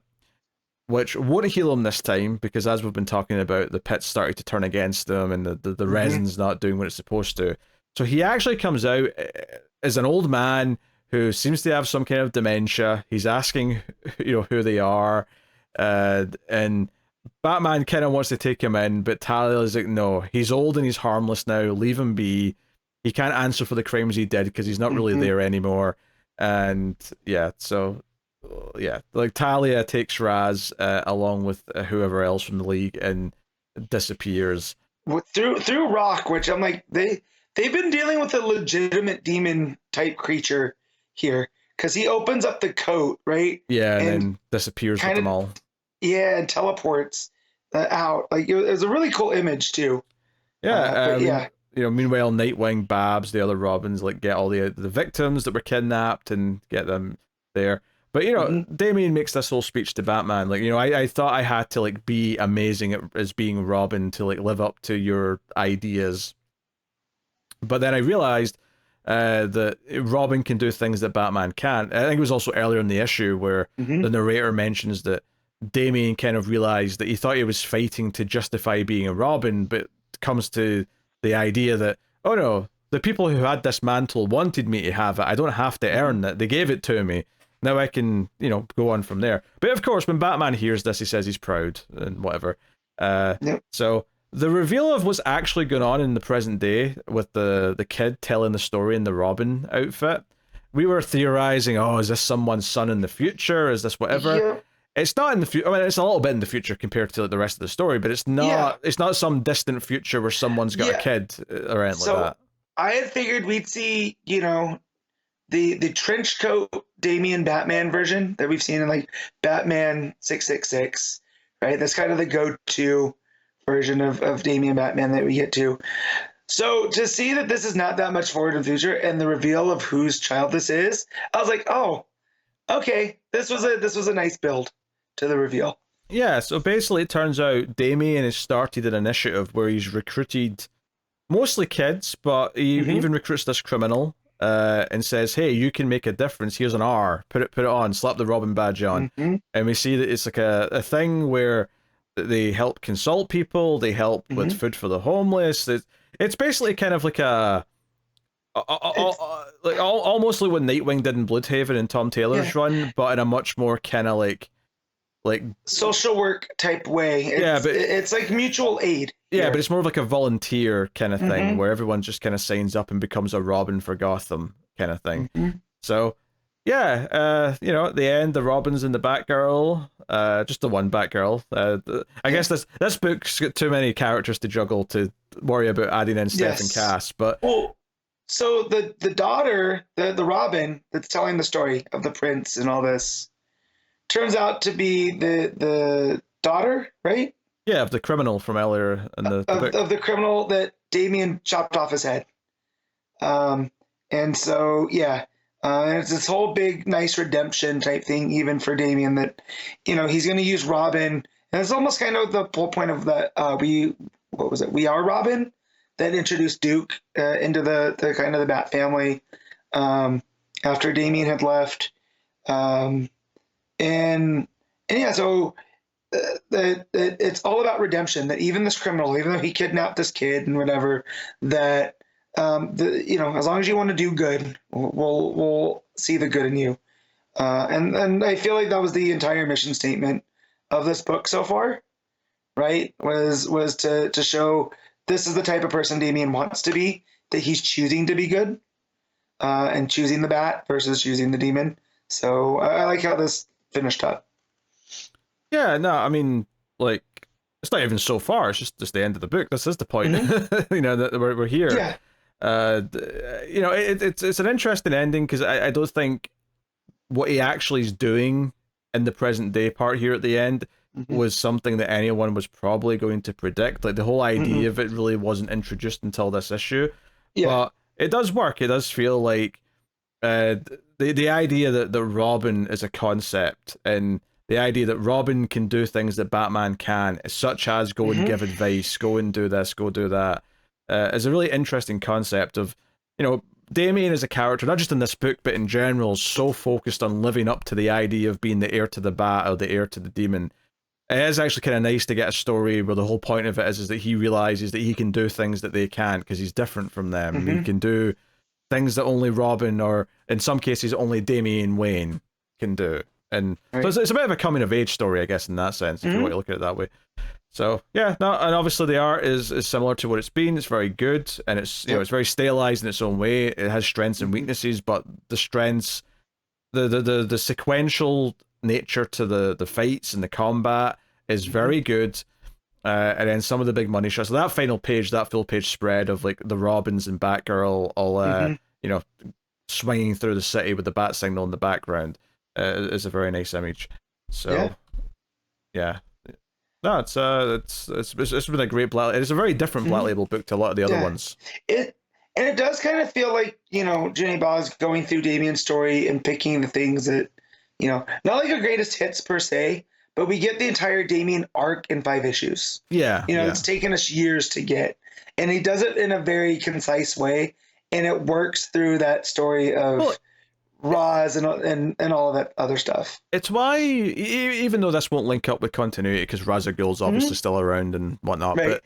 [SPEAKER 1] which won't heal him this time because, as we've been talking about, the pit's started to turn against him and the resin's not doing what it's supposed to. So he actually comes out as an old man who seems to have some kind of dementia. He's asking, who they are, and Batman kind of wants to take him in, but Talia's like, no, he's old and he's harmless now. Leave him be. He can't answer for the crimes he did because he's not really there anymore. And yeah, so yeah, like Talia takes Raz along with whoever else from the League and disappears
[SPEAKER 2] through rock, which I'm like, they've been dealing with a legitimate demon type creature here because he opens up the coat, right?
[SPEAKER 1] Yeah, and then disappears with them all.
[SPEAKER 2] Yeah, and teleports out. Like it was a really cool image too.
[SPEAKER 1] Yeah, meanwhile, Nightwing, Babs, the other Robins, get all the victims that were kidnapped and get them there. But Damien makes this whole speech to Batman. I thought I had to be amazing as being Robin to live up to your ideas. But then I realized that Robin can do things that Batman can't. I think it was also earlier in the issue where the narrator mentions that Damien kind of realized that he thought he was fighting to justify being a Robin, but comes to the idea that, oh no, the people who had this mantle wanted me to have it. I don't have to earn it. They gave it to me. Now I can, go on from there. But of course, when Batman hears this, he says he's proud and whatever. So the reveal of what's actually going on in the present day with the kid telling the story in the Robin outfit, we were theorizing, oh, is this someone's son in the future? Is this whatever?
[SPEAKER 2] Yeah.
[SPEAKER 1] It's not in the future. I mean, it's a little bit in the future compared to the rest of the story, but it's not. Yeah. It's not some distant future where someone's got a kid or anything like that.
[SPEAKER 2] I had figured we'd see, the trench coat Damien Batman version that we've seen in Batman 666, right? That's kind of the go-to version of Damien Batman that we get to. So to see that this is not that much forward in the future and the reveal of whose child this is, I was like, oh, Okay, this was a nice build to the reveal.
[SPEAKER 1] Yeah, so basically it turns out Damien has started an initiative where he's recruited mostly kids, but he
[SPEAKER 2] Mm-hmm.
[SPEAKER 1] even recruits this criminal and says, "Hey, you can make a difference. Here's an R. Put it on. Slap the Robin badge on."
[SPEAKER 2] Mm-hmm.
[SPEAKER 1] And we see that it's like a thing where they help consult people, they help with
[SPEAKER 2] Mm-hmm.
[SPEAKER 1] food for the homeless. It's basically kind of like
[SPEAKER 2] It's
[SPEAKER 1] almost like what Nightwing did in Bloodhaven and Tom
[SPEAKER 2] yeah,
[SPEAKER 1] Taylor's run, but in a much more kind of like
[SPEAKER 2] social work type way.
[SPEAKER 1] yeah,
[SPEAKER 2] It's
[SPEAKER 1] but
[SPEAKER 2] it's like mutual aid
[SPEAKER 1] yeah, but
[SPEAKER 2] here.
[SPEAKER 1] it's more of like a volunteer kind of thing
[SPEAKER 2] Mm-hmm.
[SPEAKER 1] where everyone just kind of signs up and becomes a Robin for Gotham kind of thing.
[SPEAKER 2] Mm-hmm.
[SPEAKER 1] So, yeah, at the end, the Robins and the Batgirl, just the one Batgirl. I
[SPEAKER 2] Yeah.
[SPEAKER 1] guess this book's got too many characters to juggle to worry about adding in Steph and
[SPEAKER 2] Yes.
[SPEAKER 1] Cass, but
[SPEAKER 2] Well, so the daughter, the Robin that's telling the story of the prince and all this, turns out to be the daughter, right?
[SPEAKER 1] yeah, of the criminal from earlier in the book.
[SPEAKER 2] Of the criminal that Damien chopped off his head. Um, and so yeah, and it's this whole big nice redemption type thing, even for Damien, that he's going to use Robin, and it's almost kind of the whole point of that. What was it? We Are Robin, that introduced Duke into the kind of the Bat family after Damien had left, um, and yeah, so that it's all about redemption. That even this criminal, even though he kidnapped this kid and whatever, that as long as you want to do good, we'll see the good in you. And I feel like that was the entire mission statement of this book so far, right? Was to show this is the type of person Damien wants to be, that he's choosing to be good, and choosing the bat versus choosing the demon. So I like how this finished up.
[SPEAKER 1] Yeah, no, I mean, like, it's not even so far. It's just the end of the book. This is the point.
[SPEAKER 2] Mm-hmm.
[SPEAKER 1] That we're here.
[SPEAKER 2] Yeah.
[SPEAKER 1] It's an interesting ending because I don't think what he actually is doing in the present day part here at the end
[SPEAKER 2] Mm-hmm.
[SPEAKER 1] was something that anyone was probably going to predict. Like the whole
[SPEAKER 2] Mm-hmm.
[SPEAKER 1] idea of it really wasn't introduced until this issue,
[SPEAKER 2] Yeah.
[SPEAKER 1] but it does work. It does feel like the idea that Robin is a concept and the idea that Robin can do things that Batman can, such as go and
[SPEAKER 2] Mm-hmm.
[SPEAKER 1] give advice, go and do this, go do that, is a really interesting concept of, Damien as a character, not just in this book, but in general, is so focused on living up to the idea of being the heir to the bat or the heir to the demon. It is actually kind of nice to get a story where the whole point of it is that he realizes that he can do things that they can't because he's different from them. He
[SPEAKER 2] Mm-hmm.
[SPEAKER 1] can do things that only Robin or, in some cases, only Damian Wayne can do. And so
[SPEAKER 2] Right.
[SPEAKER 1] it's a bit of a coming of age story, I guess, in that sense, if you
[SPEAKER 2] Mm-hmm.
[SPEAKER 1] want to look at it that way. So yeah, no, and obviously the art is similar to what it's been. It's very good, and it's
[SPEAKER 2] Yep.
[SPEAKER 1] it's very stylized in its own way. It has strengths and
[SPEAKER 2] Mm-hmm.
[SPEAKER 1] weaknesses, but the strengths, the sequential nature to the fights and the combat is
[SPEAKER 2] Mm-hmm.
[SPEAKER 1] very good. And then some of the big money shots. So that final page, that full page spread of like the Robins and Batgirl all
[SPEAKER 2] Mm-hmm.
[SPEAKER 1] you know swinging through the city with the bat signal in the background is a very nice image.
[SPEAKER 2] Yeah.
[SPEAKER 1] So yeah. No, it's been a great Black. It's a very different Black
[SPEAKER 2] Mm-hmm.
[SPEAKER 1] Label book to a lot of the other
[SPEAKER 2] Yeah.
[SPEAKER 1] ones.
[SPEAKER 2] It does kind of feel like, Juni Ba is going through Damien's story and picking the things that, not like a greatest hits per se, but we get the entire Damien arc in 5 issues.
[SPEAKER 1] Yeah, yeah.
[SPEAKER 2] It's taken us years to get. And he does it in a very concise way, and it works through that story of
[SPEAKER 1] Well,
[SPEAKER 2] Roz and all of that other stuff.
[SPEAKER 1] it's why, even though this won't link up with continuity, because Ra's al Ghul's obviously still around and whatnot,
[SPEAKER 2] Right.
[SPEAKER 1] but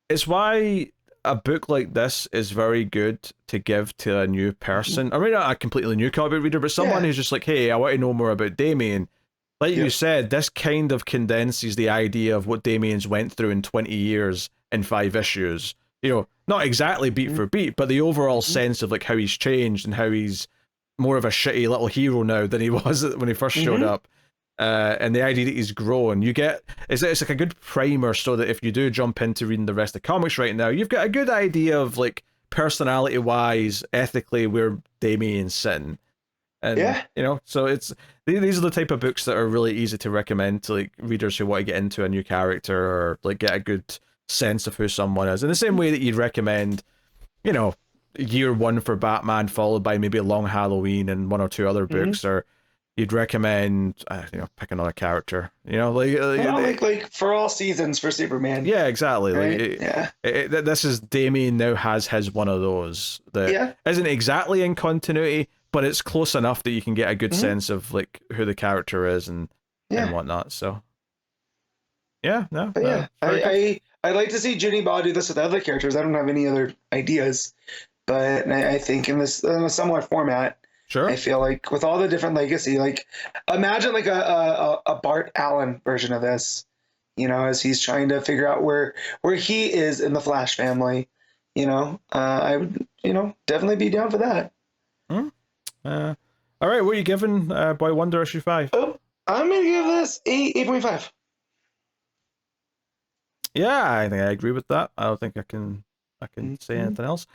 [SPEAKER 1] it's why a book like this is very good to give to a new person. I mean, not a completely new comic reader, but someone
[SPEAKER 2] Yeah.
[SPEAKER 1] who's just like, hey, I want to know more about Damien. Like you
[SPEAKER 2] Yep.
[SPEAKER 1] said, this kind of condenses the idea of what Damien's went through in 20 years in 5 issues. Not exactly beat for beat, but the overall sense of like how he's changed and how he's more of a shitty little hero now than he was when he first showed up. And the idea that he's grown, it's like a good primer so that if you do jump into reading the rest of the comics right now, you've got a good idea of like personality wise, ethically, where Damien's sitting. And
[SPEAKER 2] Yeah.
[SPEAKER 1] so these are the type of books that are really easy to recommend to like readers who want to get into a new character or like get a good sense of who someone is. In the same way that you'd recommend, year 1 for Batman, followed by maybe a Long Halloween and 1 or 2 other books, or you'd recommend, pick another character.
[SPEAKER 2] Like for all seasons for Superman.
[SPEAKER 1] Yeah, exactly.
[SPEAKER 2] Right?
[SPEAKER 1] This is Damien now has his one of those that isn't exactly in continuity, but it's close enough that you can get a good sense of like who the character is and whatnot. So I'd
[SPEAKER 2] like to see Juni Ba do this with other characters. I don't have any other ideas, but I think in a similar format.
[SPEAKER 1] Sure.
[SPEAKER 2] I feel like with all the different legacy, like imagine like a Bart Allen version of this, as he's trying to figure out where he is in the Flash family. I would definitely be down for that.
[SPEAKER 1] All right, what are you giving Boy Wonder issue 5?
[SPEAKER 2] Oh, I'm gonna give this 8.5.
[SPEAKER 1] Yeah, I think I agree with that. I don't think I can say anything else.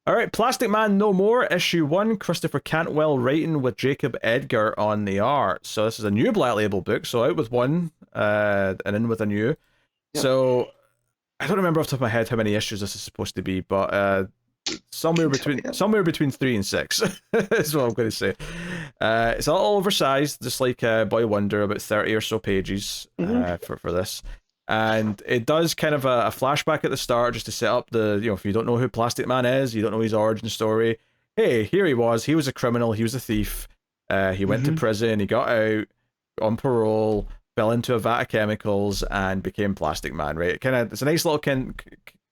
[SPEAKER 1] All right, Plastic Man No More, issue 1, Christopher Cantwell writing with Jacob Edgar on the art. So this is a new Black Label book, so out with one and in with a new. Yep. So I don't remember off the top of my head how many issues this is supposed to be, but somewhere between 3 and 6 is what I'm going to say. It's a little oversized, just like Boy Wonder, about 30 or so pages for this. And it does kind of a flashback at the start just to set up if you don't know who Plastic Man is, you don't know his origin story. Hey, here he was a criminal, he was a thief. He went to prison, he got out on parole, fell into a vat of chemicals, and became Plastic Man, right? It's a nice little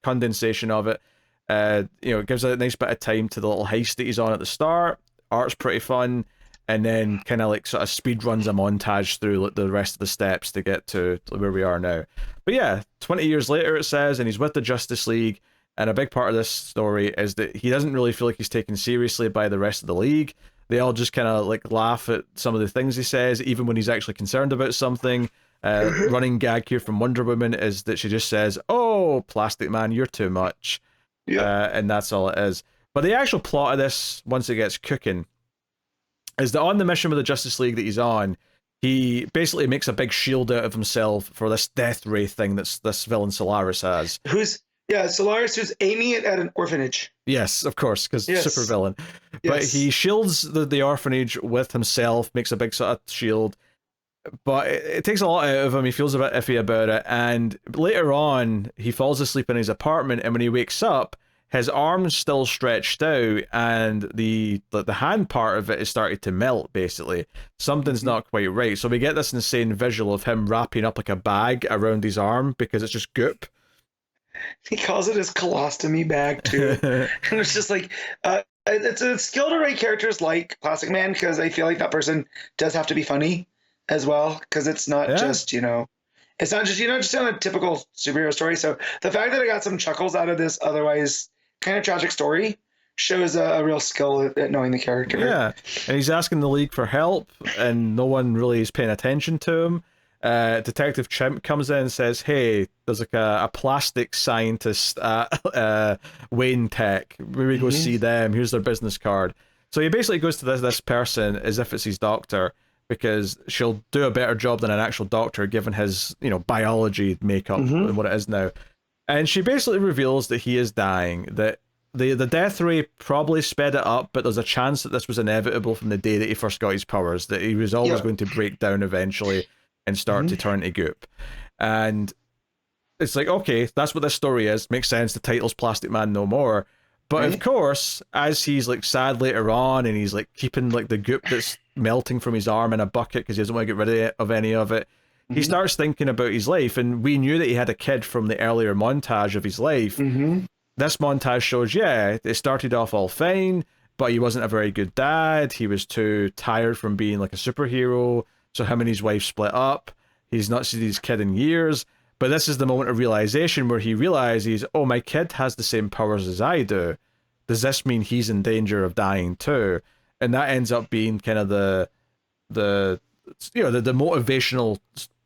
[SPEAKER 1] condensation of it. It gives a nice bit of time to the little heist that he's on at the start. Art's pretty fun. And then kind of like sort of speed runs a montage through like the rest of the steps to get to where we are now. But yeah, 20 years later it says, and he's with the Justice League, and a big part of this story is that he doesn't really feel like he's taken seriously by the rest of the League. They all just kind of like laugh at some of the things he says, even when he's actually concerned about something. Running gag here from Wonder Woman is that she just says, "Oh, Plastic Man, you're too much." And that's all it is. But the actual plot of this, once it gets cooking, is that on the mission with the Justice League that he's on, he basically makes a big shield out of himself for this death ray thing that this villain Solaris has.
[SPEAKER 2] Solaris who's aiming it at an orphanage.
[SPEAKER 1] Yes, of course, because super villain. Yes. But he shields the orphanage with himself, makes a big sort of shield. But it takes a lot out of him. He feels a bit iffy about it. And later on, he falls asleep in his apartment, and when he wakes up, his arm's still stretched out, and the hand part of it is starting to melt, basically. Something's not quite right. So we get this insane visual of him wrapping up like a bag around his arm because it's just goop.
[SPEAKER 2] He calls it his colostomy bag, too. And it's just like, it's a skill to write characters like Plastic Man, because I feel like that person does have to be funny as well, because it's not just, it's not just on a typical superhero story. So the fact that I got some chuckles out of this otherwise kind of tragic story shows a real skill at knowing the character. Yeah,
[SPEAKER 1] and he's asking the League for help, and no one really is paying attention to him. Detective Chimp comes in and says, "Hey, there's like a plastic scientist at Wayne Tech. Maybe go see them. Here's their business card." So he basically goes to this person as if it's his doctor, because she'll do a better job than an actual doctor given his biology makeup and what it is now. And she basically reveals that he is dying, that the death ray probably sped it up, but there's a chance that this was inevitable from the day that he first got his powers, that he was always going to break down eventually and start to turn to goop. And it's like, okay, that's what this story is. Makes sense. The title's Plastic Man No More. But of course, as he's like sad later on, and he's like keeping like the goop that's melting from his arm in a bucket because he doesn't want to get rid of any of it, he starts thinking about his life. And we knew that he had a kid from the earlier montage of his life. This montage shows, it started off all fine, but he wasn't a very good dad. He was too tired from being like a superhero, so him and his wife split up. He's not seen his kid in years. But this is the moment of realization where he realizes, oh, my kid has the same powers as I do. Does this mean he's in danger of dying too? And that ends up being kind of the motivational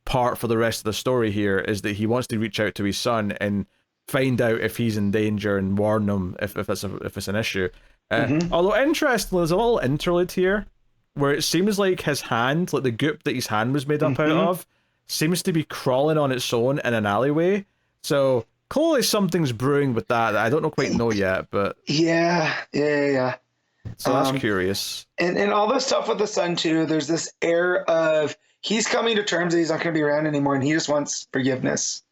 [SPEAKER 1] part for the rest of the story here, is that he wants to reach out to his son and find out if he's in danger and warn him if it's an issue. Although interestingly, there's a little interlude here where it seems like his hand, like the goop that his hand was made up out of, seems to be crawling on its own in an alleyway. So clearly something's brewing with that I don't quite know yet, but
[SPEAKER 2] yeah.
[SPEAKER 1] So that's curious.
[SPEAKER 2] And all this stuff with the son too. There's this air of he's coming to terms that he's not going to be around anymore, and he just wants forgiveness,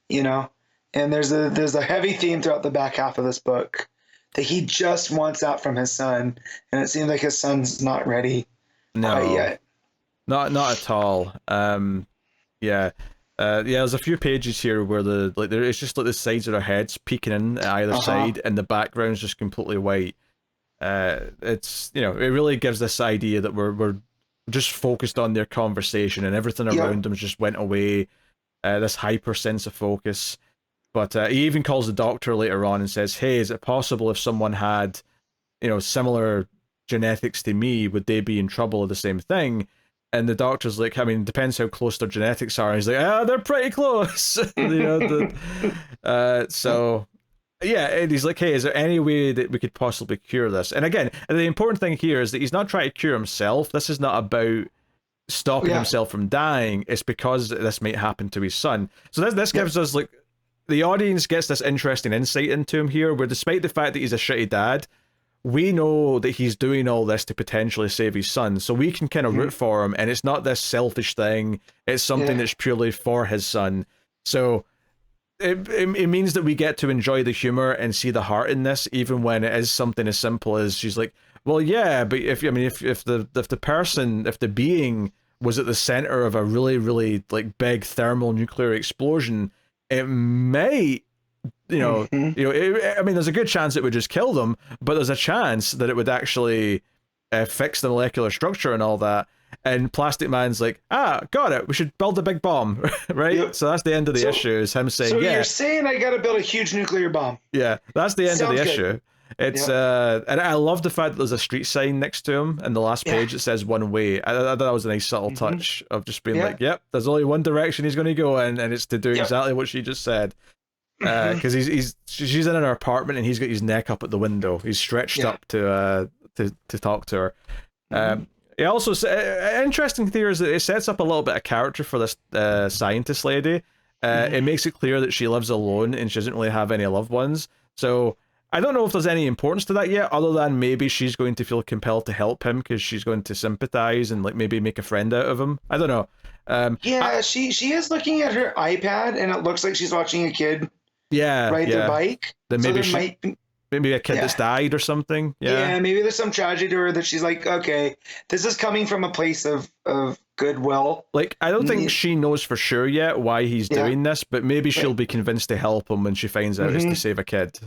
[SPEAKER 2] you know. And there's a heavy theme throughout the back half of this book that he just wants out from his son, and it seems like his son's not ready quite yet.
[SPEAKER 1] Not at all. Yeah. There's a few pages here where it's just like the sides of their heads peeking in at either side, and the background's just completely white. It's, you know, it really gives this idea that we're just focused on their conversation, and everything around them just went away. This hyper sense of focus. But he even calls the doctor later on and says, "Hey, is it possible if someone had, you know, similar genetics to me, would they be in trouble of the same thing?" And the doctor's like, I mean, it depends how close their genetics are. And he's like, they're pretty close. You know, so yeah, and he's like, hey, is there any way that we could possibly cure this? And again, the important thing here is that he's not trying to cure himself. This is not about stopping himself from dying. It's because this might happen to his son. So this gives us, like, the audience gets this interesting insight into him here, where despite the fact that he's a shitty dad, we know that he's doing all this to potentially save his son, so we can kind of root for him, and it's not this selfish thing, it's something that's purely for his son. So it means that we get to enjoy the humor and see the heart in this, even when it is something as simple as she's like, well, yeah, but if the being was at the center of a really, really, like, big thermonuclear explosion, it may, I mean, there's a good chance it would just kill them, but there's a chance that it would actually fix the molecular structure and all that. And Plastic Man's like, got it, we should build a big bomb, right? Yep. So that's the end of the issue, is him saying,
[SPEAKER 2] you're saying I gotta build a huge nuclear bomb.
[SPEAKER 1] Yeah, that's the end of the issue. It's and I love the fact that there's a street sign next to him, and the last page it says one way. I thought that was a nice subtle touch of just being like, yep, there's only one direction he's going to go in, and it's to do exactly what she just said. Because she's in her apartment, and he's got his neck up at the window. He's stretched up to talk to her. It also, interesting theory is that it sets up a little bit of character for this scientist lady. It makes it clear that she lives alone and she doesn't really have any loved ones. So I don't know if there's any importance to that yet, other than maybe she's going to feel compelled to help him because she's going to sympathize and, like, maybe make a friend out of him. I don't know.
[SPEAKER 2] She is looking at her iPad, and it looks like she's watching a kid ride their bike.
[SPEAKER 1] Then maybe maybe a kid that's died or something.
[SPEAKER 2] Yeah, maybe there's some tragedy to her that she's like, okay, this is coming from a place of goodwill.
[SPEAKER 1] Like, I don't think she knows for sure yet why he's doing this, but maybe she'll be convinced to help him when she finds out it's to save a kid.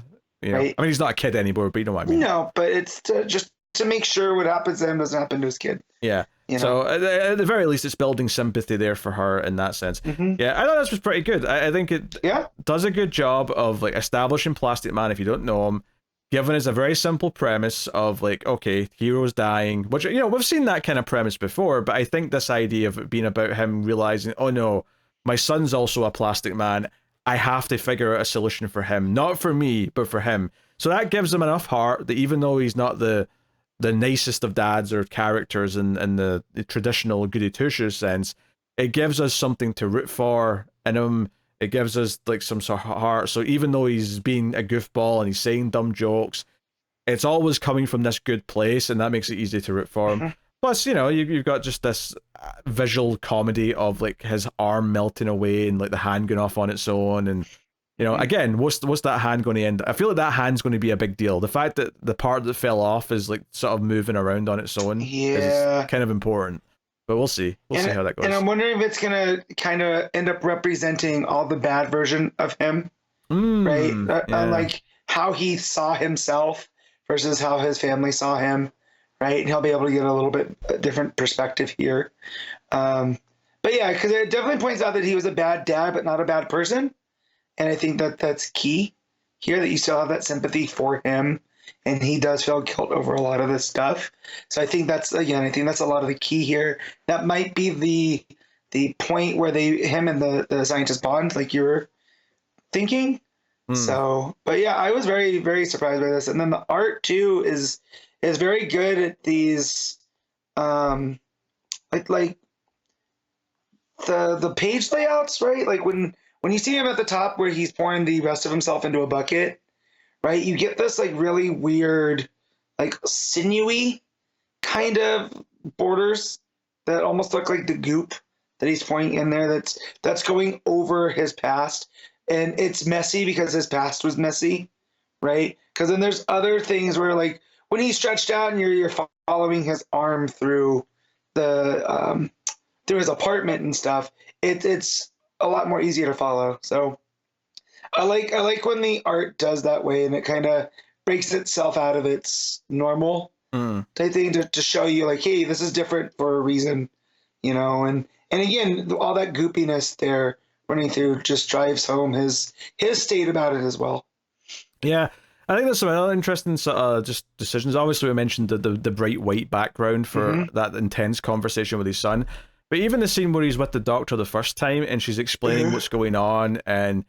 [SPEAKER 1] You know? I mean, he's not a kid anymore, but you know what I mean.
[SPEAKER 2] No, but it's just to make sure what happens to him doesn't happen to his kid.
[SPEAKER 1] Yeah. You know? So at the very least, it's building sympathy there for her in that sense. Yeah, I thought this was pretty good. I think it does a good job of, like, establishing Plastic Man if you don't know him, giving us a very simple premise of, like, okay, hero's dying, which, you know, we've seen that kind of premise before, but I think this idea of it being about him realizing, oh no, my son's also a Plastic Man, I have to figure out a solution for him, not for me, but for him. So that gives him enough heart that even though he's not the nicest of dads or characters in the traditional goody two-shoes sense, it gives us something to root for in him. It gives us, like, some sort of heart. So even though he's being a goofball and he's saying dumb jokes, it's always coming from this good place, and that makes it easy to root for him. Plus, you know, you've got just this visual comedy of, like, his arm melting away and, like, the hand going off on its own, and, you know, again, what's that hand going to end? I feel like that hand's going to be a big deal. The fact that the part that fell off is, like, sort of moving around on its own is kind of important. But we'll see. We'll see how that goes.
[SPEAKER 2] And I'm wondering if it's going to kind of end up representing all the bad version of him, right? Like how he saw himself versus how his family saw him, right? And he'll be able to get a little bit different perspective here. But yeah, because it definitely points out that he was a bad dad, but not a bad person. And I think that that's key here, that you still have that sympathy for him. And he does feel guilt over a lot of this stuff. So I think that's a lot of the key here. That might be the point where him and the scientist bond, like you were thinking. So, but yeah, I was very, very surprised by this. And then the art too is very good at these, like the page layouts, right? Like when you see him at the top where he's pouring the rest of himself into a bucket, right? You get this, like, really weird like sinewy kind of borders that almost look like the goop that he's pointing in there. That's going over his past, and it's messy because his past was messy, right? Because then there's other things where like when he's stretched out and you're following his arm through the through his apartment and stuff, it's a lot more easier to follow. So I like when the art does that way and it kind of breaks itself out of its normal type thing to show you like, hey, this is different for a reason, you know. And again, all that goopiness there running through just drives home his state about it as well.
[SPEAKER 1] Yeah, I think there's some other interesting sort of just decisions. Obviously, we mentioned the bright white background for that intense conversation with his son, but even the scene where he's with the doctor the first time and she's explaining what's going on, and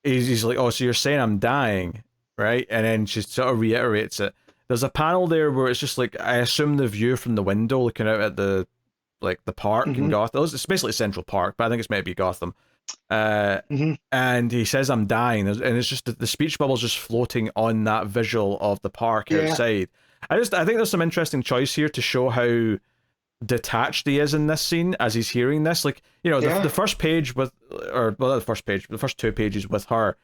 [SPEAKER 1] he's like, "Oh, so you're saying I'm dying, right?" And then she sort of reiterates it. There's a panel there where it's just like, I assume the view from the window looking out at the park in Gotham. It's basically Central Park, but I think it's maybe Gotham. And he says, "I'm dying," and it's just the speech bubble's just floating on that visual of the park outside. I think there's some interesting choice here to show how detached he is in this scene as he's hearing this. Like, you know, the first page with, or well, not the first page, but the first two pages with her,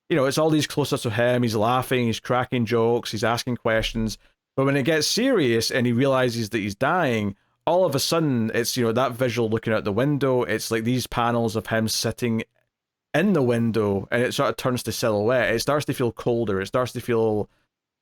[SPEAKER 1] you know, it's all these close-ups of him. He's laughing, he's cracking jokes, he's asking questions. But when it gets serious and he realizes that he's dying, all of a sudden it's, you know, that visual looking out the window. It's like these panels of him sitting in the window, and it sort of turns to silhouette. It starts to feel colder. It starts to feel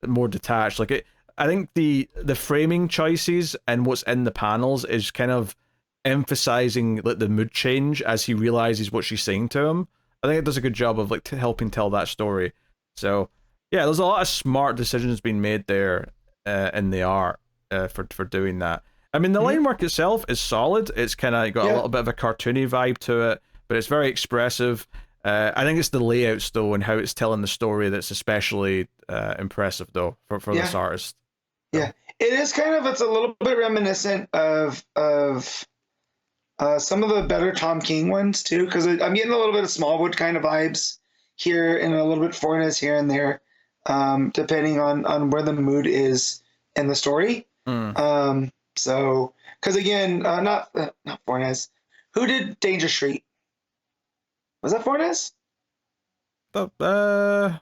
[SPEAKER 1] more detached. Like, I think the framing choices and what's in the panels is kind of emphasizing like the mood change as he realizes what she's saying to him. I think it does a good job of like helping tell that story. So yeah, there's a lot of smart decisions being made there in the art for doing that. I mean, the line work itself is solid. It's kind of got a little bit of a cartoony vibe to it, but it's very expressive. I think it's the layouts though and how it's telling the story that's especially impressive though for this artist. So.
[SPEAKER 2] Yeah, it is kind of. It's a little bit reminiscent of some of the better Tom King ones too, because I'm getting a little bit of Smallwood kind of vibes here and a little bit Fornes here and there, depending on where the mood is in the story. So, because again, not Fornes. Who did Danger Street? Was that Fornes? I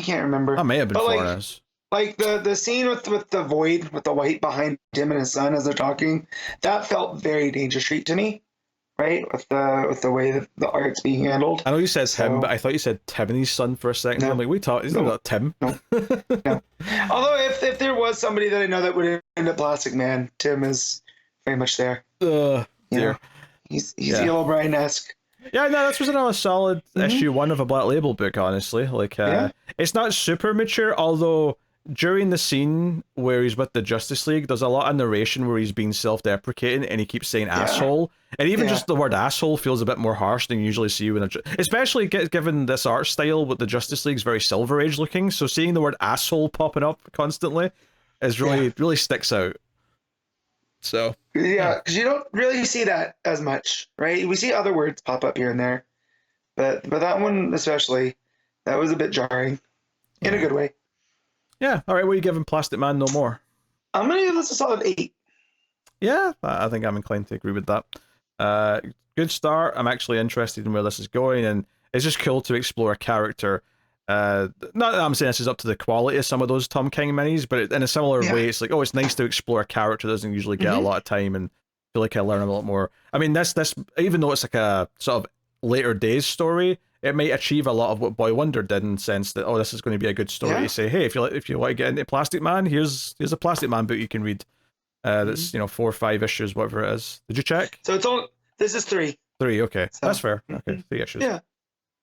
[SPEAKER 2] can't remember.
[SPEAKER 1] That may have been Fornes.
[SPEAKER 2] Like the scene with the void with the white behind him and his son as they're talking, that felt very Danger Street to me, right? With the way that the art's being handled.
[SPEAKER 1] I know you said Tim, but I thought you said Tim and his son for a second. No. I'm like, we talk. He's not about Tim.
[SPEAKER 2] No. Although if there was somebody that I know that would end up Plastic Man, Tim is very much there.
[SPEAKER 1] Dear.
[SPEAKER 2] Know? He's Yellow Brian-esque.
[SPEAKER 1] Yeah, no, this was another solid issue one of a Black Label book, honestly. Like, it's not super mature, although during the scene where he's with the Justice League, there's a lot of narration where he's being self-deprecating and he keeps saying asshole. And even just the word asshole feels a bit more harsh than you usually see when especially given this art style with the Justice League's very Silver Age looking. So seeing the word asshole popping up constantly is really sticks out. So
[SPEAKER 2] because you don't really see that as much, right? We see other words pop up here and there, but that one especially, that was a bit jarring in a good way.
[SPEAKER 1] Yeah. All right. What are you giving Plastic Man No More?
[SPEAKER 2] I'm gonna give this a solid 8. Yeah,
[SPEAKER 1] I think I'm inclined to agree with that. Good start. I'm actually interested in where this is going, and it's just cool to explore a character. Not that I'm saying this is up to the quality of some of those Tom King minis, but in a similar way, it's like, it's nice to explore a character that doesn't usually get a lot of time, and feel like I learn a lot more. I mean, this even though it's like a sort of later days story, it might achieve a lot of what Boy Wonder did in the sense that, this is going to be a good story to say, hey, if you want to get into Plastic Man, here's a Plastic Man book you can read. That's 4 or 5 issues, whatever it is. Did you check?
[SPEAKER 2] So this is 3.
[SPEAKER 1] 3, okay. So, that's fair. Okay, 3 issues.
[SPEAKER 2] Yeah.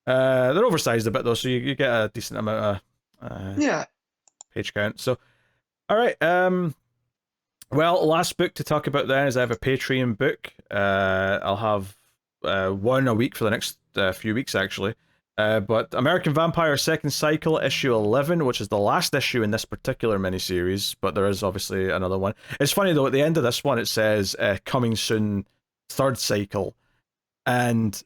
[SPEAKER 1] They're oversized a bit though, so you get a decent amount of page count. So, all right. Well, last book to talk about then is I have a Patreon book. I'll have one a week for the next few weeks actually. But American Vampire Second Cycle issue 11, which is the last issue in this particular miniseries, but there is obviously another one. It's funny though, at the end of this one it says coming soon third cycle, and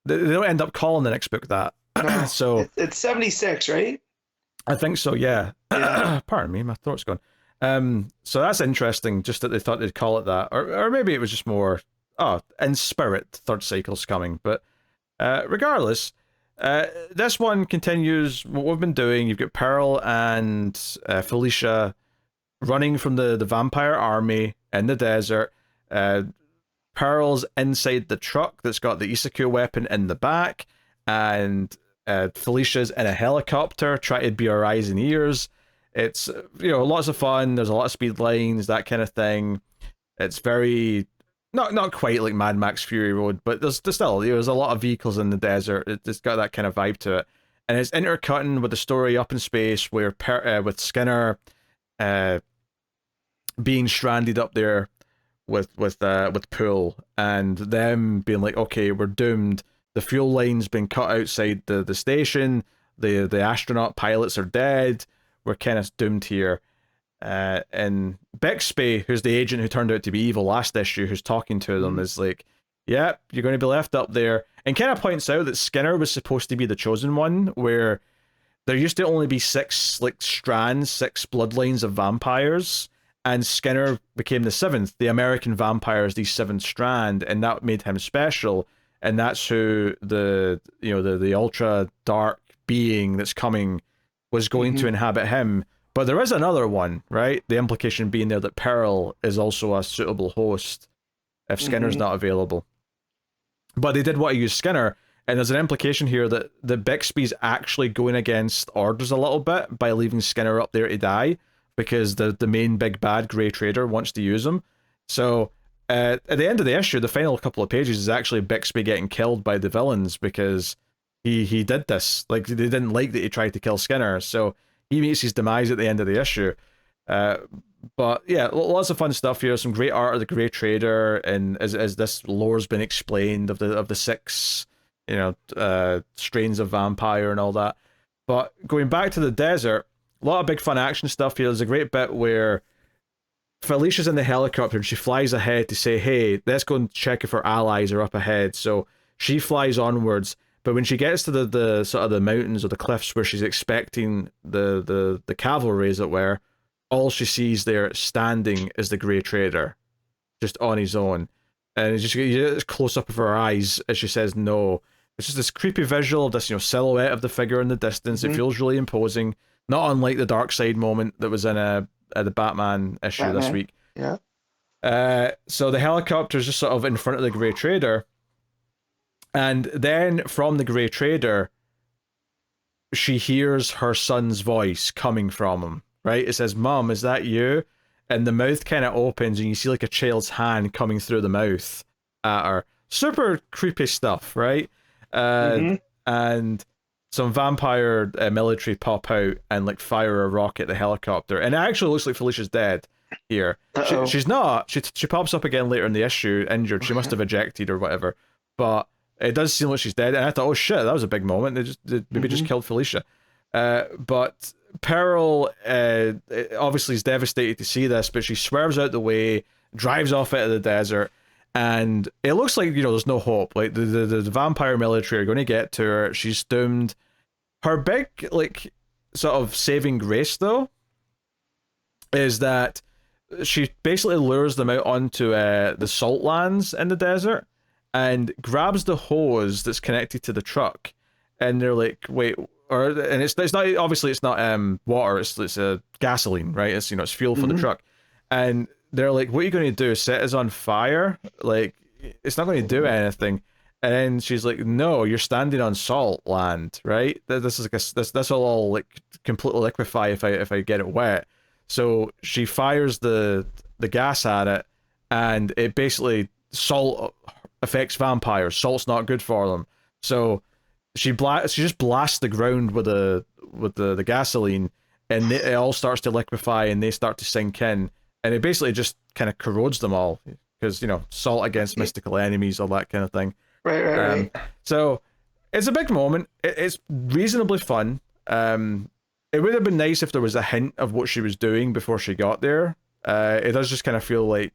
[SPEAKER 1] they don't end up calling the next book that.
[SPEAKER 2] No,
[SPEAKER 1] so
[SPEAKER 2] it's 76, right?
[SPEAKER 1] I think so, yeah. Pardon me, my throat's gone. So that's interesting, just that they thought they'd call it that. Or maybe it was just more, oh, in spirit, third cycle's coming. But regardless, this one continues what we've been doing. You've got Pearl and Felicia running from the vampire army in the desert. Pearl's inside the truck that's got the Isaku weapon in the back, and Felicia's in a helicopter trying to be her eyes and ears. It's, lots of fun. There's a lot of speed lines, that kind of thing. It's very not quite like Mad Max Fury Road, but there's still there's a lot of vehicles in the desert. It's got that kind of vibe to it, and it's intercutting with the story up in space where with Skinner being stranded up there with Poole, and them being like, okay, we're doomed. The fuel line's been cut outside the station. The astronaut pilots are dead. We're kind of doomed here. And Bixby, who's the agent who turned out to be evil last issue, who's talking to them, is like, yeah, you're going to be left up there. And kind of points out that Skinner was supposed to be the chosen one, where there used to only be six bloodlines of vampires, and Skinner became the seventh. The American vampires, the seventh strand, and that made him special. And that's who the ultra dark being that's coming was going to inhabit him. But there is another one, right? The implication being there that Pearl is also a suitable host if Skinner's not available. But they did want to use Skinner, and there's an implication here that the Bixby's actually going against orders a little bit by leaving Skinner up there to die, because the main big bad Grey Trader wants to use him. So at the end of the issue, the final couple of pages is actually Bixby getting killed by the villains because he did this. Like, they didn't like that he tried to kill Skinner, so he meets his demise at the end of the issue. But yeah, lots of fun stuff here. Some great art of the Grey Trader, and as this lore's been explained of the six, strains of vampire and all that. But going back to the desert, a lot of big fun action stuff here. There's a great bit where Felicia's in the helicopter and she flies ahead to say, hey, let's go and check if our allies are up ahead. So she flies onwards, but when she gets to the sort of the mountains or the cliffs where she's expecting the cavalry, as it were, all she sees there standing is the Grey Trader, just on his own. And it's just you get this close up of her eyes as she says no. It's just this creepy visual of this, silhouette of the figure in the distance. It feels really imposing, not unlike the Dark Side moment that was in the Batman issue this week.
[SPEAKER 2] Yeah.
[SPEAKER 1] So the helicopter's just sort of in front of the Grey Trader, and then from the Grey Trader, she hears her son's voice coming from him. Right? It says, "Mom, is that you?" And the mouth kind of opens, and you see like a child's hand coming through the mouth at her. Super creepy stuff, right? And some vampire military pop out and like fire a rock at the helicopter, and it actually looks like Felicia's dead here. She's not. She pops up again later in the issue, injured. She must have ejected or whatever, but it does seem like she's dead. And I thought, oh shit, that was a big moment. They maybe just killed Felicia. But Pearl obviously is devastated to see this, but she swerves out the way, drives off out of the desert, and it looks like there's no hope. Like the vampire military are going to get to her. She's doomed. Her big sort of saving grace though is that she basically lures them out onto the salt lands in the desert and grabs the hose that's connected to the truck, and they're like, wait. And it's not obviously it's not water, it's gasoline, right? It's it's fuel for the truck, and they're like, what are you going to do, set us on fire? Like, it's not going to do anything. And then she's like, no, you're standing on salt land, right? This is like this will all like completely liquefy if I get it wet. So she fires the gas at it, and it basically, salt affects vampires. Salt's not good for them. So she just blasts the ground with the gasoline, and it all starts to liquefy, and they start to sink in, and it basically just kind of corrodes them all, because salt against mystical enemies, all that kind of thing.
[SPEAKER 2] Right.
[SPEAKER 1] So it's a big moment. It's reasonably fun. It would have been nice if there was a hint of what she was doing before she got there. It does just kind of feel like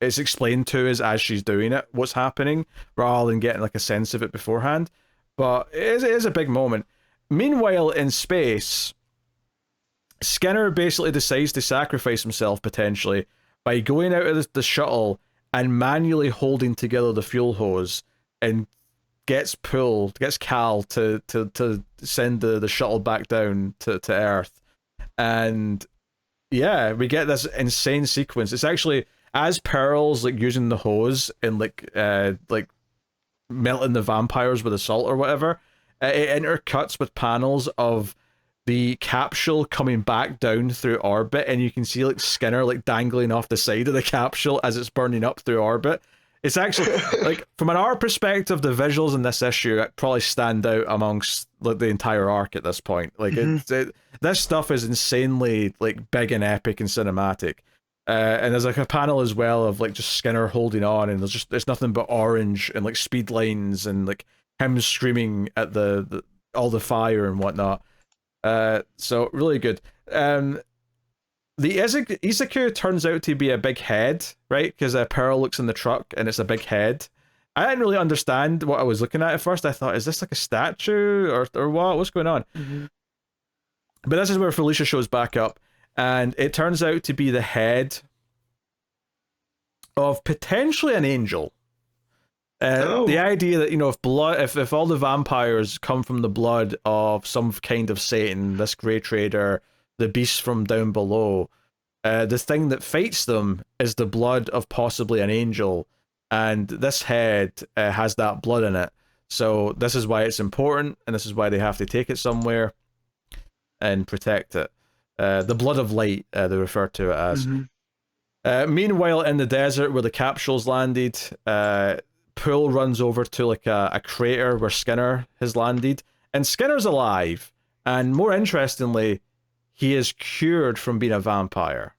[SPEAKER 1] it's explained to us as she's doing it what's happening, rather than getting like a sense of it beforehand. But it is a big moment. Meanwhile, in space, Skinner basically decides to sacrifice himself potentially by going out of the shuttle and manually holding together the fuel hose, and gets Cal to send the shuttle back down to Earth. And yeah, we get this insane sequence. It's actually as Pearl's like using the hose and like melting the vampires with the salt or whatever, it intercuts with panels of the capsule coming back down through orbit, and you can see like Skinner like dangling off the side of the capsule as it's burning up through orbit. It's actually like, from an art perspective, the visuals in this issue probably stand out amongst like the entire arc at this point. Like this stuff is insanely like big and epic and cinematic. And there's like a panel as well of like just Skinner holding on, and there's nothing but orange and like speed lines and like him screaming at the all the fire and whatnot. So really good. The Izuku turns out to be a big head, right? Because Pearl looks in the truck and it's a big head. I didn't really understand what I was looking at first. I thought, is this like a statue or what? What's going on? Mm-hmm. But this is where Felicia shows back up, and it turns out to be the head of potentially an angel. The idea that, you know, if all the vampires come from the blood of some kind of Satan, this Grey Trader, the beast from down below, the thing that fights them is the blood of possibly an angel, and this head has that blood in it. So this is why it's important, and this is why they have to take it somewhere and protect it. The blood of light, they refer to it as. Mm-hmm. Meanwhile, in the desert where the capsule's landed, Poole runs over to like a crater where Skinner has landed, and Skinner's alive, and more interestingly, he is cured from being a vampire.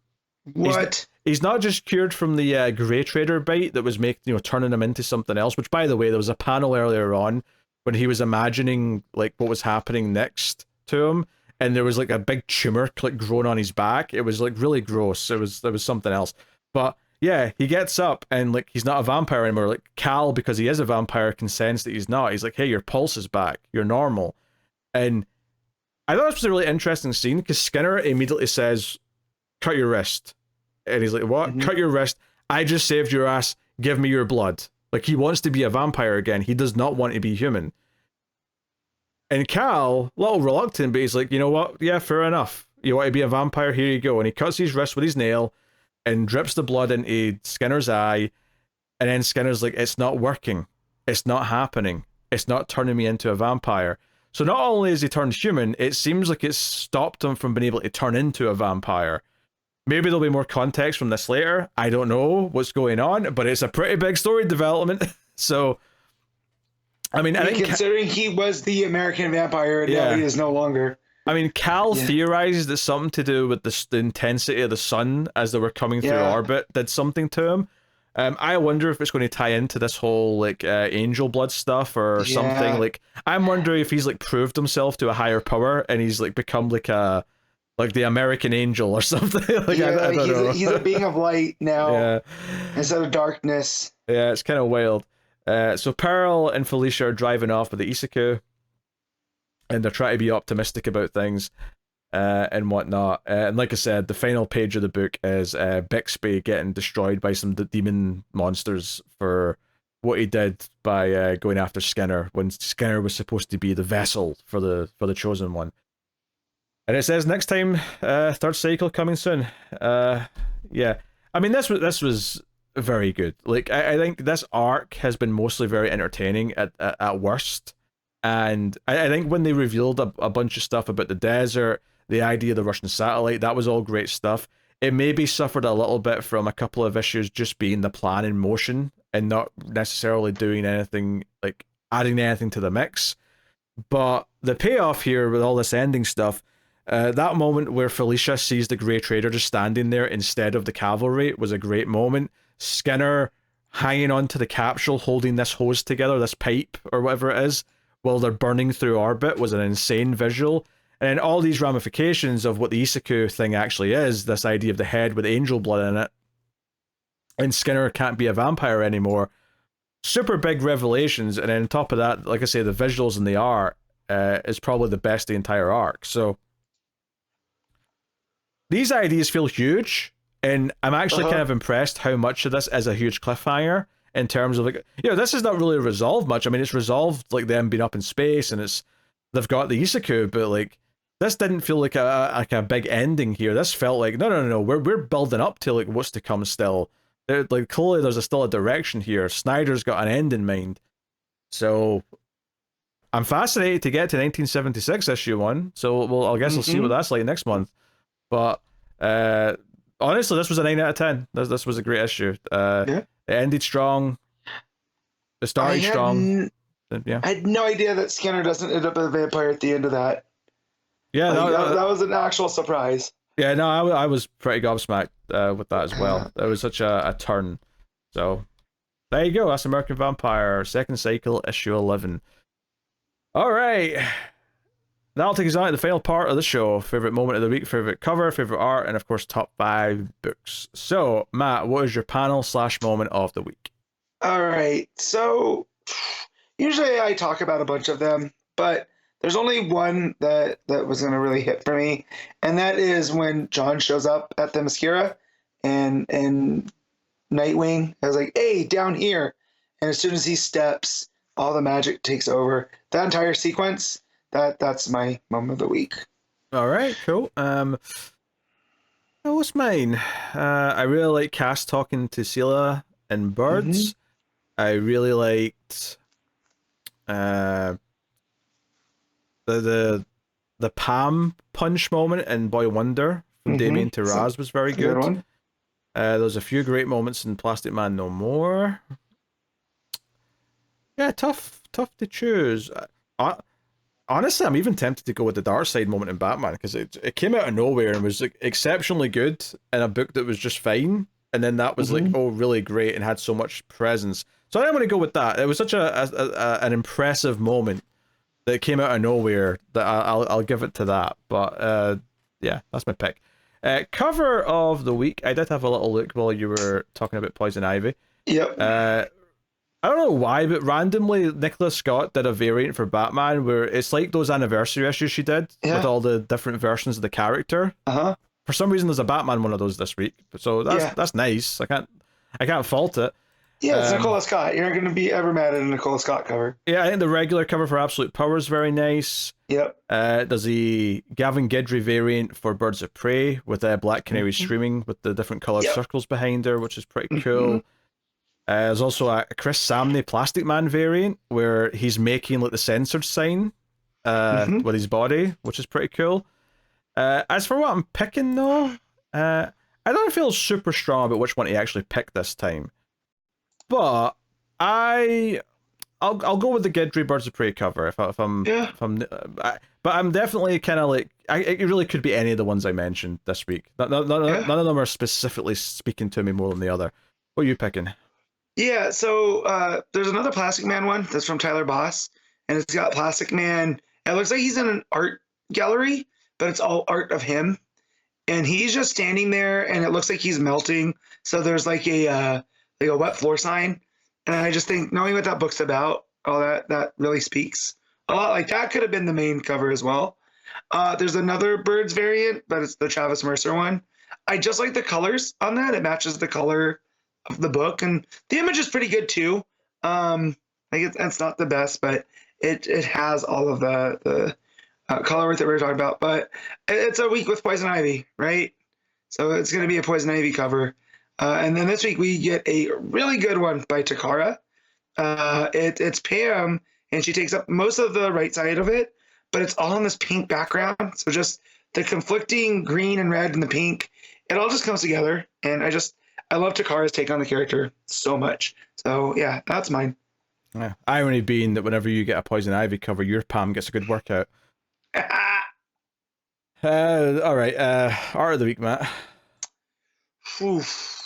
[SPEAKER 2] What?
[SPEAKER 1] He's not just cured from the Grey Trader bite that was turning him into something else, which, by the way, there was a panel earlier on when he was imagining like what was happening next to him, and there was like a big tumor like growing on his back. It was like really gross. There was something else. But yeah, he gets up and like he's not a vampire anymore. Like Cal, because he is a vampire, can sense that he's not. He's like, hey, your pulse is back. You're normal. And I thought this was a really interesting scene because Skinner immediately says, cut your wrist. And he's like, what? Mm-hmm. Cut your wrist. I just saved your ass. Give me your blood. Like, he wants to be a vampire again. He does not want to be human. And Cal, a little reluctant, but he's like, you know what? Yeah, fair enough. You want to be a vampire? Here you go. And he cuts his wrist with his nail and drips the blood into Skinner's eye. And then Skinner's like, it's not working. It's not happening. It's not turning me into a vampire. So not only is he turned human, it seems like it's stopped him from being able to turn into a vampire. Maybe there'll be more context from this later. I don't know what's going on, but it's a pretty big story development. So, I mean,
[SPEAKER 2] considering he was the American vampire and now he is no longer.
[SPEAKER 1] I mean, Cal theorized that something to do with the intensity of the sun as they were coming through orbit did something to him. I wonder if it's going to tie into this whole like angel blood stuff or something. Like, I'm wondering if he's like proved himself to a higher power and he's like become like the American angel or something. Like, I don't know.
[SPEAKER 2] He's a being of light now instead of darkness.
[SPEAKER 1] Yeah, it's kind of wild. So Pearl and Felicia are driving off with the Izuku, and they're trying to be optimistic about things and whatnot. And like I said, the final page of the book is Bixby getting destroyed by some demon monsters for what he did by going after Skinner when Skinner was supposed to be the vessel for the chosen one. And it says next time, third cycle coming soon. Yeah, I mean this was very good. Like I think this arc has been mostly very entertaining at worst. And I think when they revealed a bunch of stuff about the desert, the idea of the Russian satellite, that was all great stuff. It maybe suffered a little bit from a couple of issues just being the plan in motion and not necessarily doing anything, like adding anything to the mix. But the payoff here with all this ending stuff, that moment where Felicia sees the Grey Trader just standing there instead of the cavalry was a great moment. Skinner hanging onto the capsule, holding this hose together, this pipe or whatever it is, while they're burning through orbit was an insane visual. And then all these ramifications of what the Izuku thing actually is, this idea of the head with angel blood in it, and Skinner can't be a vampire anymore. Super big revelations, and then on top of that, like I say, the visuals and the art is probably the best of the entire arc. So these ideas feel huge, and I'm actually kind of impressed how much of this is a huge cliffhanger in terms of like, this is not really resolved much. I mean, it's resolved like them being up in space, and they've got the Iseku, but like this didn't feel like a big ending here. This felt like no, we're building up to like what's to come still. Like clearly there's still a direction here. Snyder's got an end in mind, so I'm fascinated to get to 1976 issue 1. So I guess we'll see what that's like next month. But honestly, this was a 9 out of 10. This was a great issue. It ended strong. It started strong. Yeah.
[SPEAKER 2] I had no idea that Skinner doesn't end up a vampire at the end of that.
[SPEAKER 1] Yeah,
[SPEAKER 2] that was an actual surprise.
[SPEAKER 1] Yeah, no, I was pretty gobsmacked with that as well. It was such a turn. So there you go. That's American Vampire, second cycle, issue 11. All right. That'll take us on to the final part of the show. Favorite moment of the week, favorite cover, favorite art, and of course, top 5 books. So, Matt, what is your panel / moment of the week?
[SPEAKER 2] All right. So, usually I talk about a bunch of them, but there's only one that was going to really hit for me, and that is when John shows up at the Mascara and Nightwing is like, hey, down here. And as soon as he steps, all the magic takes over. That entire sequence, that's my moment of the week.
[SPEAKER 1] All right, cool. What's mine? I really like Cass talking to Sela and Birds. I really liked the Pam punch moment in Boy Wonder from Damien to Raz was very good. There's a few great moments in Plastic Man No More. Yeah, tough to choose. Honestly, I'm even tempted to go with the Dark Side moment in Batman because it came out of nowhere and was like exceptionally good in a book that was just fine, and then that was like really great and had so much presence. So I'm going to go with that. It was such an impressive moment that came out of nowhere that I'll give it to that. But yeah, that's my pick. Cover of the week. I did have a little look while you were talking about Poison Ivy.
[SPEAKER 2] Yep.
[SPEAKER 1] I don't know why, but randomly Nicola Scott did a variant for Batman where it's like those anniversary issues she did with all the different versions of the character. For some reason, there's a Batman one of those this week, so that's nice. I can't fault it.
[SPEAKER 2] Yeah, it's Nicola Scott. You're not going to be ever mad at a Nicola Scott cover.
[SPEAKER 1] Yeah, I think the regular cover for Absolute Power is very nice.
[SPEAKER 2] Yep.
[SPEAKER 1] There's the Gavin Guidrey variant for Birds of Prey with Black Canary screaming with the different coloured circles behind her, which is pretty cool. There's also a Chris Samney Plastic Man variant where he's making like the censored sign with his body, which is pretty cool. As for what I'm picking though, I don't feel super strong about which one to actually pick this time. But I'll go with the Guidry Birds of Prey cover but I'm definitely kind of like it really could be any of the ones I mentioned this week. None of them are specifically speaking to me more than the other. What are you picking?
[SPEAKER 2] Yeah, so there's another Plastic Man one that's from Tyler Boss, and it's got Plastic Man. It looks like he's in an art gallery, but it's all art of him, and he's just standing there, and it looks like he's melting. So there's like a wet floor sign, and I just think knowing what that book's about, all that really speaks a lot. Like that could have been the main cover as well. There's another Birds variant, but it's the Travis Mercer one. I just like the colors on that. It matches the color of the book, and the image is pretty good too. Like it's not the best, but it has all of the color that we were talking about. But it's a week with Poison Ivy, right? So it's going to be a Poison Ivy cover. And then this week we get a really good one by Takara. It's Pam, and she takes up most of the right side of it, but it's all on this pink background. So just the conflicting green and red and the pink, it all just comes together. And I love Takara's take on the character so much. So yeah, that's mine.
[SPEAKER 1] Yeah. Irony being that whenever you get a Poison Ivy cover, your Pam gets a good workout. All right. Art of the week, Matt.
[SPEAKER 2] Oof.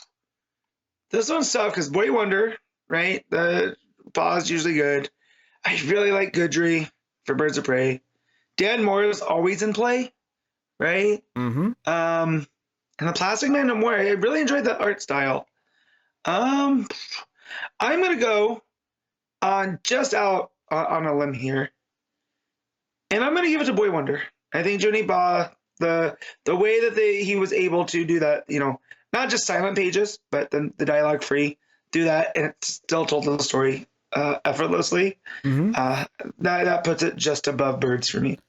[SPEAKER 2] This one's tough because Boy Wonder, right? The pause usually good. I really like Guidry for Birds of Prey. Dan Mora is always in play, right? And the Plastic Man No More, I really enjoyed the art style. I'm gonna go on just out on a limb here, and I'm gonna give it to Boy Wonder. I think Juni Ba the way that he was able to do that, not just silent pages, but then the dialogue free, do that, and it still told the story effortlessly. That puts it just above Birds for me.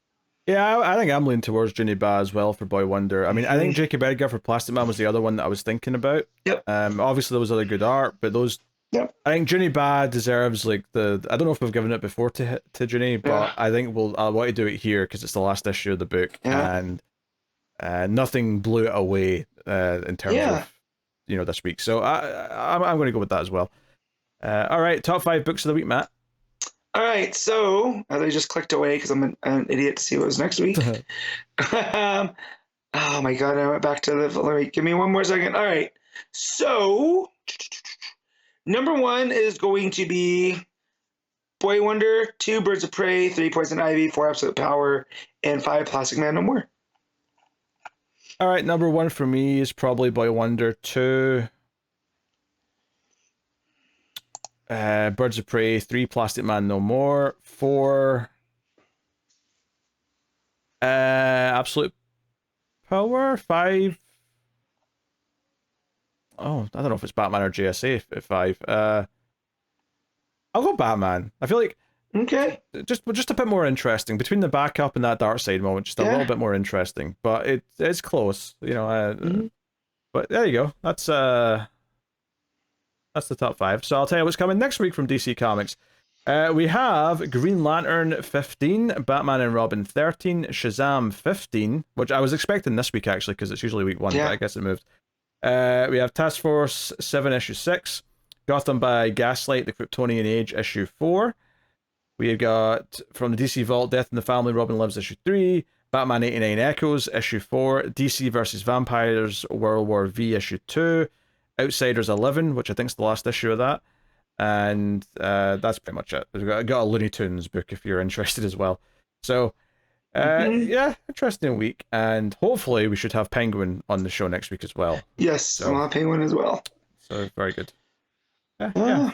[SPEAKER 1] Yeah, I think I'm leaning towards Juni Ba as well for Boy Wonder. I mean, I think Jacob Edgar for Plastic Man was the other one that I was thinking about.
[SPEAKER 2] Yep.
[SPEAKER 1] Obviously, there was other good art, but those.
[SPEAKER 2] Yep.
[SPEAKER 1] I think Juni Ba deserves I don't know if we've given it before to Juni, but I think I want to do it here because it's the last issue of the book, and nothing blew it away in terms of this week. So I'm going to go with that as well. All right, top 5 books of the week, Matt.
[SPEAKER 2] All right, so I just clicked away because I'm an idiot to see what was next week. Oh my god, I went back to the. Give me one more second. All right, so number 1 is going to be Boy Wonder, 2 Birds of Prey, 3 Poison Ivy, 4 Absolute Power, and 5 Plastic Man No More.
[SPEAKER 1] All right, number 1 for me is probably Boy Wonder, 2 Birds of Prey, 3 Plastic Man No More, 4 Absolute Power, 5 I don't know if it's Batman or JSA at 5. I'll go Batman. I feel like just a bit more interesting between the backup and that dark side moment, just a little bit more interesting, but it's close, but there you go. That's the top 5. So I'll tell you what's coming next week from DC Comics. We have Green Lantern 15, Batman and Robin 13, Shazam 15, which I was expecting this week actually because it's usually week 1, but I guess it moved. We have Task Force 7 issue 6, Gotham by Gaslight, The Kryptonian Age issue 4. We've got from the DC Vault, Death in the Family, Robin Lives issue 3, Batman 89 Echoes issue 4, DC vs. Vampires World War V issue 2, Outsiders 11, which I think is the last issue of that, and that's pretty much it. We've got a Looney Tunes book if you're interested as well. So interesting week, and hopefully we should have Penguin on the show next week as well.
[SPEAKER 2] Yes, I want Penguin as well.
[SPEAKER 1] So very good. Yeah.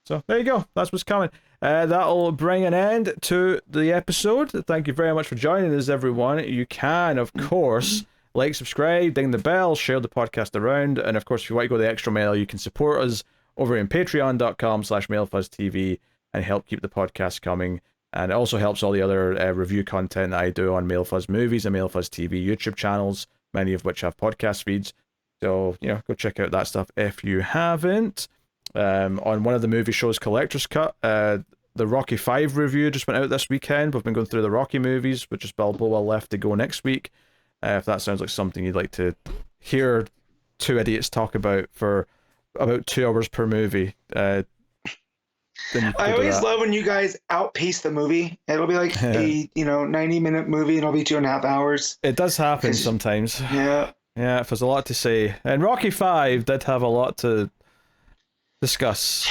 [SPEAKER 1] So there you go. That's what's coming. That'll bring an end to the episode. Thank you very much for joining us, everyone. You can, of course, like, subscribe, ding the bell, share the podcast around, and of course, if you want to go the extra mile, you can support us over in patreon.com/MailFuzzTV and help keep the podcast coming. And it also helps all the other review content that I do on MailFuzz Movies and MailFuzz TV YouTube channels, many of which have podcast feeds. So, go check out that stuff if you haven't. On one of the movie shows, Collector's Cut, the Rocky 5 review just went out this weekend. We've been going through the Rocky movies, which is Balboa left to go next week. If that sounds like something you'd like to hear 2 idiots talk about for about 2 hours per movie, I
[SPEAKER 2] always love when you guys outpace the movie. It'll be like a 90-minute movie and it'll be 2.5 hours.
[SPEAKER 1] It does happen sometimes.
[SPEAKER 2] Yeah,
[SPEAKER 1] if there's a lot to say, and Rocky 5 did have a lot to discuss.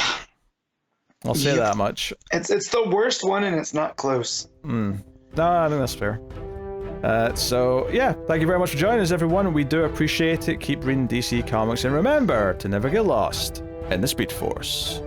[SPEAKER 1] I'll say that much.
[SPEAKER 2] It's the worst one and it's not close.
[SPEAKER 1] No, I think that's fair. So thank you very much for joining us, everyone. We do appreciate it. Keep reading DC Comics, and remember to never get lost in the Speed Force.